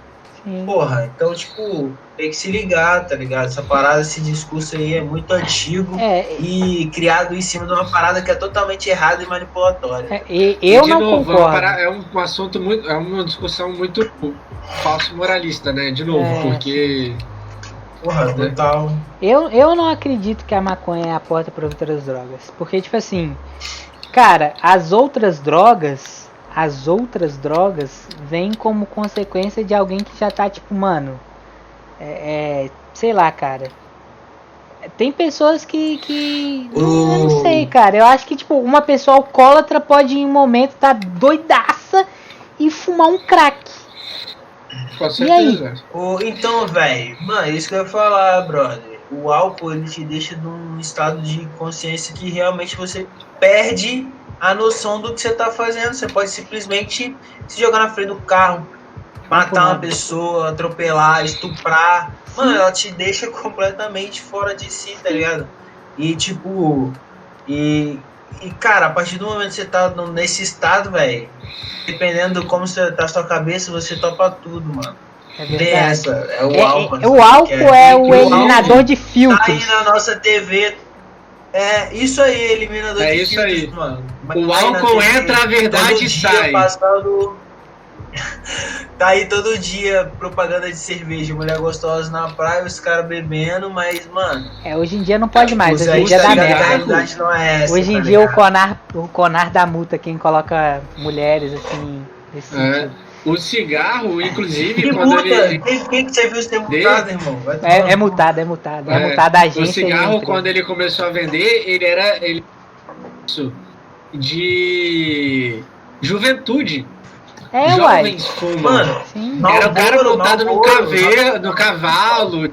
S1: Sim.
S3: Porra, então, tipo, tem que se ligar, tá ligado? Essa parada, esse discurso aí é muito antigo e criado em cima de uma parada que é totalmente errada e manipulatória.
S1: Eu não concordo.
S2: É um assunto muito. É uma discussão muito falso moralista, né? De novo, porque.
S3: Porra, total.
S1: Eu não acredito que a maconha é a porta para outras drogas. Porque, tipo assim, cara, as outras drogas vêm como consequência de alguém que já tá, tipo, mano, sei lá, cara. Tem pessoas que eu não sei, cara. Eu acho que, tipo, uma pessoa alcoólatra pode, em um momento, tá doidaça e fumar um crack.
S2: Com certeza.
S3: Então, velho, mano, isso que eu ia falar, brother. O álcool, ele te deixa num estado de consciência que realmente você perde a noção do que você tá fazendo. Você pode simplesmente se jogar na frente do carro, matar uma pessoa, atropelar, estuprar. Mano, ela te deixa completamente fora de si, tá ligado? E tipo, cara, a partir do momento que você tá nesse estado, velho, dependendo de como você tá a sua cabeça, você topa tudo, mano. Tem essa, é o álcool.
S1: O álcool é o eliminador de filtros.
S3: Tá aí na nossa TV. É isso aí, eliminador de filtros,
S2: aí.
S3: Mano.
S2: O álcool entra, a verdade sai.
S3: Tá aí todo dia propaganda de cerveja, mulher gostosa na praia, os caras bebendo, mas, mano.
S1: Hoje em dia não pode mais, hoje em dia dá merda.
S3: Não é essa,
S1: hoje em dia o Conar dá multa quem coloca mulheres assim. Nesse sentido.
S2: O cigarro, inclusive,
S3: que
S2: quando
S3: multa?
S2: ele.
S3: Quem que você viu ser multado, irmão?
S1: É multado. É multado a agência.
S2: O cigarro, quando ele começou a vender, ele era de juventude. Jovens fumam. Mano, era o cara montado no cavalo.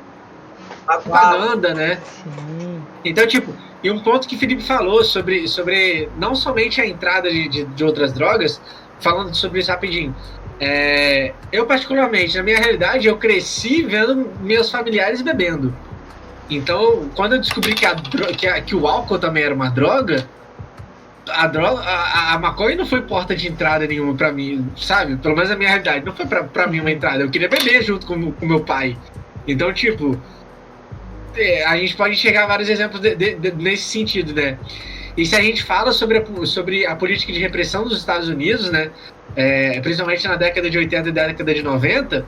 S2: Propaganda, né? Sim. Então, tipo, e um ponto que o Felipe falou sobre não somente a entrada de outras drogas, falando sobre isso rapidinho. Eu, particularmente, na minha realidade, eu cresci vendo meus familiares bebendo. Então, quando eu descobri que o álcool também era uma droga, a maconha não foi porta de entrada nenhuma pra mim, sabe? Pelo menos na minha realidade, não foi pra mim uma entrada. Eu queria beber junto com meu pai. Então, tipo, a gente pode enxergar vários exemplos nesse sentido, né? E se a gente fala sobre a política de repressão dos Estados Unidos, né? Principalmente na década de 80 e década de 90,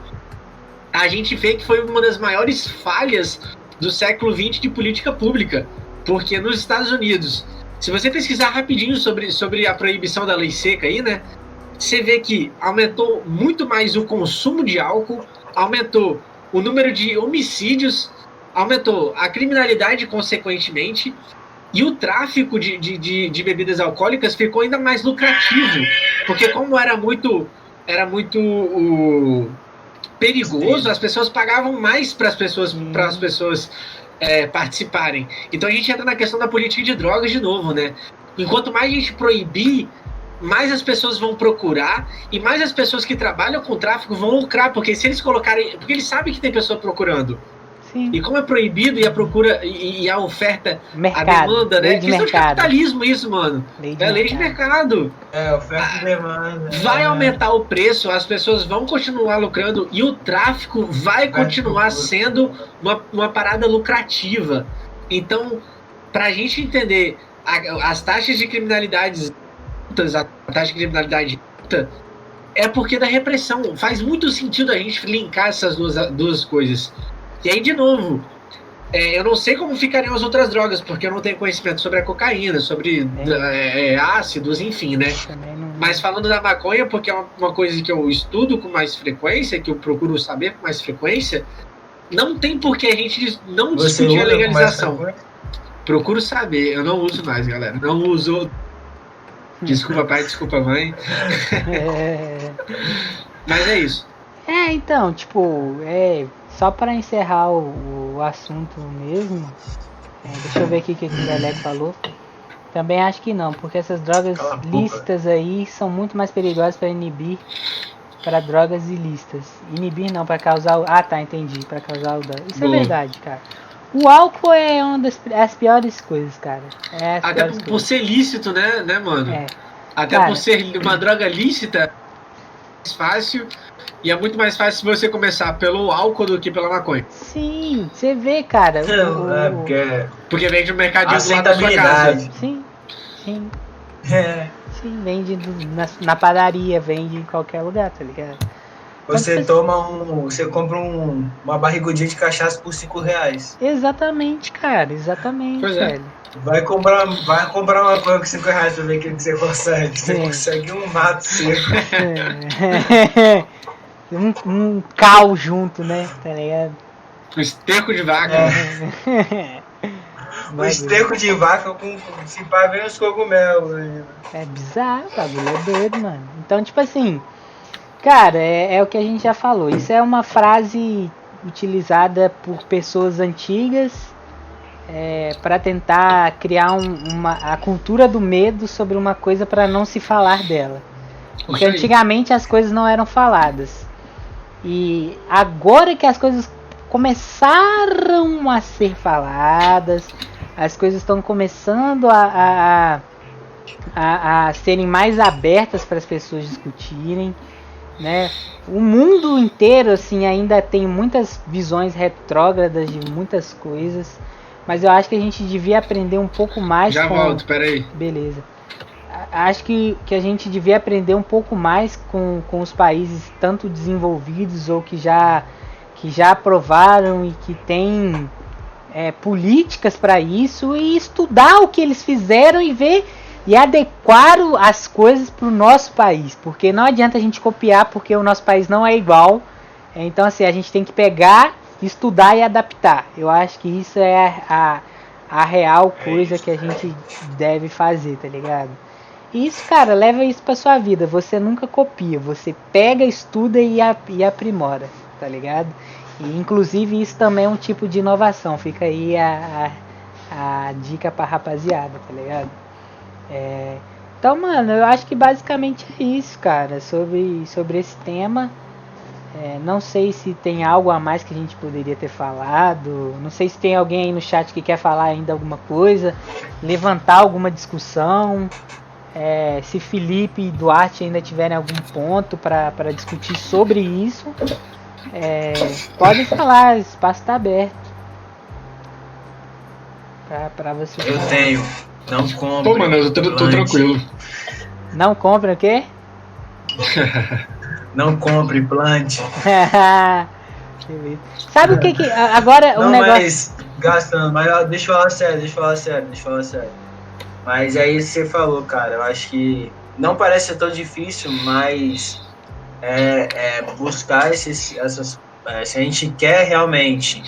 S2: a gente vê que foi uma das maiores falhas do século XX de política pública. Porque nos Estados Unidos, se você pesquisar rapidinho sobre a proibição da lei seca aí, né? Você vê que aumentou muito mais o consumo de álcool, aumentou o número de homicídios, aumentou a criminalidade consequentemente, e o tráfico de bebidas alcoólicas ficou ainda mais lucrativo, porque como era muito perigoso, as pessoas pagavam mais para as pessoas participarem. Então a gente entra na questão da política de drogas de novo, né? Enquanto mais a gente proibir, mais as pessoas vão procurar e mais as pessoas que trabalham com tráfico vão lucrar, porque se eles colocarem, porque eles sabem que tem pessoa procurando. Sim. E como é proibido e a procura e a oferta, mercado, a demanda, né? Questão de capitalismo isso, mano. Lei de mercado.
S3: Oferta e demanda.
S2: Vai aumentar o preço, as pessoas vão continuar lucrando e o tráfico vai continuar sendo uma parada lucrativa. Então, pra gente entender as taxas de criminalidade, a taxa de criminalidade é porque da repressão. Faz muito sentido a gente linkar essas duas coisas. E aí, de novo, eu não sei como ficariam as outras drogas, porque eu não tenho conhecimento sobre a cocaína, sobre ácidos, enfim, né? Mas falando da maconha, porque é uma coisa que eu estudo com mais frequência, que eu procuro saber com mais frequência, não tem por que a gente não discutir a legalização. Procuro saber, eu não uso mais, galera. Não uso. Desculpa, pai, desculpa, mãe. Mas é isso.
S1: Então, tipo, só para encerrar o assunto mesmo, deixa eu ver aqui o que o Galego falou. Também acho que não, porque essas drogas lícitas aí são muito mais perigosas para inibir para drogas ilícitas. Inibir não, para causar... Ah, tá, entendi, para causar o dano. Isso é verdade, cara. O álcool é uma das piores coisas, cara.
S2: Até por ser lícito, né, mano? Até cara, por ser uma droga lícita, é mais fácil. E é muito mais fácil você começar pelo álcool do que pela maconha.
S1: Sim, você vê, cara.
S2: Porque vende no mercadinho do lado da sua casa.
S1: Sim. Sim, vende na padaria, vende em qualquer lugar, tá ligado?
S3: Você compra uma barrigudinha de cachaça por R$5.
S1: Exatamente, cara, exatamente, velho.
S3: Vai comprar uma coisa com R$5 pra ver o que você consegue. Você consegue um mato seco.
S1: Um cal junto, né? Tá ligado?
S2: Um esterco de vaca.
S3: Um esterco de vaca se pá vem os cogumelos ainda.
S1: É bizarro, o bagulho é doido, mano. Então, tipo assim, cara, é o que a gente já falou. Isso é uma frase utilizada por pessoas antigas para tentar criar a cultura do medo sobre uma coisa para não se falar dela. Porque antigamente as coisas não eram faladas. E agora que as coisas começaram a ser faladas, as coisas estão começando a serem mais abertas para as pessoas discutirem, né? O mundo inteiro assim ainda tem muitas visões retrógradas de muitas coisas, mas eu acho que a gente devia aprender um pouco mais.
S2: Volto, peraí.
S1: Beleza. Acho que a gente devia aprender um pouco mais com os países tanto desenvolvidos ou que já aprovaram e que têm políticas para isso, e estudar o que eles fizeram e ver e adequar as coisas para o nosso país, porque não adianta a gente copiar porque o nosso país não é igual. Então assim, a gente tem que pegar, estudar e adaptar. Eu acho que isso é a real coisa que a gente deve fazer, tá ligado? E isso, cara, leva isso pra sua vida. Você nunca copia, você pega, estuda e aprimora, tá ligado? E inclusive isso também é um tipo de inovação. Fica aí a dica pra rapaziada, tá ligado? Então, mano, eu acho que basicamente é isso, cara, sobre esse tema. Não sei se tem algo a mais que a gente poderia ter falado. Não sei se tem alguém aí no chat que quer falar ainda alguma coisa, levantar alguma discussão. Se Felipe e Duarte ainda tiverem algum ponto para discutir sobre isso, podem falar, o espaço está aberto para você.
S3: Eu tenho, não compre.
S2: Pô, mano, eu tô tranquilo.
S1: Não compre o quê?
S3: Não compre, plante.
S1: Sabe o que agora
S3: não,
S1: um negócio...
S3: mas gastando, mas deixa eu falar sério. Mas é isso que você falou, cara. Eu acho que não parece ser tão difícil, mas buscar se a gente quer realmente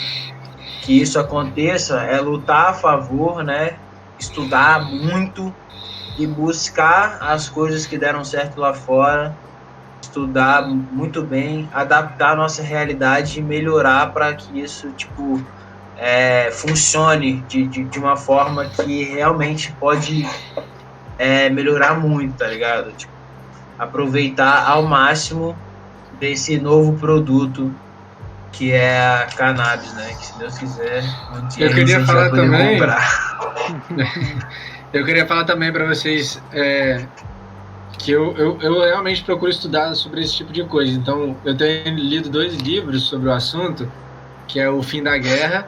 S3: que isso aconteça, lutar a favor, né? Estudar muito e buscar as coisas que deram certo lá fora, estudar muito bem, adaptar a nossa realidade e melhorar para que isso, tipo, funcione de uma forma que realmente pode melhorar muito, tá ligado? Tipo, aproveitar ao máximo desse novo produto que é a cannabis, né? Que se Deus quiser, um dia
S2: eu queria falar também.
S3: Comprar.
S2: Eu queria falar também para vocês que eu realmente procuro estudar sobre esse tipo de coisa. Então, eu tenho lido 2 livros sobre o assunto, que é O Fim da Guerra,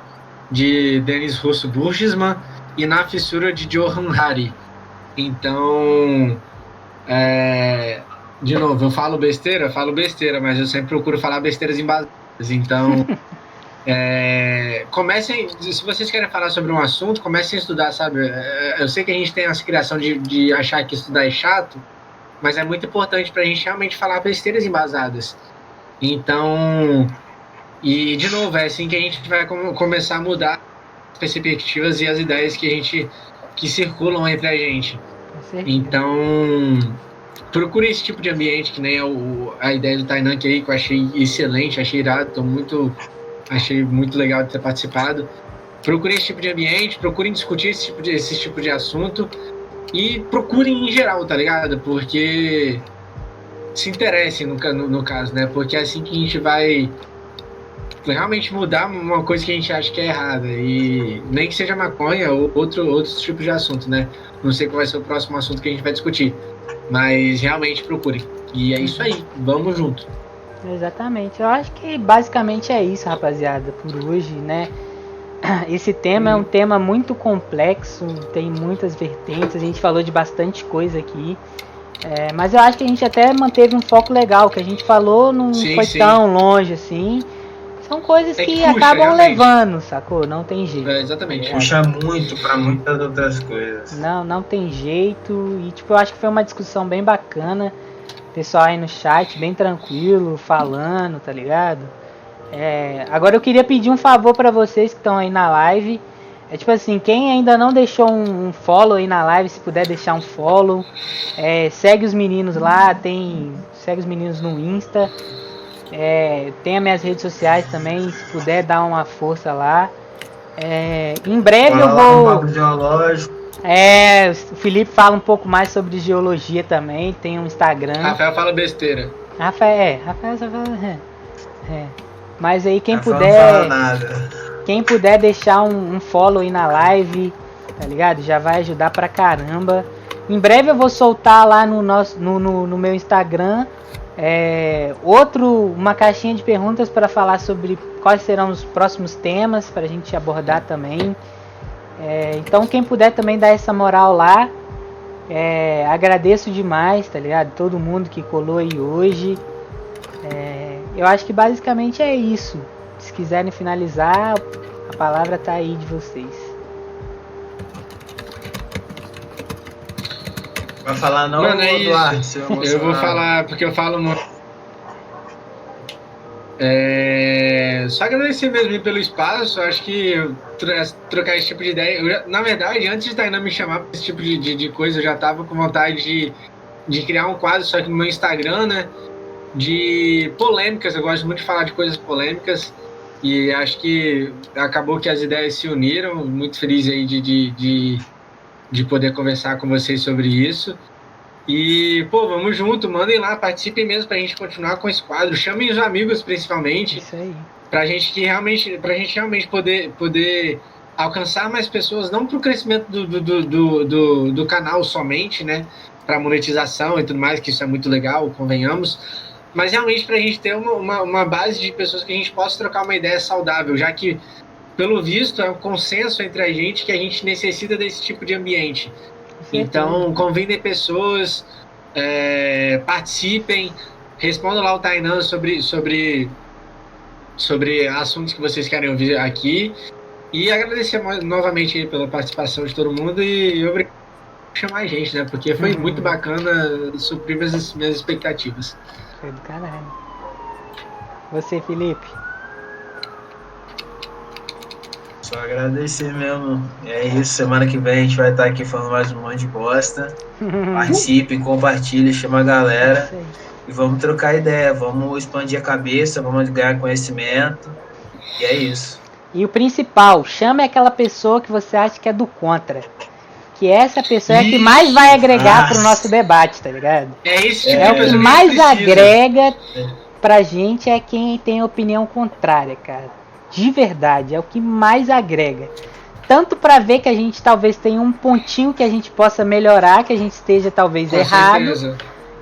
S2: de Denis Russo Burgisman, e Na Fissura, de Johan Hari. Então, de novo, eu falo besteira, mas eu sempre procuro falar besteiras embasadas. Então, Comecem, se vocês querem falar sobre um assunto, comecem a estudar, sabe? Eu sei que a gente tem essa criação de achar que estudar é chato, mas é muito importante para a gente realmente falar besteiras embasadas. Então, e de novo, é assim que a gente vai começar a mudar as perspectivas e as ideias que circulam entre a gente. Então, procure esse tipo de ambiente, que nem a ideia do Tainan aí, que eu achei excelente, achei irado, achei muito legal de ter participado. Procurem esse tipo de ambiente, procurem discutir esse tipo de assunto e procurem em geral, tá ligado? Porque se interessem no caso, né? Porque é assim que a gente vai realmente mudar uma coisa que a gente acha que é errada. E nem que seja maconha ou outros tipos de assunto, né? Não sei qual vai ser o próximo assunto que a gente vai discutir. Mas realmente procurem. E é isso aí, vamos junto.
S1: Exatamente, eu acho que basicamente é isso, rapaziada, por hoje, né? Esse tema é um tema muito complexo, tem muitas vertentes, a gente falou de bastante coisa aqui, mas eu acho que a gente até manteve um foco legal, que a gente falou não foi tão longe assim. São coisas que
S2: puxa,
S1: acabam
S2: realmente
S1: levando, sacou? Não tem jeito.
S2: Exatamente.
S3: Puxa muito pra muitas outras coisas.
S1: Não tem jeito, e tipo, eu acho que foi uma discussão bem bacana. Pessoal aí no chat, bem tranquilo, falando, tá ligado? Agora eu queria pedir um favor pra vocês que estão aí na live. Tipo assim, quem ainda não deixou um follow aí na live, se puder deixar um follow. Segue os meninos lá, segue os meninos no Insta. Tem as minhas redes sociais também, se puder dar uma força lá. Em breve eu vou... o Felipe fala um pouco mais sobre geologia também, tem um Instagram.
S2: Rafael fala besteira.
S1: Rafael só fala... Mas aí quem puder deixar um follow aí na live, tá ligado? Já vai ajudar pra caramba. Em breve eu vou soltar lá no meu Instagram uma caixinha de perguntas para falar sobre quais serão os próximos temas pra gente abordar também. Então quem puder também dar essa moral lá, agradeço demais, tá ligado? Todo mundo que colou aí hoje. Eu acho que basicamente é isso. Se quiserem finalizar, a palavra tá aí de vocês.
S3: Vai falar não,
S2: Mano,
S3: Duarte?
S2: Eu vou falar, porque eu falo muito. Só agradecer mesmo pelo espaço. Acho que trocar esse tipo de ideia. Na verdade, antes de Tainá me chamar para esse tipo de coisa, eu já tava com vontade de criar um quadro, só que no meu Instagram, né? De polêmicas. Eu gosto muito de falar de coisas polêmicas. E acho que acabou que as ideias se uniram. Muito feliz aí de poder conversar com vocês sobre isso. E, vamos junto, mandem lá, participem mesmo pra gente continuar com esse quadro. Chamem os amigos, principalmente.
S1: Isso aí.
S2: Pra gente realmente poder alcançar mais pessoas, não pro crescimento do canal somente, né? Pra monetização e tudo mais, que isso é muito legal, convenhamos. Mas realmente pra gente ter uma base de pessoas que a gente possa trocar uma ideia saudável, já que, pelo visto, é um consenso entre a gente que a gente necessita desse tipo de ambiente. Então, convidem pessoas, participem, respondam lá o Tainan sobre assuntos que vocês querem ouvir aqui. E agradecer novamente pela participação de todo mundo e obrigado por chamar a gente, né? Porque foi muito bacana, suprir minhas expectativas.
S1: Foi do caralho. Você, Felipe?
S3: Só agradecer mesmo. É isso, semana que vem a gente vai estar aqui falando mais um monte de bosta. Participem, compartilhem, chama a galera. E vamos trocar ideia, vamos expandir a cabeça, vamos ganhar conhecimento. E é isso.
S1: E o principal, chame aquela pessoa que você acha que é do contra. Que essa pessoa é a que mais vai agregar pro nosso debate, tá ligado?
S2: O
S1: que mais agrega pra gente é quem tem opinião contrária, cara. De verdade, é o que mais agrega. Tanto para ver que a gente talvez tenha um pontinho que a gente possa melhorar, que a gente esteja talvez errado. Certeza.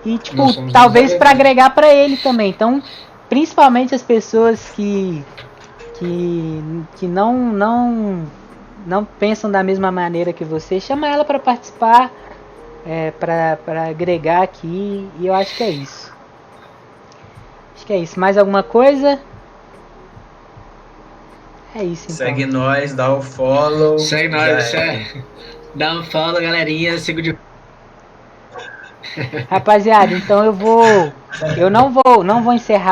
S1: E tipo, talvez para agregar para ele também. Então, principalmente as pessoas que não pensam da mesma maneira que você, chama ela para participar, para agregar aqui. E eu acho que é isso. Mais alguma coisa? É isso então.
S3: Segue nós, dá o follow.
S2: Segue nós, dá um follow, galerinha. Siga de.
S1: Rapaziada, então eu não vou encerrar